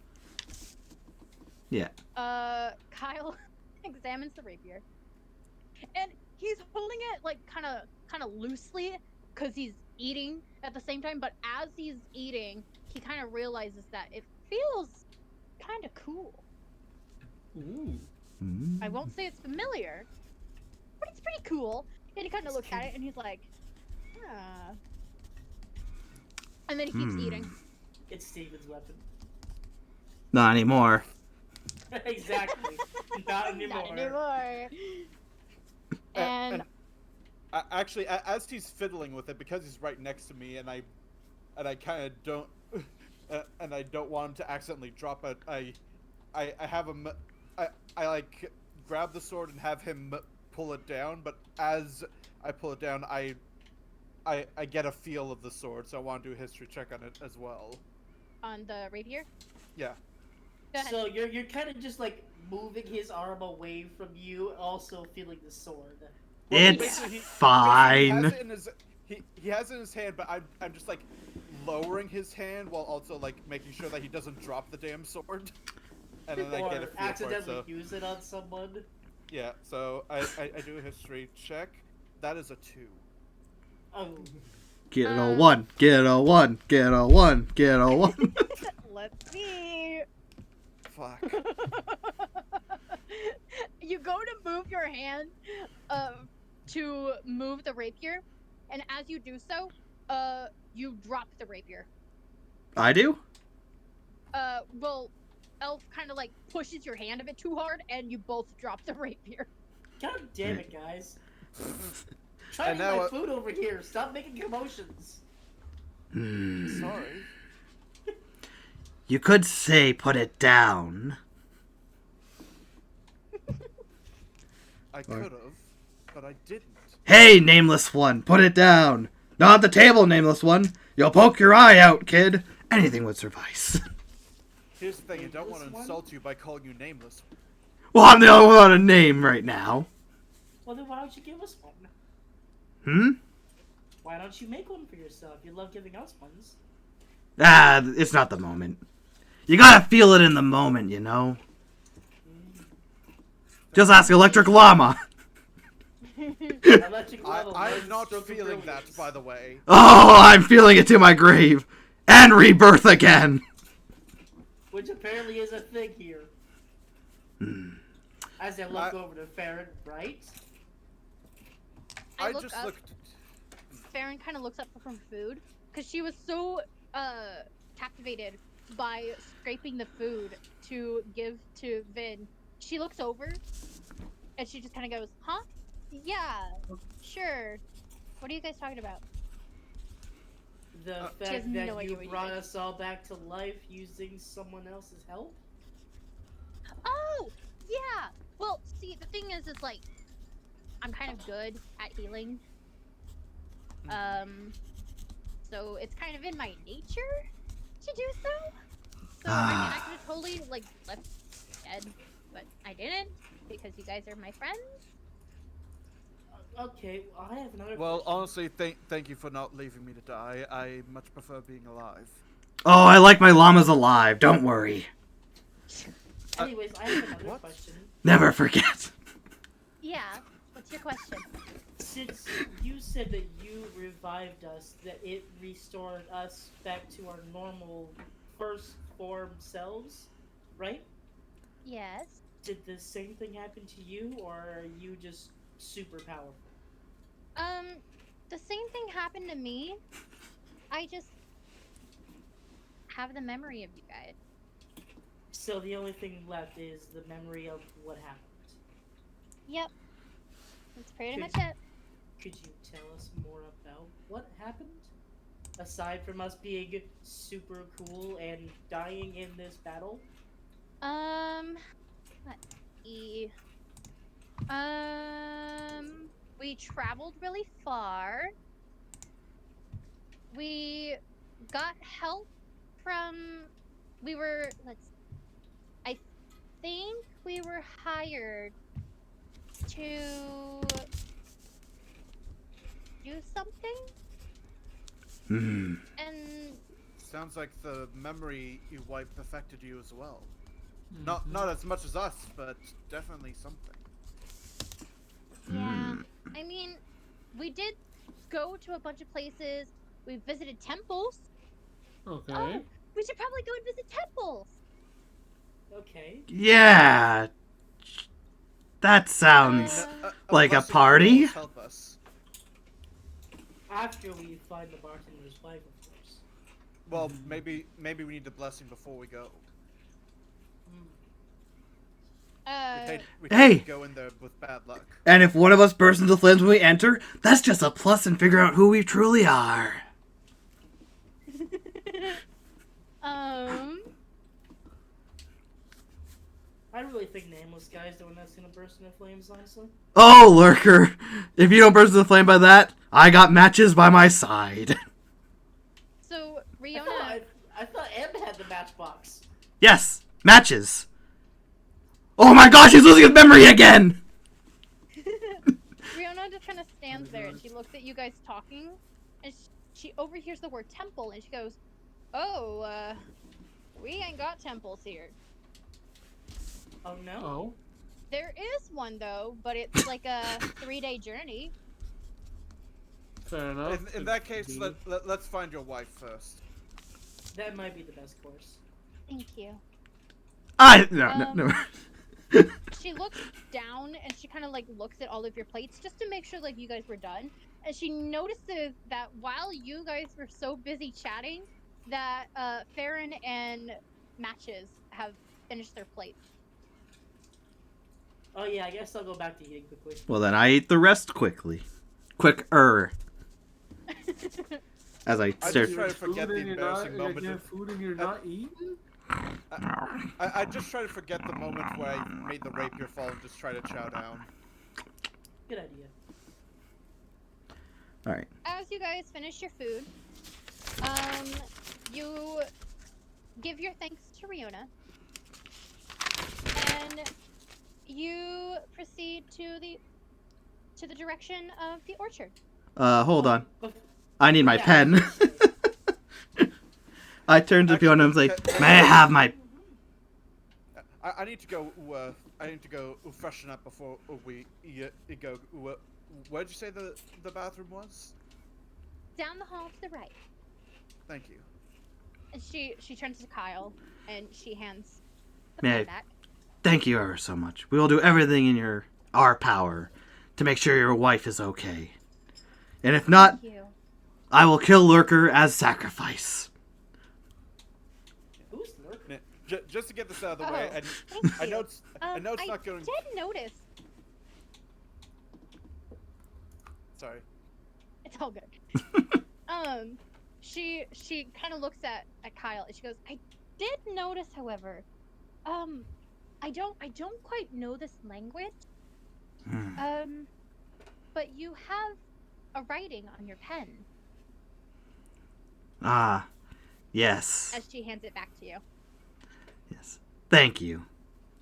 Yeah. Kyle examines the rapier, and he's holding it like kind of loosely because he's eating at the same time. But as he's eating, he kind of realizes that it feels kind of cool. Ooh. I won't say it's familiar, but it's pretty cool. And he kind of looks at it and he's like, "Ah." And then he keeps eating. It's Steven's weapon. Not anymore. Exactly. Not anymore. Not anymore. And Actually, as he's fiddling with it, because he's right next to me, and I kind of don't, and I don't want him to accidentally drop it. I have him. I like grab the sword and have him pull it down, but as I pull it down, I get a feel of the sword, so I want to do a history check on it as well. On the rapier? Yeah. Go ahead. So you're kind of just like moving his arm away from you, also feeling the sword. It's basically, he fine. He has it in his hand, but I'm just like lowering his hand while also like making sure that he doesn't drop the damn sword. And then I get a feel accidentally for it, so use it on someone. yeah. So I do a history check. That is a 2. Oh, Get a 1, get a 1, get a 1, get a 1. Let's see. Fuck. You go to move your hand to move the rapier, and as you do so, you drop the rapier. I do? Well, Elf kind of like pushes your hand a bit too hard, and you both drop the rapier. God damn it, guys! Try And to eat now, my food over here. Stop making commotions. Sorry. You could say put it down. I could have, but I didn't. Hey, nameless one, put it down. Not the table, nameless one. You'll poke your eye out, kid. Anything would suffice. Here's the thing, I don't want to Nameless one? insult you by calling you nameless. Well, I'm the only one without a name right now. Well, then why don't you give us one? Hmm? Why don't you make one for yourself? You love giving us ones. Ah, it's not the moment. You gotta feel it in the moment, you know? Just ask Electric Llama. Electric Lava I'm loves not stroke of feeling brilliance. that, by the way. Oh, I'm feeling it to my grave. And rebirth again. Which apparently is a thing here. As I look over to Farron, right? I I look just up. looked. Farron kind of looks up from food because she was so captivated by scraping the food to give to Vin. She looks over and she just kind of goes, "Huh? Yeah, sure. What are you guys talking about?" The She has fact no that idea you what you brought did. us all back to life using someone else's help? Oh, yeah. Well, see, the thing is like, I'm kind of good at healing. So it's kind of in my nature to do so. So I mean, I could have totally like left dead, but I didn't because you guys are my friends. Okay, well, I have another Well, question. honestly, thank you for not leaving me to die. I much prefer being alive. Oh, I like my llamas alive. Don't worry. Anyways, I have another What? question. Never forget. Yeah. What's your question? Since you said that you revived us, that it restored us back to our normal first form selves, right? Yes. Did the same thing happen to you, or are you just super powerful? The same thing happened to me. I just have the memory of you guys. So the only thing left is the memory of what happened. Yep. That's pretty Could- much it. Could you tell us more about what happened? Aside from us being super cool and dying in this battle? Let's see. We traveled really far. We got help from. I think we were hired to do something, Hmm. and Sounds like the memory you wiped affected you as well. Not as much as us, but definitely something. yeah. I mean, we did go to a bunch of places. We visited temples. Okay. Oh, we should probably go and visit temples. Okay. Yeah. That sounds like a blessing will party? always help us. After we find the bartender's wife, of course. Well, maybe we need the blessing before we go. We Hey! can't go in there with bad luck. And if one of us bursts into flames when we enter, that's just a plus in figuring out who we truly are. I really think Nameless Guy's the one that's gonna burst into flames, honestly. Oh, Lurker! If you don't burst into flame by that, I got matches by my side. So I Riona, thought, I thought Em had the matchbox. Yes, matches. Oh my gosh, he's losing his memory again! Riona just kind of stands there and she looks at you guys talking, and she overhears the word temple and she goes, "Oh, we ain't got temples here. Oh no. Oh. There is one though, but it's like a 3-day journey." Fair enough. In that case, let's find your wife first. That might be the best course. Thank you. No. She looks down and she kind of like looks at all of your plates just to make sure like you guys were done, and she notices that while you guys were so busy chatting, that Farron and Matches have finished their plates. Oh yeah, I guess I'll go back to eating quickly. Well, then I ate the rest quickly. Quicker. As I I stare. just try to forget the Food and you're embarrassing not, moment. you're getting food and you're not eating? I just try to forget the moment where I made the rapier fall and just try to chow down. Good idea. Alright. As you guys finish your food, you give your thanks to Riona, and you proceed to the direction of the orchard. Hold on. I need my pen. I turned to Fiona and was like, "May I have my..." I need to go. I need to go freshen up before we go. Where did you say the bathroom was? Down the hall to the right. Thank you. And she turns to Kyle and she hands the May pen I- back. Thank you ever so much. We will do everything in our power to make sure your wife is okay. And if not, Thank you. I will kill Lurker as sacrifice. Who's Lurker? Just to get this out of the way, Oh, and thank I know you. it's not going. did notice. Sorry. It's all good. She kind of looks at Kyle and she goes, "I did notice, however, I don't quite know this language. But you have a writing on your pen." Ah, yes. As she hands it back to you. Yes. Thank you.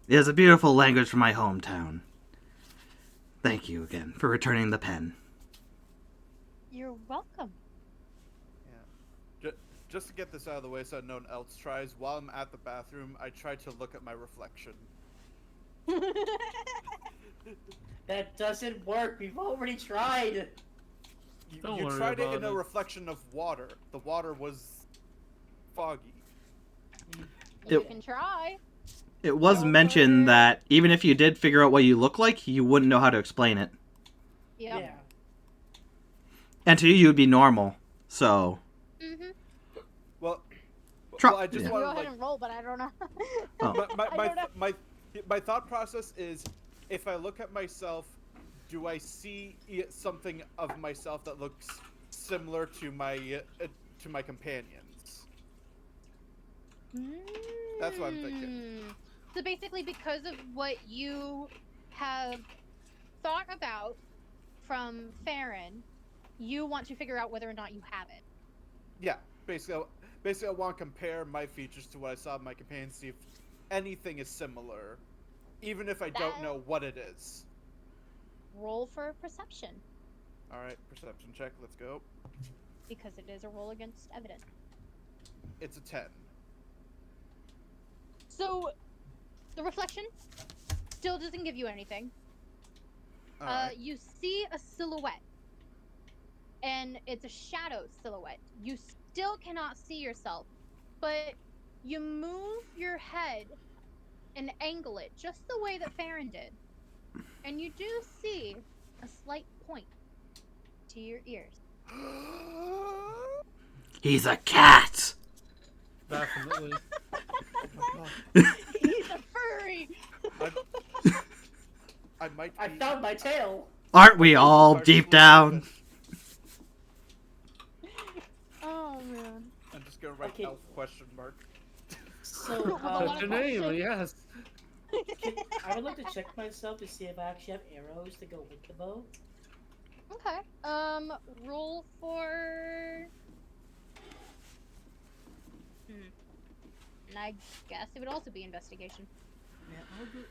It is a beautiful language from my hometown. Thank you again for returning the pen. You're welcome. Yeah. Just to get this out of the way so no one else tries, while I'm at the bathroom, I try to look at my reflection. That doesn't work. We've already tried. Don't You worry tried it about in a it. reflection of water. The water was foggy. You It- can try. It was Don't mentioned worry. that even if you did figure out what you look like, you wouldn't know how to explain it. Yep. Yeah. And to you, you'd be normal. So, Mm-hmm. Well, Try- I just yeah. Go want ahead to like and roll, but I don't know. Oh. I don't know. my thought process is, if I look at myself, do I see something of myself that looks similar to my companions? That's what I'm thinking. So basically, because of what you have thought about from Farron, you want to figure out whether or not you have it. Yeah, basically, I want to compare my features to what I saw in my companions, see if anything is similar, even if I don't That- know what it is. Roll for perception, All right, perception check. Let's go. because it is a roll against evidence. It's a 10. So, the reflection still doesn't give you anything. All right. You see a silhouette, and it's a shadow silhouette. You still cannot see yourself, but you move your head and angle it just the way that Farron did, and you do see a slight point to your ears. he's a cat! Definitely. He's a furry. I might. I Be, found my tail. Aren't we all partially deep down? elfish. Oh man. I'm just gonna write Okay. elf question mark. So, Hold on, That's your name, yes. I would like to check myself to see if I actually have arrows to go with the bow. Okay. Roll for. And I guess it would also be investigation. Yeah, I'll do.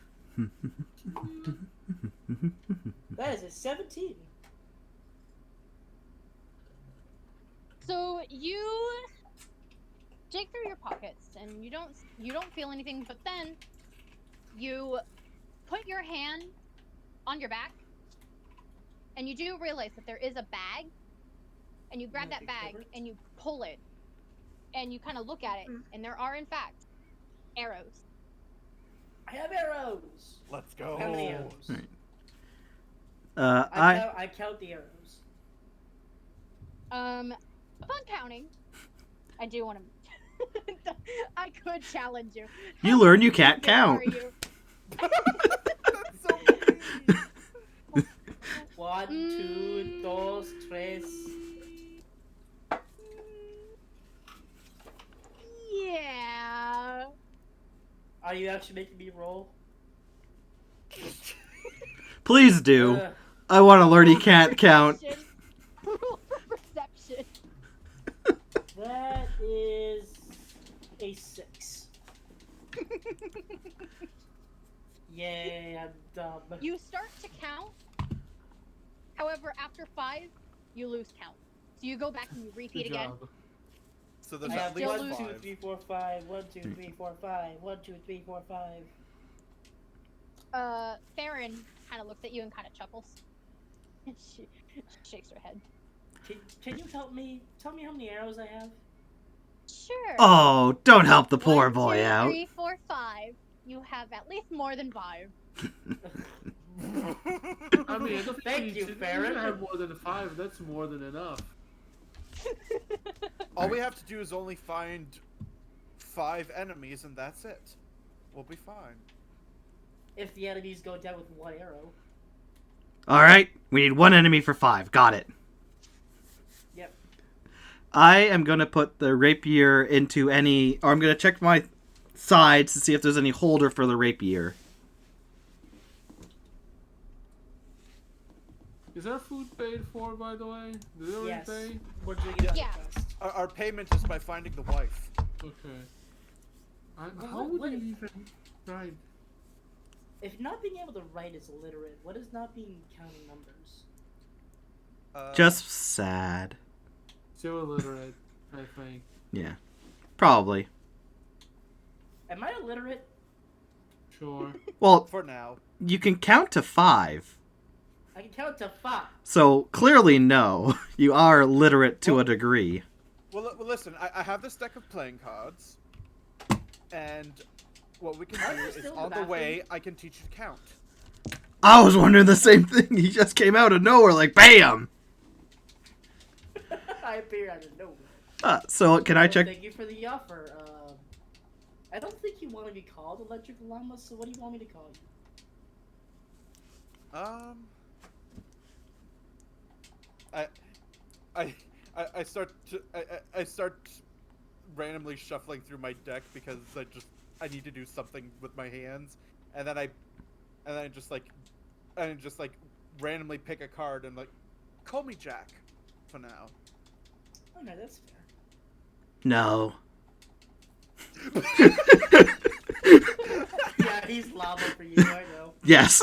That is a 17. So you dig through your pockets and you don't feel anything, but then you put your hand on your back and you do realize that there is a bag, and you grab that bag and you pull it and you kind of look at it, and there are in fact arrows. I have arrows. Let's go. How many arrows? I I count the arrows. Upon counting, I do want to. I could challenge you. You learn you can't How count. are you? That's so mean. 1, 2, 3. Yeah. Are you actually making me roll? Please do. Ugh. I want to learn he can't count. Roll for perception. That is a 6. Yay, I'm dumb. You start to count. However, after 5, you lose count. So you go back and you repeat Good again. job. So there's I at have least 1, 2, 5. 3, 4, 5. 1, 2, 3, 4, 5. 1, 2, 3, 4, 5. Farron kind of looks at you and kind of chuckles. she shakes her head. Can you help me? Tell me how many arrows I have. Sure. Oh, don't help the poor 1, boy 2, out. 3, 4, 5. You have at least more than 5. I mean, I don't Thank think you, should Farron. have more than 5. That's more than enough. All we have to do is only find 5 enemies, and that's it. We'll be fine. If the enemies go down with 1 arrow. Alright, we need 1 enemy for 5. Got it. Yep. I am going to put the rapier into any... Or I'm going to check my sides to see if there's any holder for the rapier. Is our food paid for, by the way? Did it already Yes. pay? We're doing it Yeah. fast. Our payment is by finding the wife. Okay. Well, How would what- you even... Right. If not being able to write is illiterate, what is not being counting numbers? Just sad. Still illiterate, I think. Yeah. Probably. Am I illiterate? Sure. Well, For now. you can count to 5. I can count to 5. So, clearly no. You are literate to a degree. Well, listen, I have this deck of playing cards, and what we can Are do you is still in on the the way, I can teach you to count. I was wondering the same thing. He just came out of nowhere like BAM! I appear out of nowhere. So, can I check? Thank you for the offer. I don't think you want to be called Electric Llama, so what do you want me to call you? I start randomly shuffling through my deck because I need to do something with my hands, and then I just randomly pick a card and like, call me Jack, for now. Oh no, that's fair. No. Yeah, he's lava for you, I know. Yes.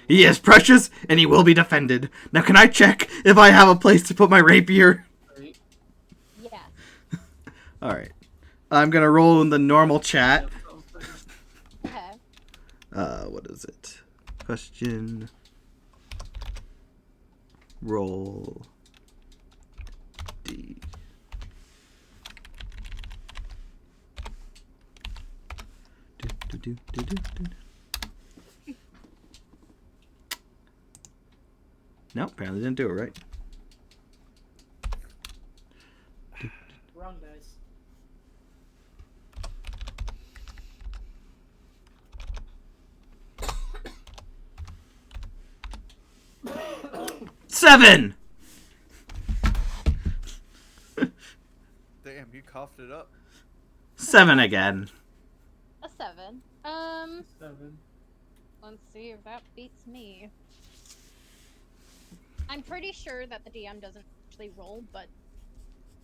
He is precious, and he will be defended. Now, can I check if I have a place to put my rapier? Yes. Alright. I'm gonna roll in the normal chat. Okay. What is it? Question. Roll. D. No, apparently didn't do it right. Wrong dice. Seven! Damn, you coughed it up. 7 again. A 7. 7. Let's see if that beats me. I'm pretty sure that the DM doesn't actually roll, but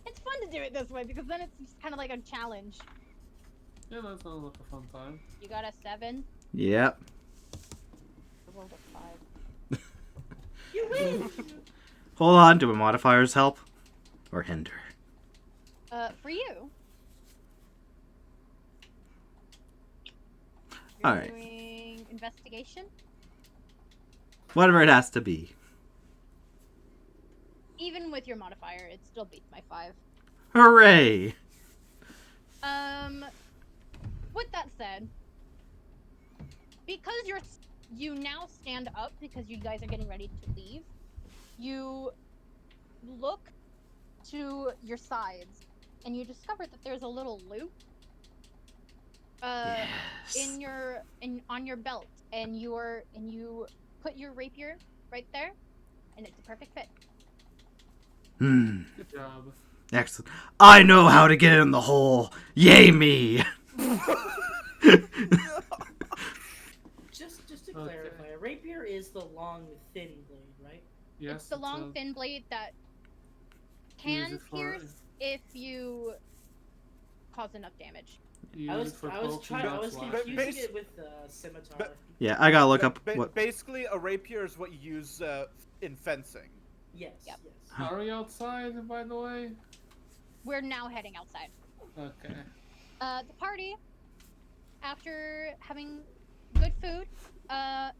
it's fun to do it this way because then it's just kind of like a challenge. Yeah, that's gonna look a fun time. You got a 7. Yep. I rolled a 5. You win. Hold on, do my modifiers help? Or hinder? For you. All You're right. doing investigation. Whatever it has to be. Even with your modifier, it still beats my 5. Hooray! With that said, because you now stand up because you guys are getting ready to leave, you look to your sides and you discover that there's a little loop Yes. on your belt, and you put your rapier right there, and it's a perfect fit. Good job. Excellent. I know how to get in the hole. Yay me! Just to Okay. clarify, a rapier is the long, thin blade, right? Yes. It's the long, thin blade that Use can it for- pierce if you cause enough damage. Use I it was for confusing Base- it with scimitar. But- Yeah, I gotta look up what. Basically, a rapier is what you use in fencing. Yes. Yep. Yes. Are we outside, by the way? We're now heading outside. Okay. The party, after having good food,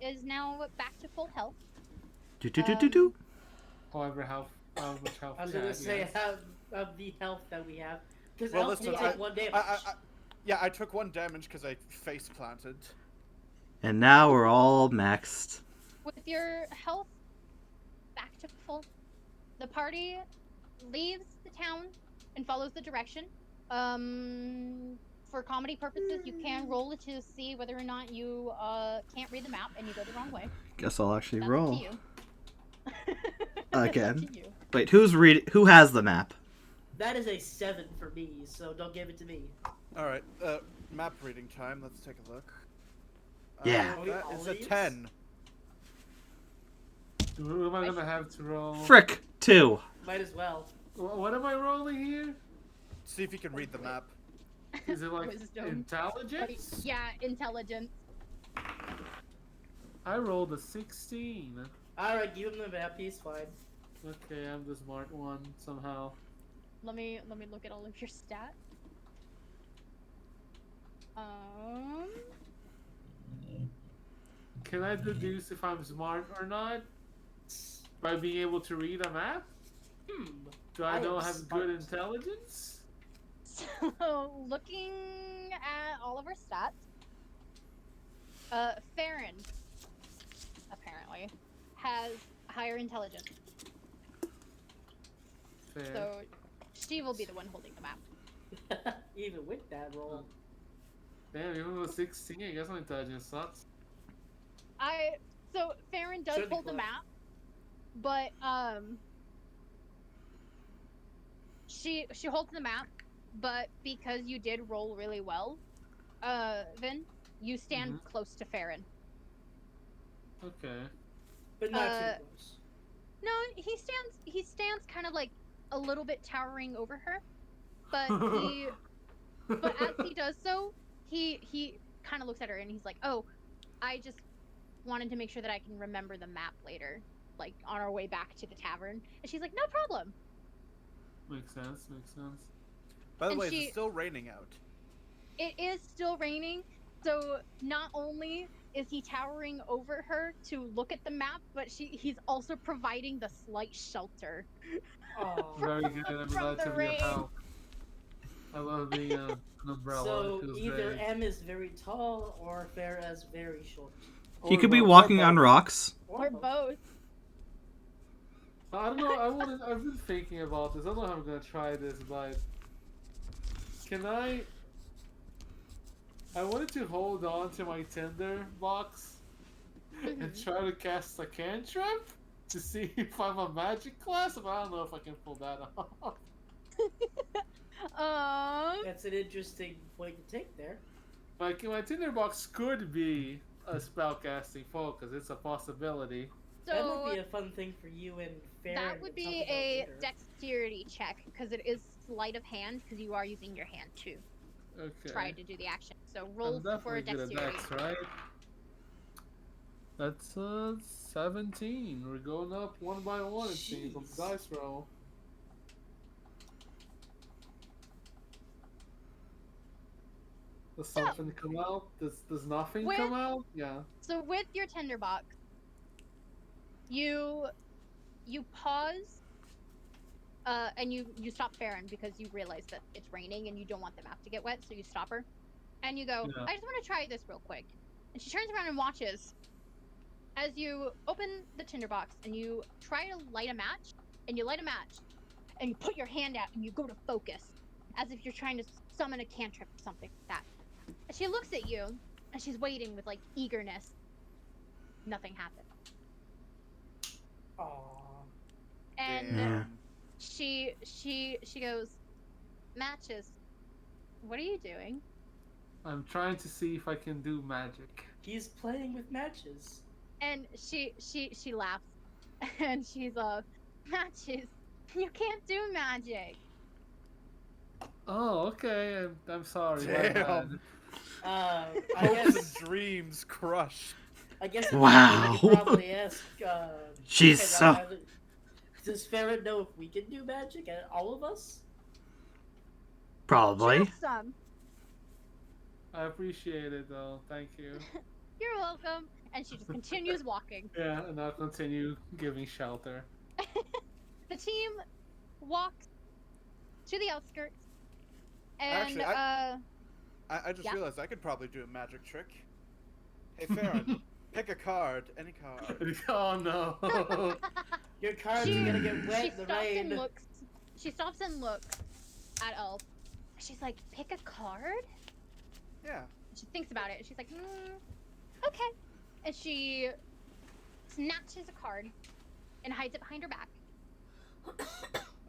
is now back to full health. Do. However, how much health I was we gonna had, say yes. how of the health that we have, because Well, Elf listen, takes like 1 damage. I took 1 damage because I face planted. And now we're all maxed. With your health back to full, the party leaves the town and follows the direction. For comedy purposes, you can roll it to see whether or not you can't read the map and you go the wrong way. Guess I'll actually That's roll. up to you. Again. That's up to you. Wait, who has the map? That is a 7 for me, so don't give it to me. All right, map reading time. Let's take a look. Yeah. That is a Always? 10. Who am I gonna have to roll? Frick, 2. Might as well. What am I rolling here? See if you can read the map. Is it like Wisdom. intelligence? Yeah, intelligence. I rolled a 16. Alright, give him the map, he's fine. Okay, I'm the smart one somehow. Let me look at all of your stats. Can I deduce if I'm smart or not by being able to read a map? Do I I don't am have good smart. intelligence? So, looking at all of our stats, Farron apparently has higher intelligence, Fair. so she will be the one holding the map. Even with that roll. Damn, even with 16, I guess my intelligence sucks. So Farron does Should be hold the close. map, but she holds the map, but because you did roll really well, Vin, you stand close to Farron. Okay. But not Uh, too close. No, he stands kind of like a little bit towering over her, but as he does so, he kind of looks at her and he's like, "Oh, I just wanted to make sure that I can remember the map later, like on our way back to the tavern." And she's like, "No problem." Makes sense, makes sense. By the And way, she- it's still raining out. It is still raining, so not only is he towering over her to look at the map, but he's also providing the slight shelter. Oh. Very good, I'm From glad the to be of rain. help. I love being an umbrella. So it feels either great. M is very tall or Farah is very short. He Or could be both. walking on rocks. Or both. I don't know, I've been thinking about this. I don't know how I'm gonna try this, but can I wanted to hold on to my tinder box and try to cast a cantrip to see if I'm a magic class, but I don't know if I can pull that off. That's an interesting point to take there. My tinderbox could be a spellcasting focus. It's a possibility. That might So be a fun thing for you and Farron that to would talk be about a later. dexterity check because it is sleight of hand because you are using your hand to Okay. try to do the action. So roll I'm for definitely a good at dexterity. dex, right? That's 17. We're going up one by one, it seems, on the Jeez. dice roll. Does something come out? Does nothing With- come out? Yeah. So with your tinderbox, you pause, and you stop Farron because you realize that it's raining and you don't want the map to get wet, so you stop her, and you go, Yeah. "I just want to try this real quick," and she turns around and watches as you open the tinderbox and you try to light a match, and you light a match, and you put your hand out and you go to focus, as if you're trying to summon a cantrip or something like that. And she looks at you and she's waiting with like eagerness. Nothing happened. Aww. And Yeah. she goes, "Matches, what are you doing?" I'm trying to see if I can do magic. He's playing with matches. And she laughs, and she's "Matches, you can't do magic." Oh, okay. I'm sorry. my bad. Damn. I Hopes guess. and dreams crushed. I guess. Wow. We could probably ask. She's can, so. Does Farron know if we can do magic? All of us? Probably. Just some. I appreciate it, though. Thank you. You're welcome. And she just continues walking. Yeah, and I'll continue giving shelter. The team walks to the outskirts, and Actually, I just Yeah? realized I could probably do a magic trick. Hey, Farron, pick a card, any card. Oh no. Your cards She- are gonna get she wet in the stops rain. and looks. She stops and looks at Elf. She's like, "Pick a card?" Yeah. She thinks about it. She's like, "Okay." And she snatches a card and hides it behind her back.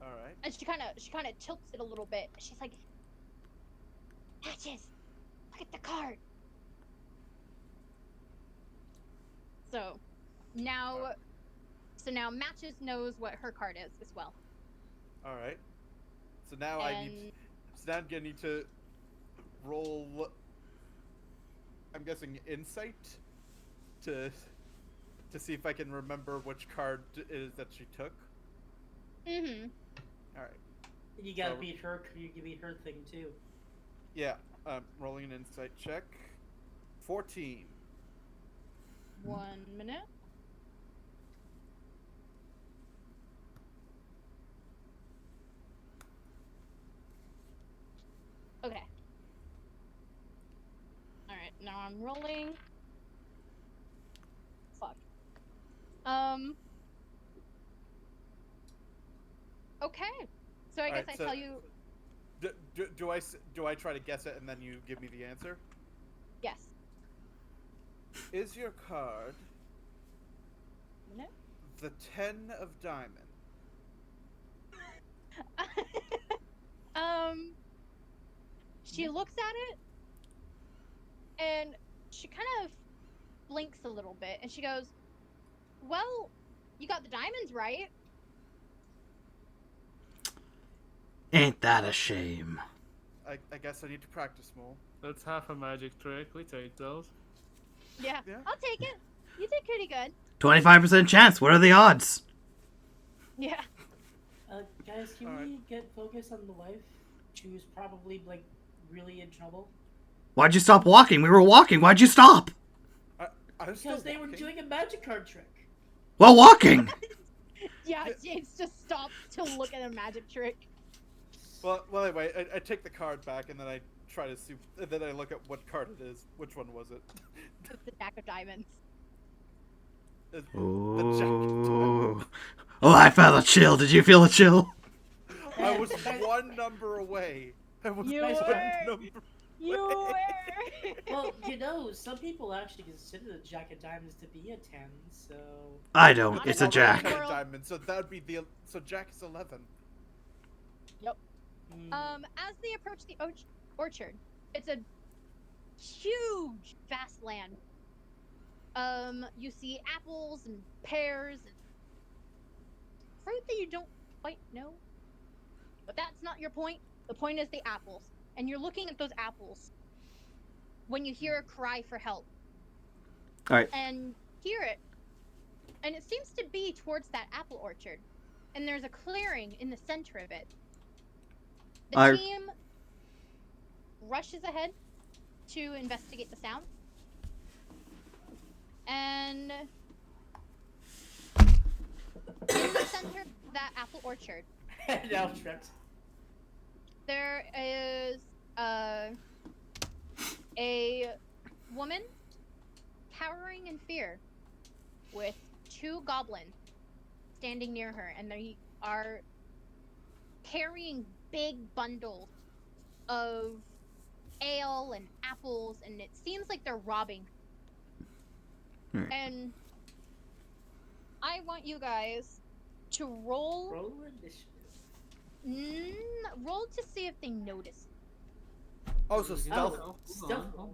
All right. And she kind of tilts it a little bit. She's like, "Matches, look at the card." So now Matches knows what her card is as well. All right. So now And I'm gonna need to roll. I'm guessing insight to see if I can remember which card it is that she took. mhm. All right. You gotta So- beat her. You can beat her thing too. Yeah. Rolling an insight check. 14. 1 minute. Okay. Alright, now I'm rolling. Fuck. Okay. So I guess Alright, I so- tell you Do I try to guess it and then you give me the answer? yes. Is your card Minute? the 10 of diamond? She looks at it and she kind of blinks a little bit and she goes, "Well, you got the diamonds right." Ain't that a shame? I guess I need to practice more. That's half a magic trick. We take those. Yeah. Yeah. I'll take it. You did pretty good. 25% chance. What are the odds? Yeah. Guys, can Alright. we get focused on the wife? She was probably like really in trouble Why'd you stop walking? We were walking. Why'd you stop? I'm still because they were walking. doing a magic card trick. Well, walking. Yeah, James just stopped to look at a magic trick. Well, anyway, I take the card back and then I try to see. And then I look at what card it is. Which one was it? It's the Jack of Diamonds. The jack. Ooh. Oh, I felt a chill. Did you feel a chill? I was one number away. I was You one were. number. You were. Well, some people actually consider the Jack of Diamonds to be a 10, so... I don't. Not It's at a all. jack. World. Diamond, so that would be the. So Jack is 11. As they approach the orchard, it's a huge, vast land. You see apples and pears and fruit that you don't quite know. But that's not your point. The point is the apples. And you're looking at those apples when you hear a cry for help. All right. And hear it. And it seems to be towards that apple orchard. And there's a clearing in the center of it. The team rushes ahead to investigate the sound. And in the center of that apple orchard, Now tripped. there is a woman cowering in fear with two goblins standing near her, and they are carrying big bundles of ale and apples, and it seems like they're robbing. And I want you guys to roll roll to see if they notice. Oh, so stealth. Hold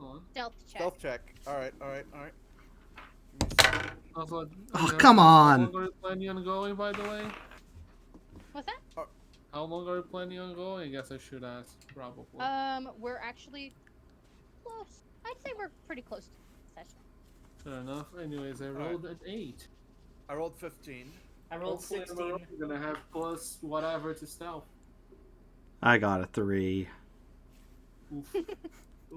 on. Stealth check. Stealth check. All right. Also, Oh, come on. How long are you planning on going, by the way? What's that? How long are you planning on going? I guess I should ask, probably. We're actually close. I'd say we're pretty close to the session. Fair enough. Anyways, I rolled an 8. I rolled 15. I rolled Hopefully 16. I'm gonna have plus whatever to stealth. I got a 3. Oof.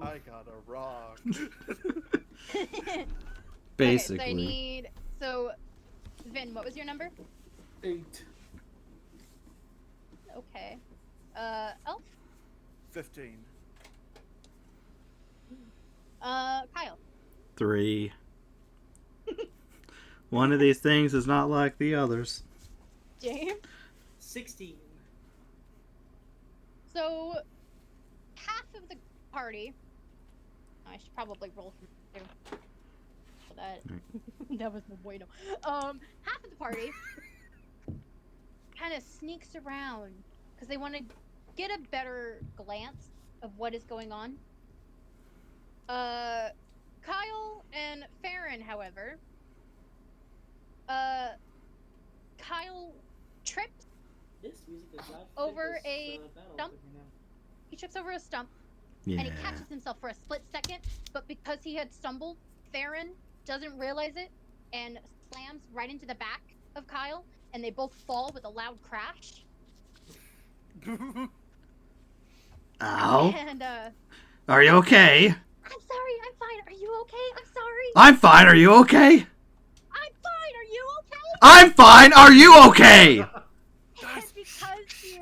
I got a rock. Basically. Okay, so I need. So, Vin, what was your number? 8. Okay. Elf. 15. Kyle. 3. One of these things is not like the others. James. 16. So, half of the party. I should probably roll from there. So that that was no bueno. Half of the party kind of sneaks around because they want to get a better glance of what is going on. Kyle and Farron, however, Kyle tripped This music does not fit over this, a battle stump. with me now. He trips over a stump, Yeah. and he catches himself for a split second, but because he had stumbled, Farron doesn't realize it and slams right into the back of Kyle, and they both fall with a loud crash. Ow. And, Are you okay? I'm sorry, I'm fine. Are you okay? I'm sorry. I'm fine. Are you okay? I'm fine. Are you okay? I'm fine. Are you okay? And because you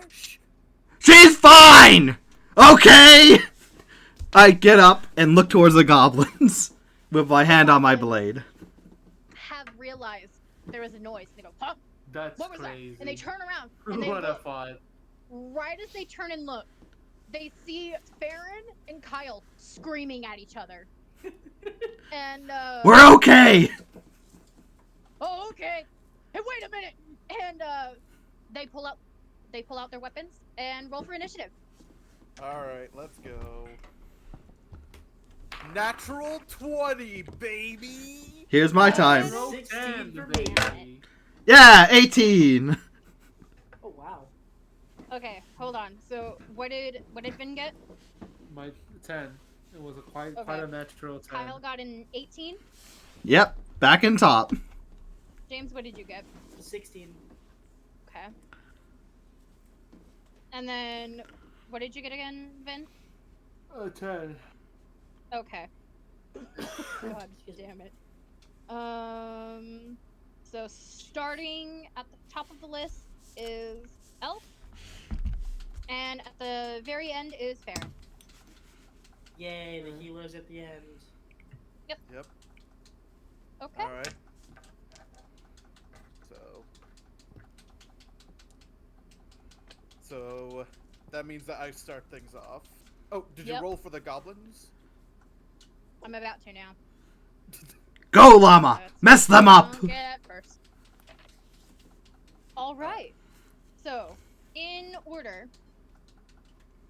She's fine. Okay. I get up and look towards the goblins with my hand on my blade. have realized there was a noise, and they go, huh? That's What was crazy. that? And they turn around, and they What a look. fun. Right as they turn and look, they see Farron and Kyle screaming at each other. And, We're okay. oh, okay. Hey, wait a minute. And, they pull out their weapons and roll for initiative. Alright, let's go. Natural 20, baby! Here's my time. Roll 16 10, for me. baby. Yeah, 18. Oh wow. Okay, hold on. So, what did Vin get? My 10. It was quite Okay. a natural 10. Kyle got an 18. Yep, back in top. James, what did you get? 16. Okay. And then, what did you get again, Vin? 10. Okay. God damn it. So starting at the top of the list is Elf, and at the very end is Farron. Yay, the healers at the end. Yep. Okay. Alright. So that means that I start things off. Oh, did you Yep. roll for the goblins? I'm about to now. Go, llama. Mess them up. Don't get first. All right. So, in order,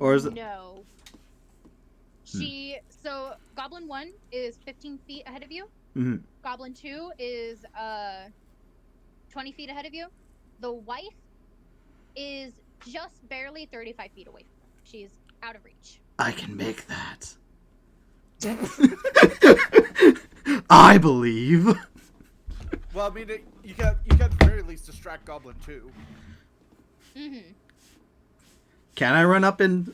Or is it? No. So Goblin 1 is 15 feet ahead of you. Mhm. Goblin 2 is 20 feet ahead of you. The wife is just barely 35 feet away from you. She's out of reach. I can make that. I believe. Well, I mean, you can at the very least distract Goblin 2. Mm-hmm. Can I run up and?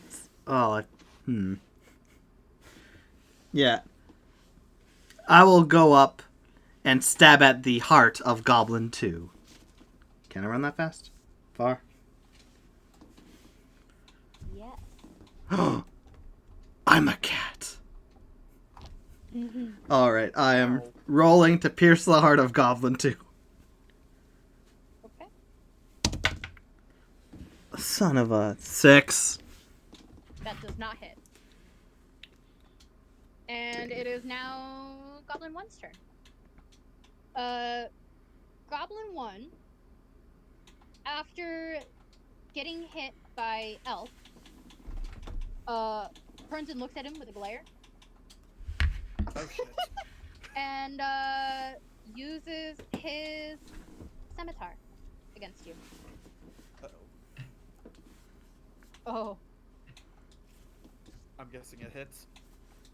Yeah. I will go up and stab at the heart of Goblin 2. Can I run that fast? Far? Yes. I'm a cat. Alright, I am rolling to pierce the heart of Goblin 2. Okay. Son of a 6. That does not hit. And it is now Goblin 1's turn. Goblin 1, after getting hit by Elf, turns and looks at him with a glare. Oh shit. And uses his scimitar against you. Uh-oh. Oh. I'm guessing it hits.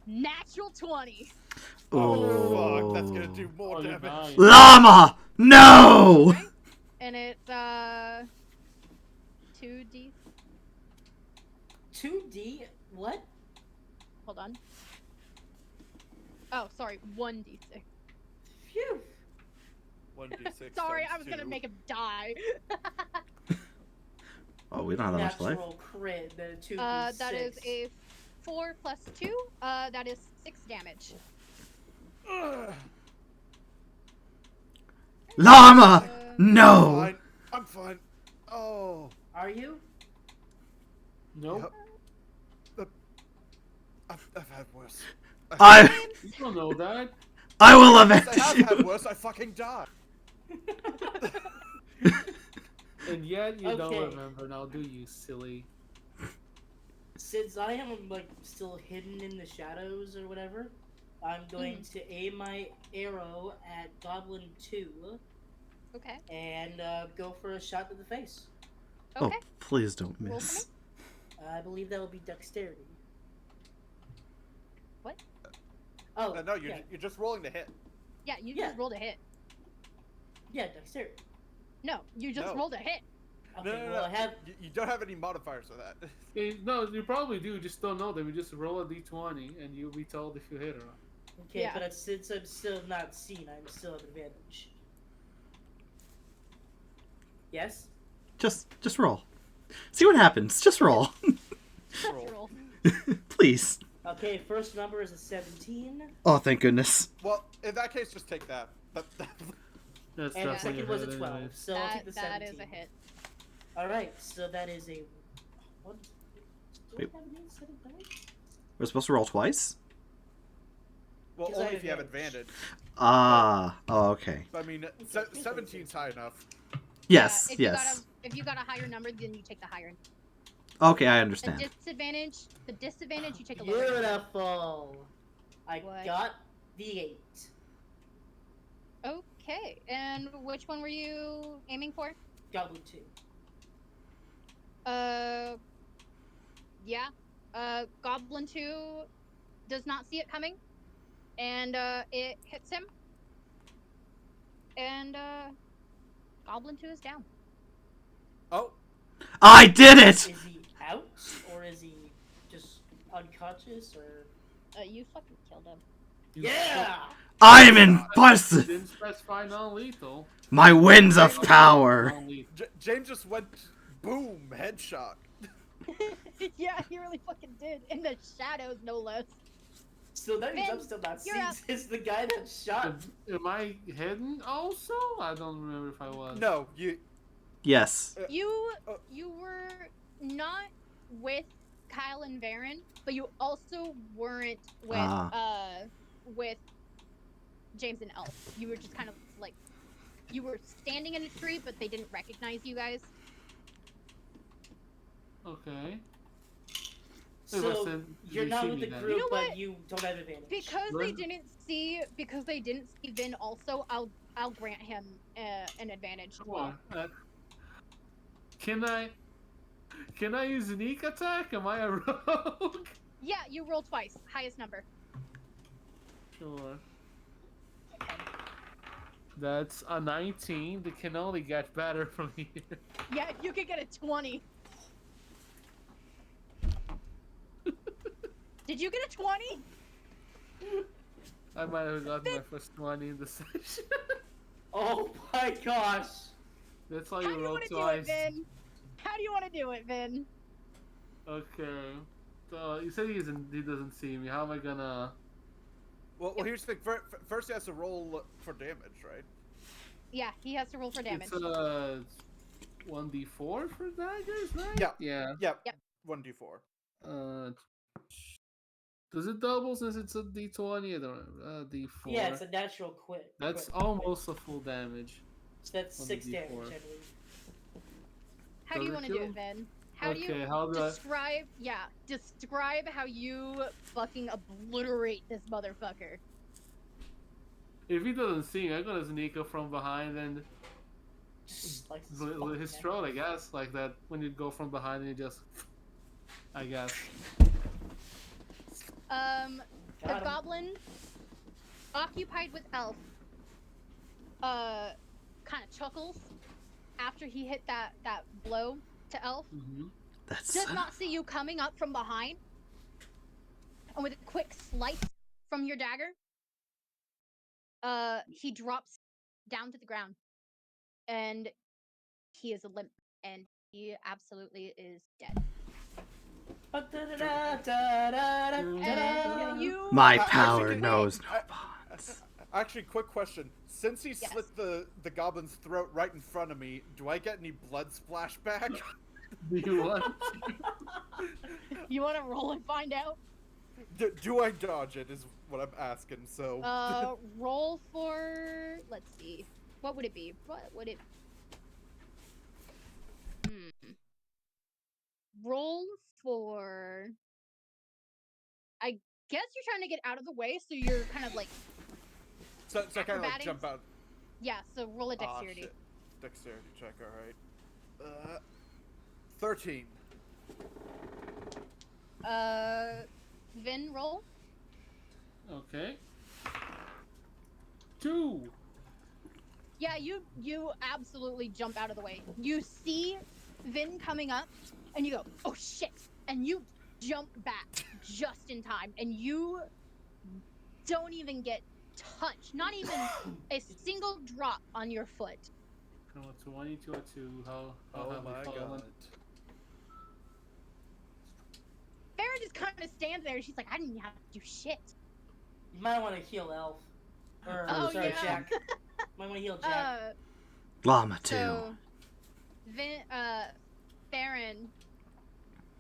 Natural 20. Oh, fuck, that's gonna do more you're damage. dying. Llama! No! Right? And it's 2d. 2D? What? Hold on. Oh, sorry, 1d6. Phew. 1d6 Sorry, times I was gonna 2. make him die. Oh, we don't have that much life. Natural crit, the 2d6. That is a 4 plus 2. That is 6 damage. Ugh. Llama! Uh, No! Fine. I'm fine. Oh. Are you? Nope. Yep. I've had worse. I You don't know that. I will Yes, avenge I have you! had worse. I fucking died. And yet you don't Okay. remember now, do you, silly? Since I am like still hidden in the shadows or whatever, I'm going to aim my arrow at Goblin 2 Okay. and go for a shot to the face. Oh, Okay. please don't Roll miss. I believe that will be dexterity. What? Oh, No, you're, yeah. you're just rolling to hit. Yeah, you Yeah. just rolled a hit. Yeah, dexterity. No, you just No. rolled a hit. Okay, No, well, I have. You don't have any modifiers for that. No, you probably do, just don't know them. You just roll a d20 and you'll be told if you hit or not. Okay, Yeah. but since I'm still not seen, I'm still at advantage. Yes? Just roll. See what happens. Just roll. Roll. Roll. Please. Okay, first number is a 17, Oh, thank goodness. Well, in that case, just take that. That's and the definitely second was a hit 12. anyways. So I'll take the That 17. is a hit. Alright, so that is a. What? Do Wait. I have an 8 set of dice? We're supposed to roll twice? Well, Because I only have if you have advantage. advantage. Ah. Oh, okay. I mean, 17's high enough. Yes, If yes. if you got a higher number, then you take the higher. Okay, I The understand. disadvantage, you take a lower number. Beautiful! I What? got the 8. Okay, and which one were you aiming for? Goblin 2. Yeah. Goblin 2 does not see it coming, and it hits him. And Goblin 2 is down. Oh, I did it! Is he out? Or is he just unconscious? Or. You fucking killed him. You Yeah! I am You impressive! didn't specify non-lethal. My winds of power! Non-lethal. James just went boom, headshot. Yeah, he really fucking did. In the shadows, no less. So that means Vin, I'm still not you're seen up. as the guy that shot. Am I hidden also? I don't remember if I was. No, you. Yes. You were not with Kyle and Varen, but you also weren't with James and Elf. You were just kind of like you were standing in a tree, but they didn't recognize you guys. Okay. So Listen, you're you not see with me the then. group, You know but what? you don't have advantage. Because What? because they didn't see Vin also, I'll grant him an advantage as Come well. on. Can I use sneak attack? Am I a rogue? Yeah, you roll twice. Highest number. Sure. That's a 19. They can only get better from here. Yeah, if you could get a 20. Did you get a 20? I might have gotten my first 20 in the session. Oh my gosh! That's why How you do you roll want to do twice. it, Vin? How do you want to do it, Vin? Okay. So you said he doesn't see me. How am I gonna? Well, here's the thing. First, he has to roll for damage, right? Yeah, he has to roll for damage. It's 1d4 for daggers, right? Yeah. Yeah. Yep. Yep. 1d4. Does it double since it's a d20? I don't know. D4. Yeah, it's a natural quit. That's quit. almost a full damage. So that's on 6 the damage, D4. I believe. How do Does you it want to do kill? it, Vin? How do you Okay, how do I? describe how you fucking obliterate this motherfucker. If he doesn't see me, I'm gonna sneak up from behind and Just slice his with fucking his neck. throat, I guess, like that. When you go from behind and you just, I guess. The Got him. goblin, occupied with Elf, kind of chuckles after he hit that blow to Elf. Mm-hmm. That's Does not see you coming up from behind, and with a quick slice from your dagger, he drops down to the ground, and he is limp, and he absolutely is dead. And you my Actually, power can- knows no I- bounds. Actually, quick question. Since he Yes. slit the goblin's throat right in front of me, do I get any blood splash back? Do you want? you want to roll and find out? do I dodge it? Is what I'm asking. So. Roll for. Let's see. What would it be? What would it? Roll for. I guess you're trying to get out of the way, so you're kind of like. so I kind of like acrobatics? jump out. Yeah. So roll a Aw, dexterity. shit. Dexterity check. All right. 13. Vin, roll. Okay. 2. Yeah, you absolutely jump out of the way. You see Vin coming up, and you go, "Oh shit!" and you jump back just in time, and you don't even get touched. Not even a single drop on your foot. Come on, 22 or 2. How Oh have my we fallen? god. Farron just kind of stands there, and she's like, "I didn't have to do shit." You might want to heal Elf. Or, Oh, sorry, yeah. Jack. Might want to heal Jack. Llama 2. So, Farron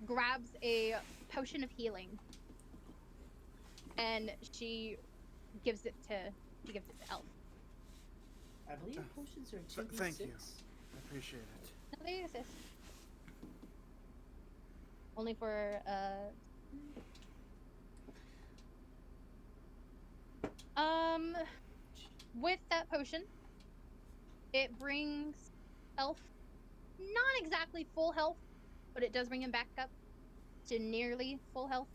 grabs a potion of healing, and she gives it to Elf. I believe potions are 2d6. Thank you. I appreciate it. No, they exist. Only for with that potion, it brings Elf not exactly full health, but it does bring him back up to nearly full health.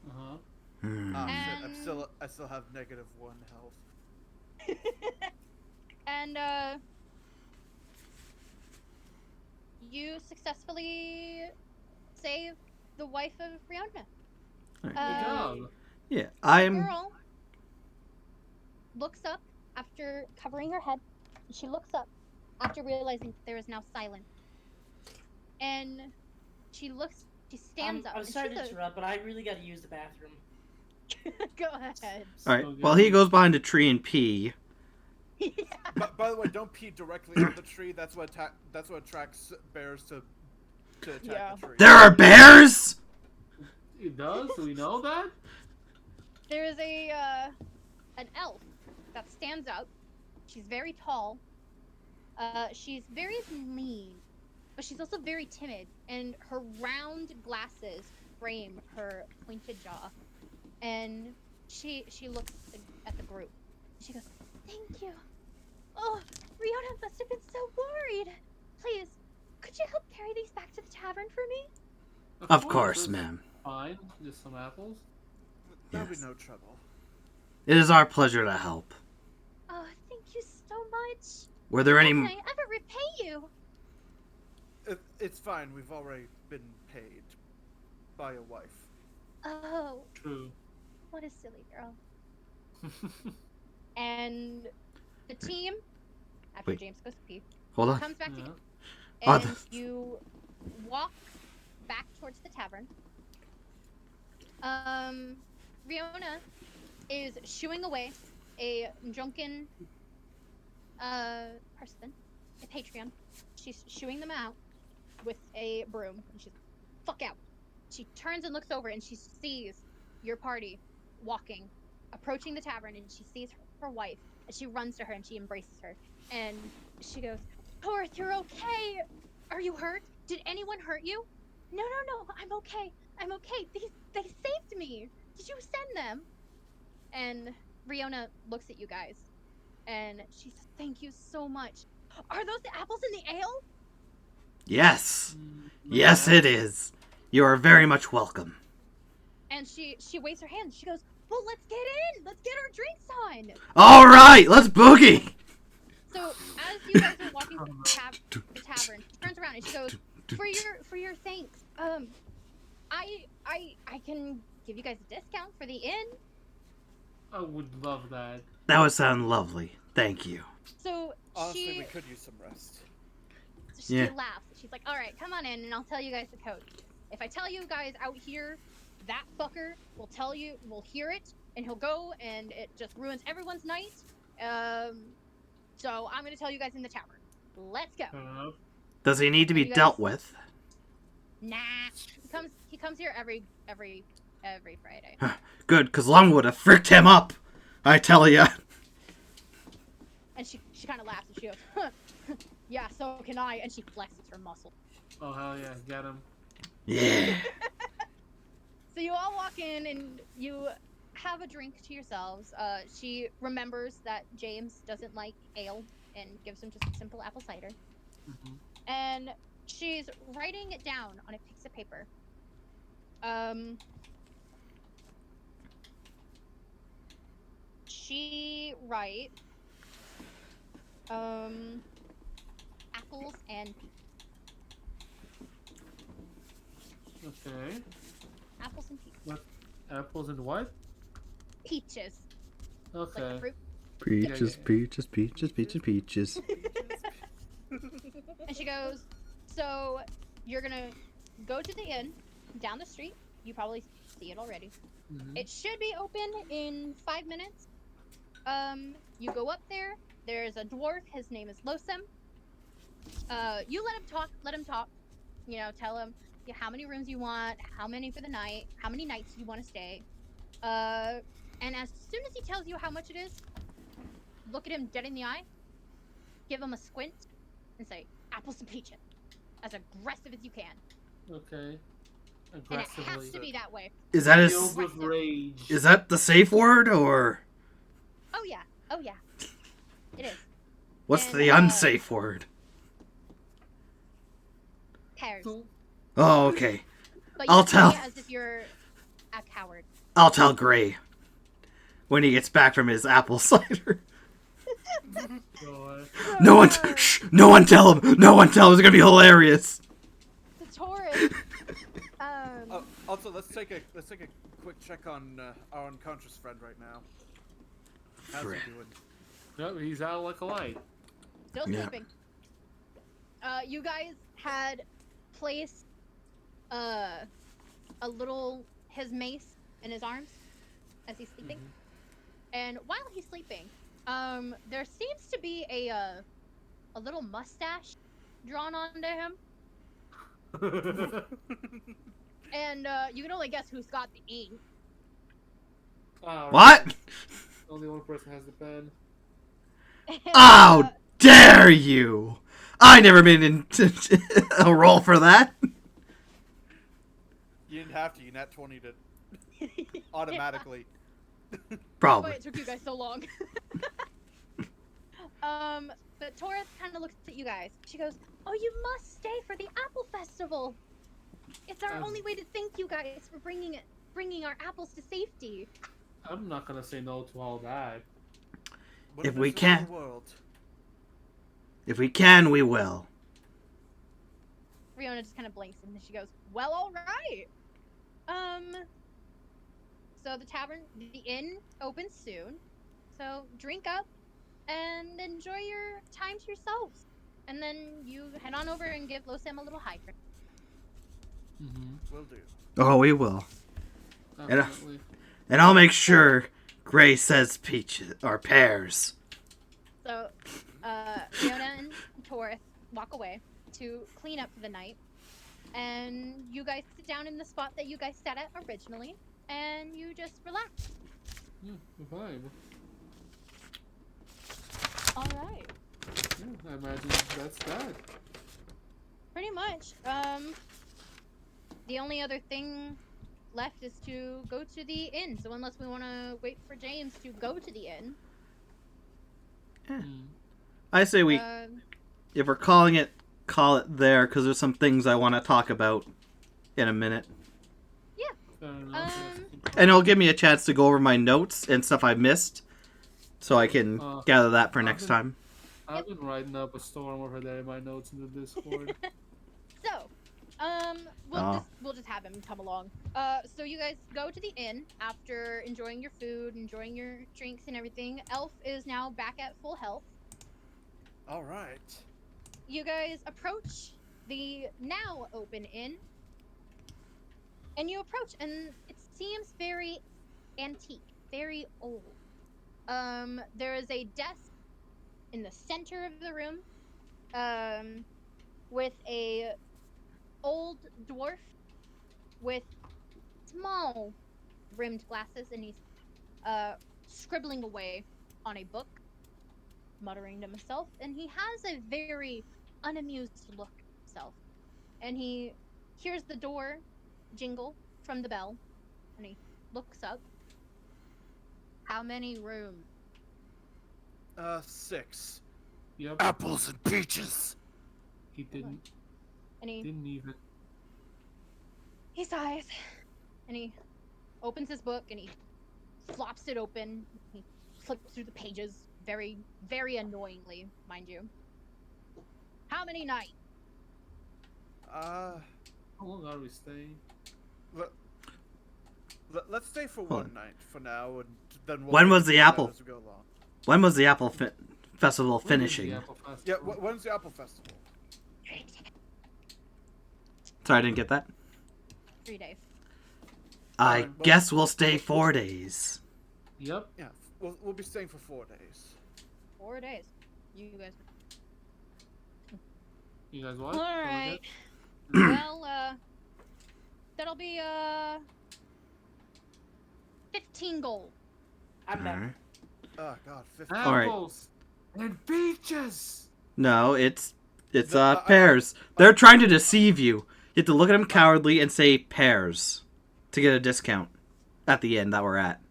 Uh-huh. Ah, shit. And- I still have -1 health. And you successfully save the wife of Rihanna. Good job. Yeah, The I'm. girl looks up after covering her head. She looks up after realizing that there is now silence. And she stands up. I'm and sorry she's to interrupt, but I really got to use the bathroom. Go ahead. All right. So Well, good. he goes behind a tree and pee. But by the way, don't pee directly on the tree. That's what attracts bears to attack Yeah. the tree. There are bears. It does? Do we know that? There is an elf that stands up. She's very tall. She's very lean, but she's also very timid. And her round glasses frame her pointed jaw, and she looks at the group. She goes, "Thank you. Oh, Riona must have been so worried. Please, could you help carry these back to the tavern for me?" Of course, ma'am. Fine, just some apples. That'll Yes. be no trouble. It is our pleasure to help. Oh, thank you so much. Were there How can any... I ever repay you? It's fine. We've already been paid by a wife. Oh, True. what a silly girl. And the team, after Wait. James goes to pee, Hold on. comes back Yeah. together, Oh, and the- you walk back towards the tavern. Riona is shooing away a drunken person, a Patreon. She's shooing them out with a broom, and she's fuck out. She turns and looks over, and she sees your party walking, approaching the tavern, and she sees her wife, and she runs to her and she embraces her, and she goes, "Torth, you're okay. Are you hurt? Did anyone hurt you?" No, I'm okay. I'm okay. They saved me. Did you send them?" And Riona looks at you guys, and she says, "Thank you so much. Are those the apples in the ale?" Yes. Mm, Yes, yeah. it is. You are very much welcome. And she waves her hand. She goes, "Well, let's get in. Let's get our drinks on." All right, let's boogie. So as you guys are walking through the tavern, she turns around and she goes, For your thanks, I can give you guys a discount for the inn." I would love that. That would sound lovely. Thank you. So Honestly, we she could use some rest. Yeah. laughs. She's like, "All right, come on in, and I'll tell you guys the code. If I tell you guys out here, that fucker will hear it, and he'll go, and it just ruins everyone's night. So I'm gonna tell you guys in the tavern. Let's go." Does he need to be You guys- dealt with? Nah, he comes here every Friday. Good, because Lung would have fricked him up. I tell ya. And she kind of laughs and she goes, "Huh, yeah, so can I." And she flexes her muscle. Oh hell yeah, get him. Yeah. So you all walk in and you have a drink to yourselves. She remembers that James doesn't like ale and gives him just a simple apple cider. Mhm. And she's writing it down on a piece of paper. She writes, apples and Okay. apples and peaches. Apples and what? Peaches, like the Okay. fruit. Peaches, yeah. peaches, peaches, peaches, peaches. And she goes, "So you're gonna go to the inn down the street. You probably see it already. Mhm. It should be open in 5 minutes. You go up there. There's a dwarf. His name is Losem. You let him talk. Let him talk. You know, tell him how many rooms you want, how many for the night, how many nights you want to stay. And as soon as he tells you how much it is, look at him dead in the eye, give him a squint, and say, "Apples and peaches," as aggressive as you can. Okay. And it Aggressively. has to be that way. Is that his? Filled with rage. Is that the safe word or Oh yeah. Oh yeah. It is. what's And, the unsafe word? Pears. Oh, okay. But you I'll have to say tell. it as if you're a coward. I'll tell Gray when he gets back from his apple cider. God. No one, shh! No one tell him. No one tell him. It's gonna be hilarious. It's horrid. Also, let's take a quick check on our unconscious friend right now. How's Friend. he doing? Yep, he's out like a light. Still Yeah. sleeping. You guys had placed a little his mace in his arms as he's sleeping, and while he's sleeping, there seems to be a little mustache drawn onto him, and you can only guess who's got the ink. Oh, What? Only one person has the pen. And, How dare you! I never made a roll for that. You didn't have to. You nat 20 to automatically. That's Probably. why it took you guys so long. But Taurus kind of looks at you guys. She goes, "Oh, you must stay for the Apple Festival. It's our only way to thank you guys for bringing our apples to safety." I'm not gonna say no to all that. What If a we miserable can. World. If we can, we will. Riona just kind of blinks and then she goes, "Well, all right. So the inn opens soon. So drink up and enjoy your time to yourselves. And then you head on over and give Losam a little high. Mm-hmm. Will do. Oh, we will. Definitely. And I'll make sure Gray says peaches or pears. So, Fiona and Taurus walk away to clean up for the night. And you guys sit down in the spot that you guys sat at originally. And you just relax. Yeah, the vibe. Alright. Yeah, I imagine that's that. Pretty much. The only other thing left is to go to the inn. So unless we want to wait for James to go to the inn, I say we, if we're calling it, call it there, because there's some things I want to talk about in a minute. Fair enough. And it'll give me a chance to go over my notes and stuff I missed, so I can gather that for next time. I've been writing up a storm over there in my notes in the Discord. so we'll just have him come along. So you guys go to the inn after enjoying your food, enjoying your drinks and everything. Elf is now back at full health. All right. You guys approach the now open inn. And you approach, and it seems very antique, very old. There is a desk in the center of the room, with a old dwarf with small rimmed glasses, and he's scribbling away on a book, muttering to himself, and he has a very unamused look himself. And he hears the door jingle from the bell, and he looks up. How many rooms? 6. Yep. Apples and peaches. He didn't And even. he sighs, and he opens his book, and he flops it open. He flips through the pages, very, very annoyingly, mind you. How many nights? How long are we staying? Let's stay for one night for now, and then we'll When was the figure it out apple? as we go along. When was the Apple Festival When is the finishing? Apple Festival? Yeah, when's the Apple Festival? Sorry, I didn't get that. 3 days. I Well- guess we'll stay 4 days. Yep. Yeah, we'll be staying for 4 days. 4 days. You guys. You guys what? All What was right. it? Well, that'll be 15 gold. I'm back. Alright. Oh God, 50. Alright. Apples and peaches. No, it's I- pears. They're trying to deceive you. You have to look at them cowardly and say pears to get a discount at the end that we're at.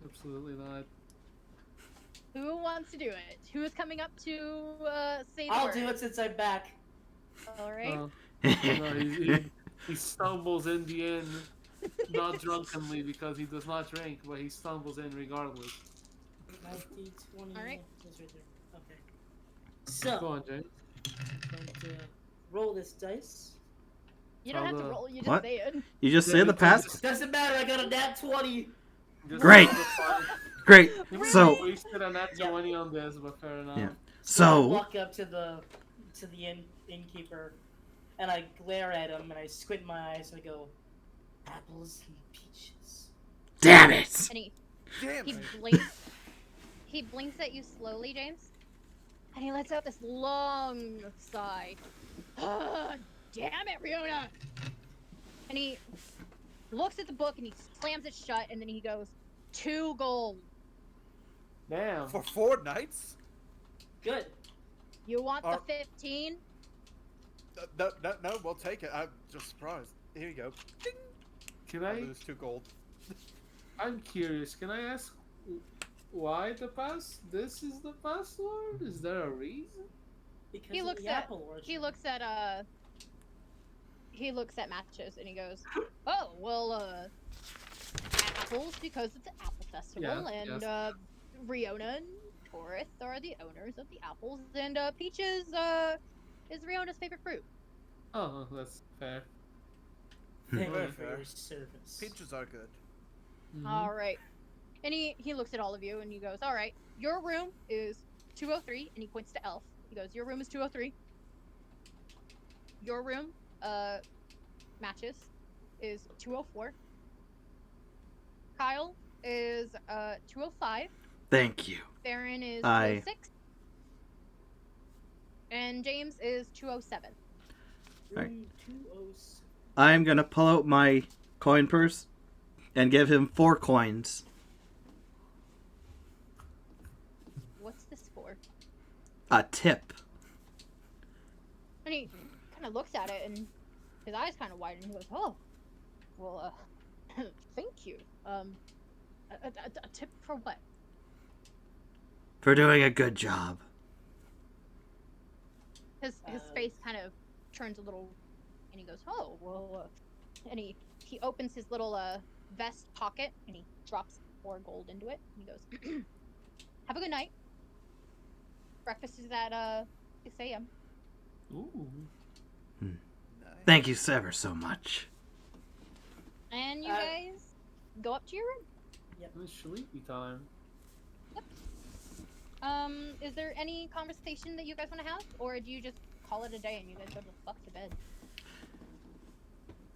Absolutely not. Who wants to do it? Who is coming up to say the I'll word? do it since I'm back. All right. No, he stumbles in the inn, not drunkenly because he does not drink, but he stumbles in regardless. 19, 20. Alright. It's right there. Okay. So, Go on, James. I'm going to roll this dice. You don't have to I'll, roll. You just What? say it. You just say Yeah, the past. Doesn't matter, I got a nat 20. Just Great. fine. Great. You might So- have wasted a nat 20 on this, but fair enough. Yeah. I So, walk up to the innkeeper, and I glare at him, and I squint my eyes, and I go, apples and peaches. damn it! And Damn he it. blinks. He blinks at you slowly, James, and he lets out this long sigh. Ah, damn it, Riona! And he looks at the book and he slams it shut, and then he goes, 2 gold. Damn. For 4 nights? Good. You want the Are- 15? No, we'll take it. I'm just surprised. Here you go. Ding. Can I I? lose 2 gold. I'm curious. Can I ask why the pass? This is the password. Is there a reason? Because He of looks the at apple orchard. he looks at Matches and he goes, "Oh, well, apples because it's an apple festival, Yeah, and yes. Riona and Taurus are the owners of the apples, and Peaches is Riona's favorite fruit." Oh, that's fair. Thank Very you for fair. your service. Peaches are good. All right. And he looks at all of you and he goes, "All right, your room is 203," and he points to Elf. He goes, "Your room is 203. Your room, Matches, is 204. Kyle is 205. Thank you. Farron is Aye. 206. And James is 207. Room 207. I'm gonna pull out my coin purse and give him 4 coins. What's this for? A tip. And he kind of looks at it and his eyes kind of widen and he goes, "Oh, well, thank you. A tip for what?" For doing a good job. His face kind of turns a little, and he goes, "Oh, well," and he opens his little vest pocket and he drops 4 gold into it. And he goes, "Have a good night. Breakfast is at 6 a.m. Ooh. Nice. Thank you ever so much. And you guys go up to your room." It's sleepy time. Is there any conversation that you guys want to have, or do you just call it a day and you guys go the fuck to bed?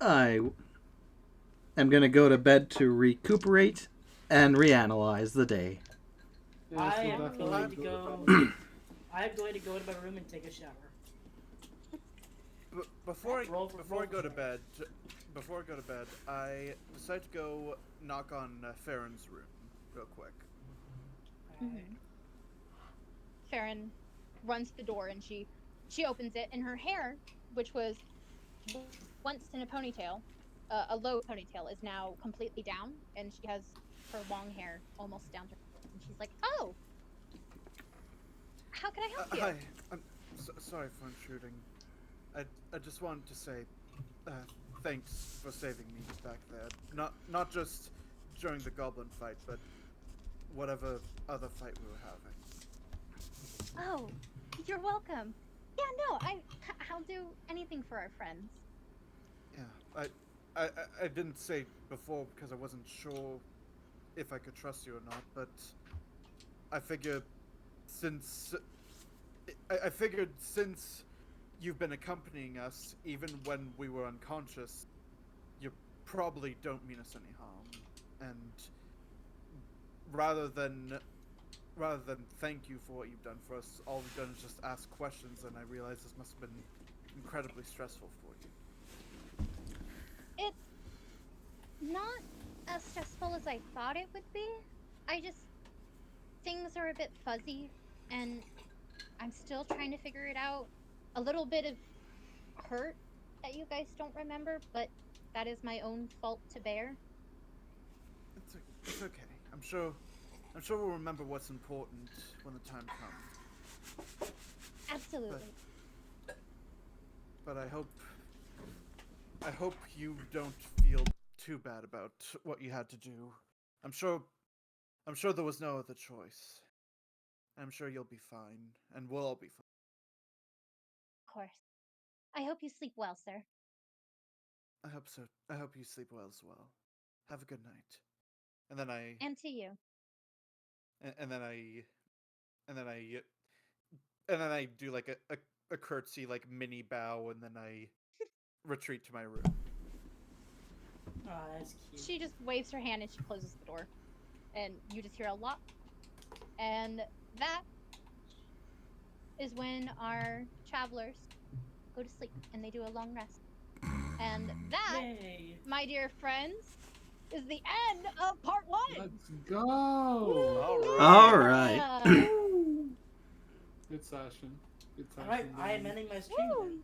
I am gonna go to bed to recuperate and reanalyze the day. Yeah, I so am definitely going to do go. that. I'm going to go to my room and take a shower. Before Roll I go to for bed, I decide to go knock on Farron's room real quick. Mm-hmm. Farron runs to the door and she opens it, and her hair, which was once in a ponytail, a low ponytail, is now completely down, and she has her long hair almost down to her. And she's like, "Oh, how can I help you?" Hi, I'm sorry for intruding. I just wanted to say thanks for saving me back there. Not just during the goblin fight, but whatever other fight we were having. "Oh, you're welcome. Yeah, no, I'll do anything for our friends." Yeah, I didn't say before because I wasn't sure if I could trust you or not, but I figured since you've been accompanying us even when we were unconscious, you probably don't mean us any harm, and rather than thank you for what you've done for us, all we've done is just ask questions, and I realize this must have been incredibly stressful for you. It's not as stressful as I thought it would be. Things are a bit fuzzy, and I'm still trying to figure it out. A little bit of hurt that you guys don't remember, but that is my own fault to bear. It's okay. I'm sure we'll remember what's important when the time comes. Absolutely. But I hope you don't feel too bad about what you had to do. I'm sure there was no other choice. I'm sure you'll be fine, and we'll all be fine. Of course. I hope you sleep well, sir. I hope so. I hope you sleep well as well. Have a good night. And then I And to you. and then I do like a curtsy, like mini bow, and then I retreat to my room. Oh, that's cute. She just waves her hand and she closes the door. And you just hear a lock. And that is when our travelers go to sleep and they do a long rest. And that, Yay. my dear friends, is the end of part 1. Let's go. All right. Yeah. Good session. Good session. Alright, I am Dan. ending my stream Woo. then.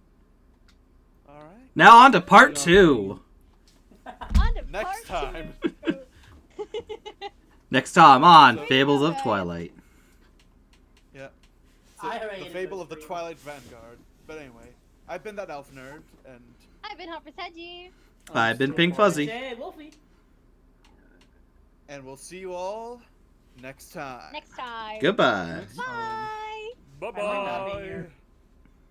All right. Now on to part 2. On to Next part time. 2. Next time on So- Fables of Twilight. Yeah. I So, already the know Fable it's of the pretty Twilight Vanguard. But anyway, I've been that elf nerd, and I've been Hopper's Hedgie. I've been Pink Fuzzy. Jay, Wolfie. we'll see you all next time. Next time. Goodbye. Next time. Bye. Bye I might not be here.